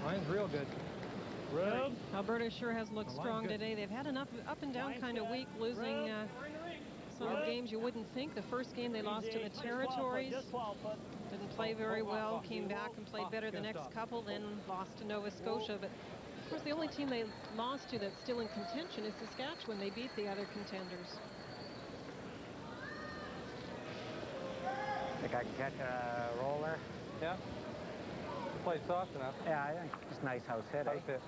Mine's real good. Rub. Alberta sure has looked strong today. They've had an up and down kind of week, losing some games you wouldn't think. The first game they lost to the Territories. Didn't play very well. Came back and played better the next couple, then lost to Nova Scotia. But of course, the only team they lost to that's still in contention is Saskatchewan. They beat the other contenders. Think I can catch a roller? Yeah. Play soft enough. Yeah, I think it's nice house hit. House hit.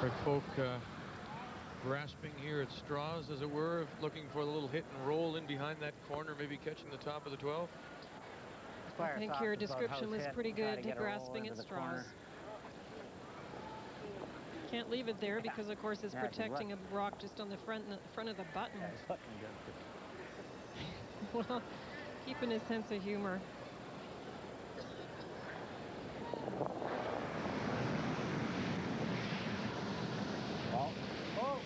Rick Folk grasping here at straws, as it were, looking for the little hit and roll in behind that corner, maybe catching the top of the 12. I think your description was pretty good, grasping at straws. Can't leave it there because, of course, it's protecting a rock just on the front of the button. Well, keeping his sense of humor. Oh. Oh.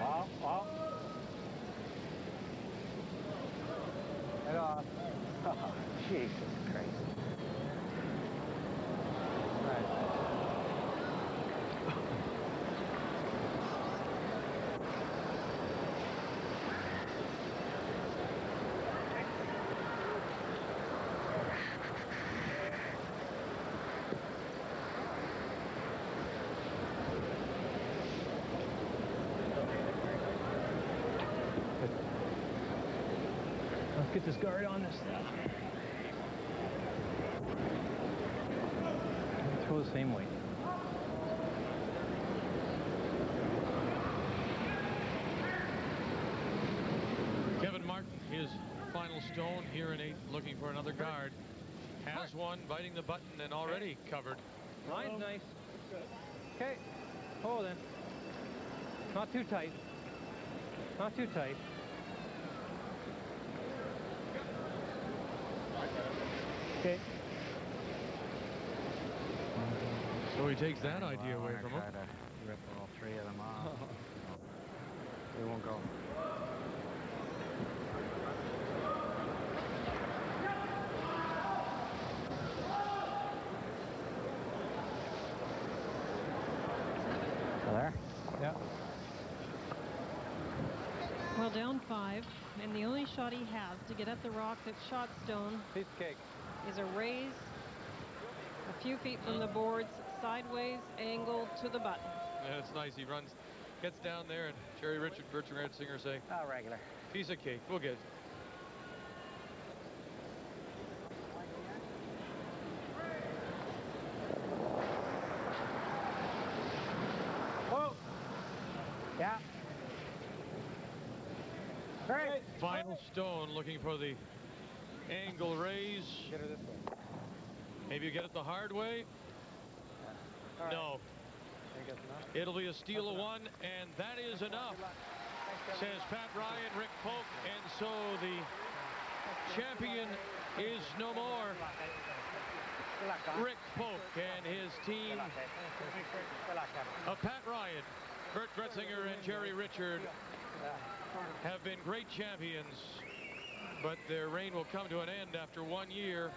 Oh. Oh. Head off. Oh, Jesus Christ. Right. Let's get this guard on this thing. Throw the same weight. Kevin Martin, his final stone here in 8, looking for another guard. Has one, biting the button, and already covered. Line's nice. Okay. Hold in. Not too tight. Not too tight. Okay. So he takes that idea away from him. Try to rip all 3 of them off. They won't go. There? Yeah. Well, down 5, and the only shot he has to get at the rock that's shot stone Piece of cake. is a raise a few feet from the boards, sideways, angled to the button. Yeah, it's nice. He runs, gets down there, and Jerry Richard, Bertrand Redsinger say, Oh, regular. piece of cake. We'll get it. Whoa! Yeah. Great. Final stone, looking for the angle raise. Get her this way. Maybe you get it the hard way. Right. No. Think that's enough? It'll be a steal of 1, and that is enough. says Pat Ryan, Rick Polk, and so the champion is no more. Rick Polk and his team of Pat Ryan, Bert Gretzinger, and Jerry Richard have been great champions, but their reign will come to an end after 1 year.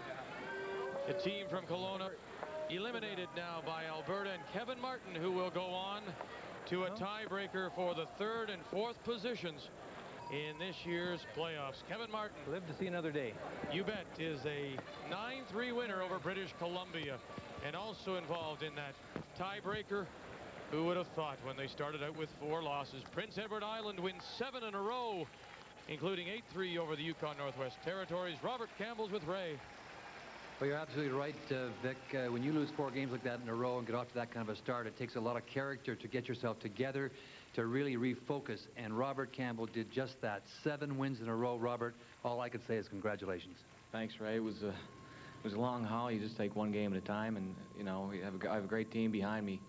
The team from Kelowna eliminated now by Alberta, and Kevin Martin, who will go on to a tiebreaker for the 3rd and 4th positions in this year's playoffs. Kevin Martin, live to see another day. You bet, is a 9-3 winner over British Columbia, and also involved in that tiebreaker. Who would have thought when they started out with 4 losses? Prince Edward Island wins 7 in a row, including 8-3 over the Yukon Northwest Territories. Robert Campbell's with Ray. Well, you're absolutely right, Vic. When you lose 4 games like that in a row and get off to that kind of a start, it takes a lot of character to get yourself together, to really refocus. And Robert Campbell did just that. 7 wins in a row, Robert. All I could say is congratulations. Thanks, Ray. It was a long haul. You just take one game at a time, and you know I have a great team behind me.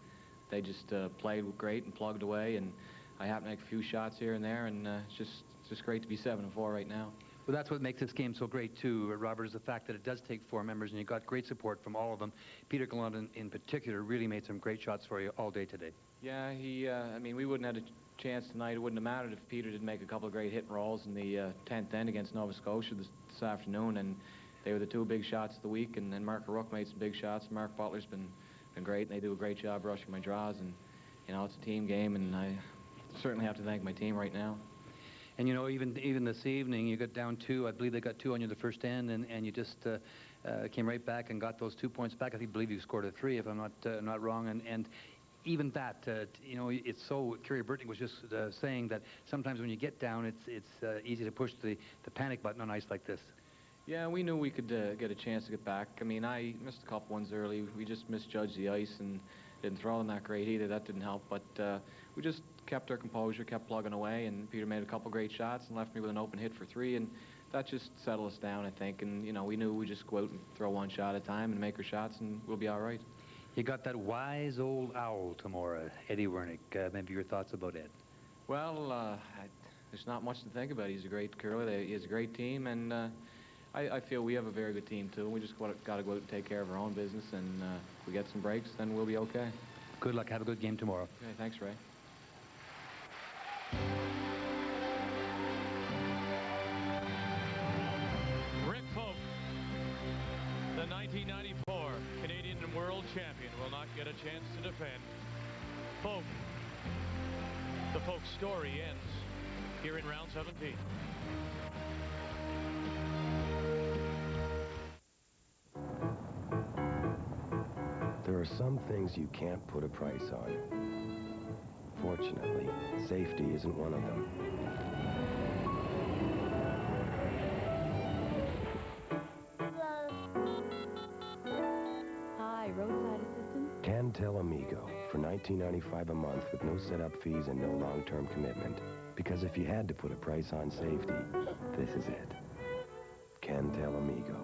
They just played great and plugged away, and I happened to make a few shots here and there, and it's just great to be 7-4 right now. Well, that's what makes this game so great, too, Robert, is the fact that it does take 4 members, and you got great support from all of them. Peter Gallant, in particular, really made some great shots for you all day today. Yeah, I mean, we wouldn't have had a chance tonight. It wouldn't have mattered if Peter didn't make a couple of great hit and rolls in the 10th end against Nova Scotia this afternoon, and they were the 2 big shots of the week, and then Mark Rook made some big shots. Mark Butler's been great, and they do a great job rushing my draws, and, you know, it's a team game, and I certainly have to thank my team right now. And, you know, even this evening, you got down 2. I believe they got 2 on you the first end, and you just came right back and got those 2 points back. I believe you scored a 3, if I'm not wrong. And even that, you know, it's so. Kerry Burton was just saying that sometimes when you get down, it's easy to push the panic button on ice like this. Yeah, we knew we could get a chance to get back. I mean, I missed a couple ones early. We just misjudged the ice and didn't throw them that great either. That didn't help, but we just kept our composure, kept plugging away, and Peter made a couple great shots and left me with an open hit for 3, and that just settled us down, I think. And, you know, we knew we'd just go out and throw 1 shot at a time and make our shots, and we'll be all right. You got that wise old owl tomorrow, Eddie Wernick. Maybe your thoughts about Ed? Well, there's not much to think about. He's a great curler. He has a great team, and I feel we have a very good team, too. We just got to go out and take care of our own business, and if we get some breaks, then we'll be okay. Good luck. Have a good game tomorrow. Okay, thanks, Ray. Rick Polk, the 1994 Canadian World Champion, will not get a chance to defend. Polk, the Polk story ends here in round 17. There are some things you can't put a price on. Fortunately, safety isn't one of them. Hi, roadside assistance. Cantel Amigo for $19.95 a month with no setup fees and no long-term commitment. Because if you had to put a price on safety, this is it. Cantel Amigo.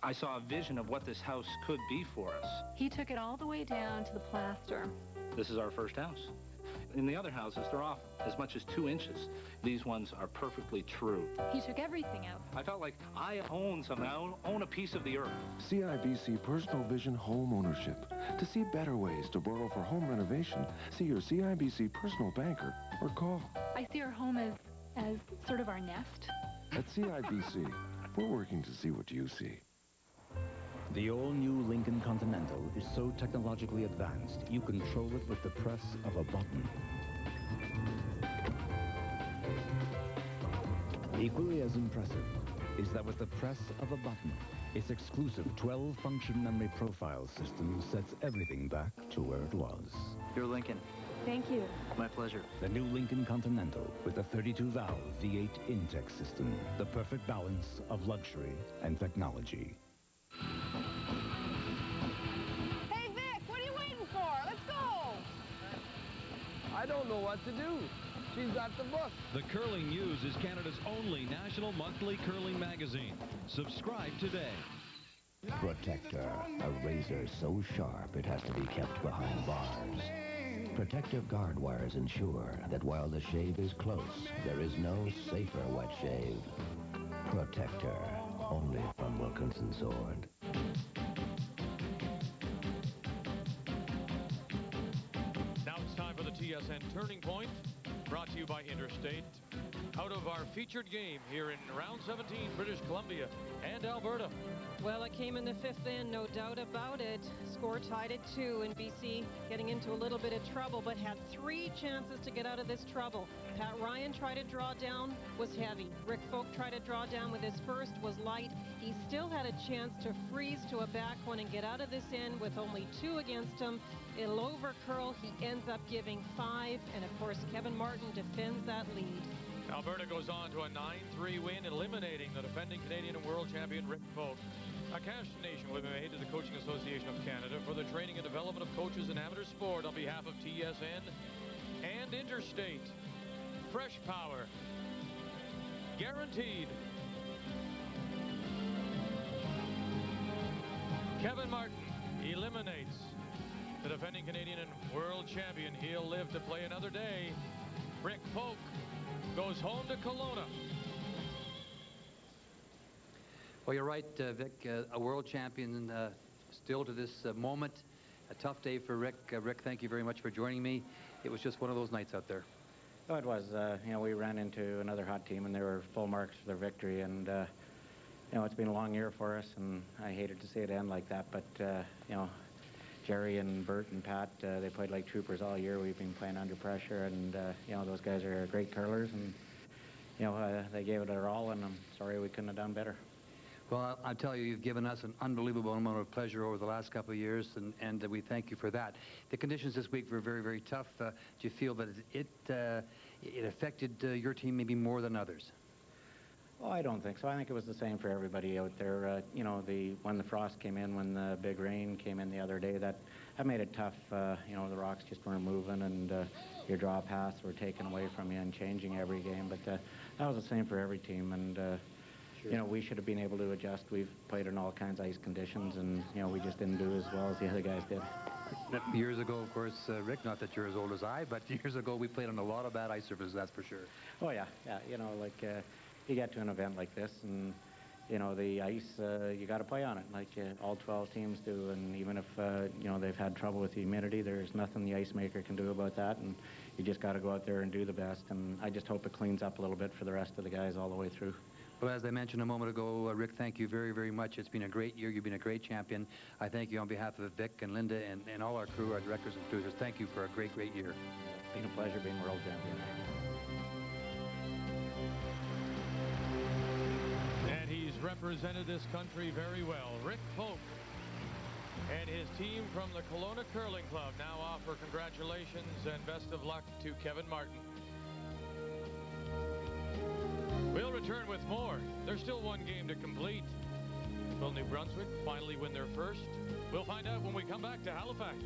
I saw a vision of what this house could be for us. He took it all the way down to the plaster. This is our first house. In the other houses, they're off as much as 2 inches. These ones are perfectly true. He took everything out. I felt like I own something. I own a piece of the earth. CIBC Personal Vision Home Ownership. To see better ways to borrow for home renovation, see your CIBC personal banker or call. I see our home as sort of our nest. At CIBC, we're working to see what you see. The all-new Lincoln Continental is so technologically advanced, you control it with the press of a button. Equally as impressive is that with the press of a button, its exclusive 12-function memory profile system sets everything back to where it was. Your Lincoln. Thank you. My pleasure. The new Lincoln Continental with the 32-valve V8 Intex system, the perfect balance of luxury and technology. Hey, Vic, what are you waiting for? Let's go! I don't know what to do. She's got the book. The Curling News is Canada's only national monthly curling magazine. Subscribe today. Protector, a razor so sharp it has to be kept behind bars. Protective guard wires ensure that while the shave is close, there is no safer wet shave. Protector, only from Wilkinson Sword. Now it's time for the TSN Turning Point, brought to you by Interstate. Out of our featured game here in round 17, British Columbia and Alberta. Well, it came in the fifth end, no doubt about it. Score tied at 2, and BC getting into a little bit of trouble, but had 3 chances to get out of this trouble. Pat Ryan tried to draw down, was heavy. Rick Folk tried to draw down with his first, was light. He still had a chance to freeze to a back one and get out of this end with only 2 against him. It'll overcurl. He ends up giving 5, and of course, Kevin Martin defends that lead. Alberta goes on to a 9-3 win, eliminating the defending Canadian and world champion Rick Folk. A cash donation will be made to the Coaching Association of Canada for the training and development of coaches in amateur sport on behalf of TSN and Interstate. Fresh power. Guaranteed. Kevin Martin eliminates the defending Canadian and world champion. He'll live to play another day. Rick Folk goes home to Kelowna. Well, you're right, Vic. A world champion still to this moment. A tough day for Rick. Rick, thank you very much for joining me. It was just one of those nights out there. Oh, it was. You know, we ran into another hot team, and they were full marks for their victory. And, you know, it's been a long year for us, and I hated to see it end like that. But, you know, Jerry and Bert and Pat, they played like troopers all year. We've been playing under pressure, and, you know, those guys are great curlers. And, you know, they gave it their all, and I'm sorry we couldn't have done better. Well, I'll tell you, you've given us an unbelievable amount of pleasure over the last couple of years, and we thank you for that. The conditions this week were very, very tough. Do you feel that it affected your team maybe more than others? Oh, I don't think so. I think it was the same for everybody out there. You know, when the frost came in, when the big rain came in the other day, that made it tough. You know, the rocks just weren't moving, and your draw paths were taken away from you and changing every game. But that was the same for every team, and you know, we should have been able to adjust. We've played in all kinds of ice conditions, and, you know, we just didn't do as well as the other guys did. Years ago, of course, Rick, not that you're as old as I, but years ago we played on a lot of bad ice surfaces, that's for sure. Oh, yeah, yeah. You know, like, you get to an event like this, and, you know, the ice, you got to play on it, like all 12 teams do. And even if, you know, they've had trouble with the humidity, there's nothing the ice maker can do about that, and you just got to go out there and do the best. And I just hope it cleans up a little bit for the rest of the guys all the way through. Well, as I mentioned a moment ago, Rick, thank you very, very much. It's been a great year. You've been a great champion. I thank you on behalf of Vic and Linda and all our crew, our directors and producers. Thank you for a great, great year. It's been a pleasure being world champion. And he's represented this country very well. Rick Folk and his team from the Kelowna Curling Club now offer congratulations and best of luck to Kevin Martin. We'll return with more. There's still one game to complete. Will New Brunswick finally win their first? We'll find out when we come back to Halifax.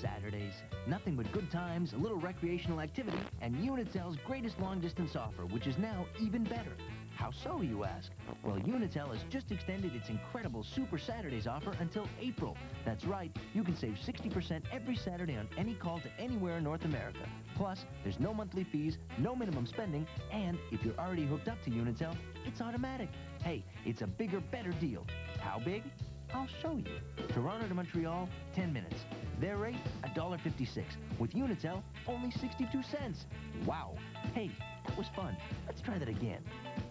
Saturdays. Nothing but good times, a little recreational activity, and Unitel's greatest long-distance offer, which is now even better. How so, you ask? Well, Unitel has just extended its incredible Super Saturdays offer until April. That's right, you can save 60% every Saturday on any call to anywhere in North America. Plus, there's no monthly fees, no minimum spending, and if you're already hooked up to Unitel, it's automatic. Hey, it's a bigger, better deal. How big? I'll show you. Toronto to Montreal, 10 minutes. Their rate, $1.56. With Unitel, only 62 cents. Wow. Hey, that was fun. Let's try that again.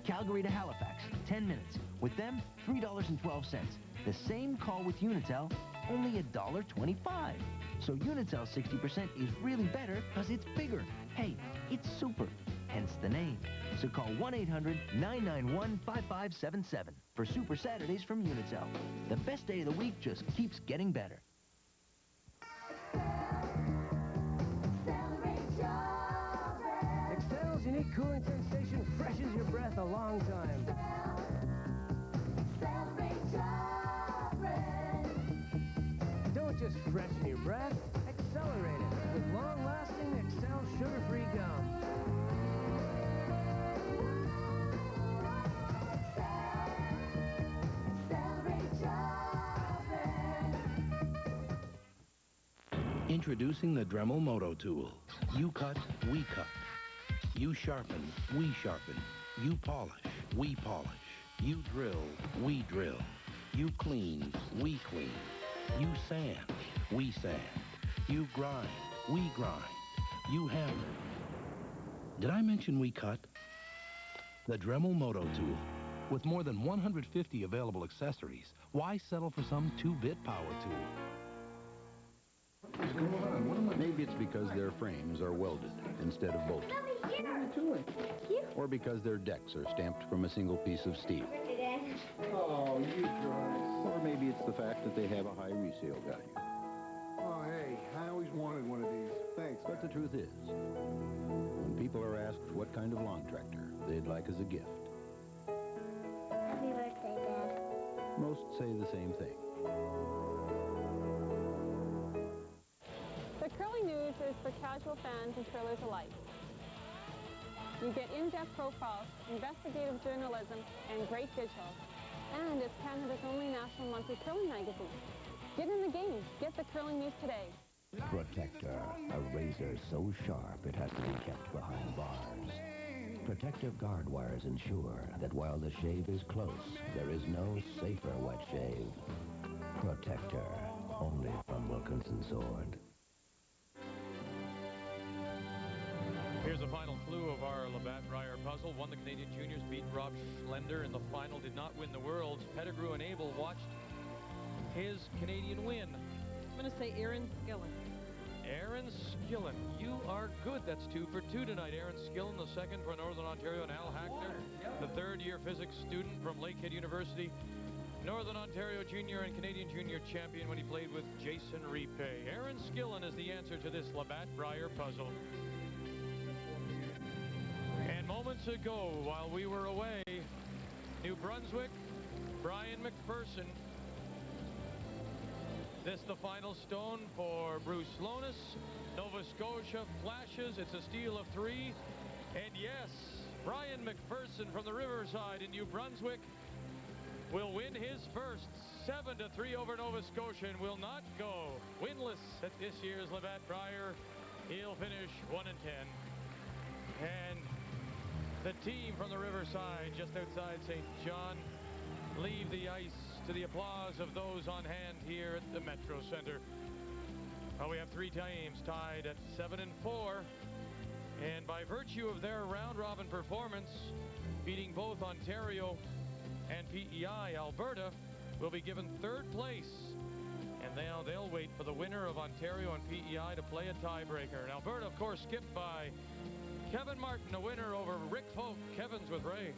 Calgary to Halifax, 10 minutes. With them, $3.12. The same call with Unitel, only $1.25. So Unitel's 60% is really better because it's bigger. Hey, it's super. Hence the name. So call 1-800-991-5577 for Super Saturdays from Unitel. The best day of the week just keeps getting better. Excel's unique cooling sensation freshens your breath a long time. Don't just freshen your breath, accelerate it with long-lasting Excel sugar-free gum. Introducing the Dremel Moto Tool. You cut, we cut. You sharpen, we sharpen. You polish, we polish. You drill, we drill. You clean, we clean. You sand, we sand. You grind, we grind. You hammer. Did I mention we cut? The Dremel Moto Tool. With more than 150 available accessories, why settle for some 2-bit power tool? What's going on? Maybe it's because their frames are welded instead of bolted. What are you doing? Or because their decks are stamped from a single piece of steel. Oh, you guys. Or maybe it's the fact that they have a high resale value. Oh, hey, I always wanted one of these. Thanks. But the truth is, when people are asked what kind of lawn tractor they'd like as a gift, Happy birthday, Dad. most say the same thing. The Curling News is for casual fans and curlers alike. You get in-depth profiles, investigative journalism, and great visuals. And it's Canada's only national monthly curling magazine. Get in the game. Get the Curling News today. Protector, a razor so sharp it has to be kept behind bars. Protective guard wires ensure that while the shave is close, there is no safer wet shave. Protector, only from Wilkinson Sword. Here's a final clue of our Labatt Brier puzzle. Won the Canadian Juniors, beat Rob Schlender in the final, did not win the Worlds. Pettigrew and Abel watched his Canadian win. I'm going to say Aaron Skillen. Aaron Skillen, you are good. That's 2 for 2 tonight. Aaron Skillen, the second for Northern Ontario, and Al Hackner, the third-year physics student from Lakehead University. Northern Ontario junior and Canadian junior champion when he played with Jason Repay. Aaron Skillen is the answer to this Labatt Brier puzzle. And moments ago, while we were away, New Brunswick, Brian McPherson. This the final stone for Bruce Lonis. Nova Scotia flashes. It's a steal of 3. And yes, Brian McPherson from the Riverside in New Brunswick will win his first 7-3 over Nova Scotia and will not go winless at this year's Labatt Brier. He'll finish 1-10. And the team from the Riverside just outside St. John leave the ice to the applause of those on hand here at the Metro Center. Well, we have 3 teams tied at 7 and 4, and by virtue of their round-robin performance, beating both Ontario and PEI, Alberta will be given 3rd place, and now they'll wait for the winner of Ontario and PEI to play a tiebreaker. And Alberta, of course, skipped by Kevin Martin, a winner over Rick Folk. Kevin's with Ray.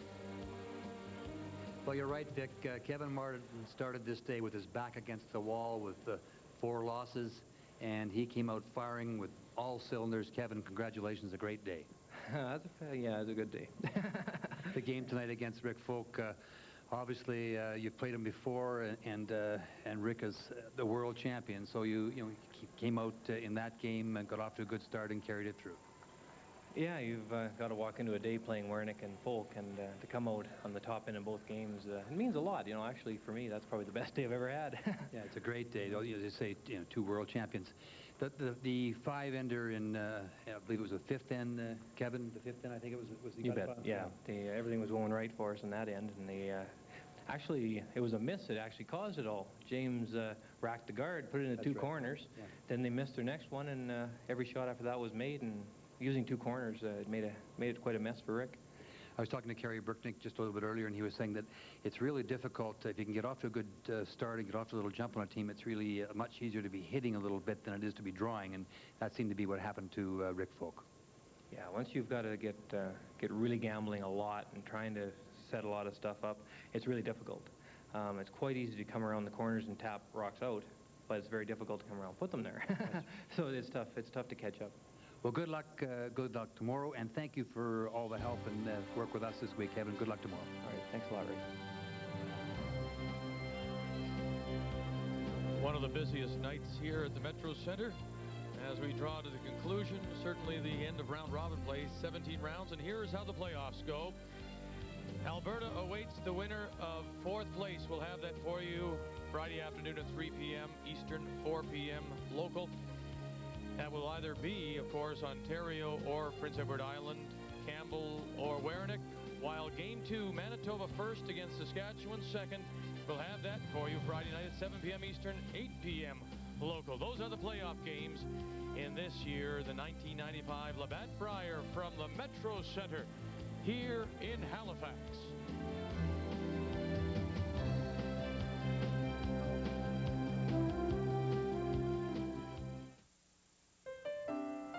Well, you're right, Vic. Kevin Martin started this day with his back against the wall with 4 losses, and he came out firing with all cylinders. Kevin, congratulations, a great day. Yeah, it's a good day. The game tonight against Rick Folk, obviously you've played him before, and Rick is the world champion, so you came out in that game and got off to a good start and carried it through. Yeah, you've got to walk into a day playing Wernick and Folk, and to come out on the top end in both games, it means a lot. Actually, for me, that's probably the best day I've ever had. Yeah, it's a great day. As you say, 2 world champions. The 5-ender in, I believe it was the 5th end, Kevin, the 5th end, I think it was the You bet, yeah. Everything was going right for us on that end, and actually, it was a miss that actually caused it all. James racked the guard, put it in the 2 corners. Yeah. Then they missed their next one, and every shot after that was made, and using 2 corners, it made it quite a mess for Rick. I was talking to Kerry Brooknick just a little bit earlier, and he was saying that it's really difficult if you can get off to a good start and get off to a little jump on a team. It's really much easier to be hitting a little bit than it is to be drawing, and that seemed to be what happened to Rick Folk. Yeah, once you've got to get really gambling a lot and trying to set a lot of stuff up, it's really difficult. It's quite easy to come around the corners and tap rocks out, but it's very difficult to come around and put them there. So it's tough. It's tough to catch up. Well, good luck tomorrow, and thank you for all the help and work with us this week, Kevin. Good luck tomorrow. All right, thanks a lot, Ray. One of the busiest nights here at the Metro Center as we draw to the conclusion, certainly the end of round-robin play, 17 rounds, and here's how the playoffs go. Alberta awaits the winner of 4th place. We'll have that for you Friday afternoon at 3 p.m. Eastern, 4 p.m. local. That will either be, of course, Ontario or Prince Edward Island, Campbell or Wernick, while Game 2, Manitoba first against Saskatchewan second. We'll have that for you Friday night at 7 p.m. Eastern, 8 p.m. local. Those are the playoff games in this year, the 1995 Labatt Brier from the Metro Center here in Halifax.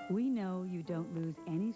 We know you don't lose any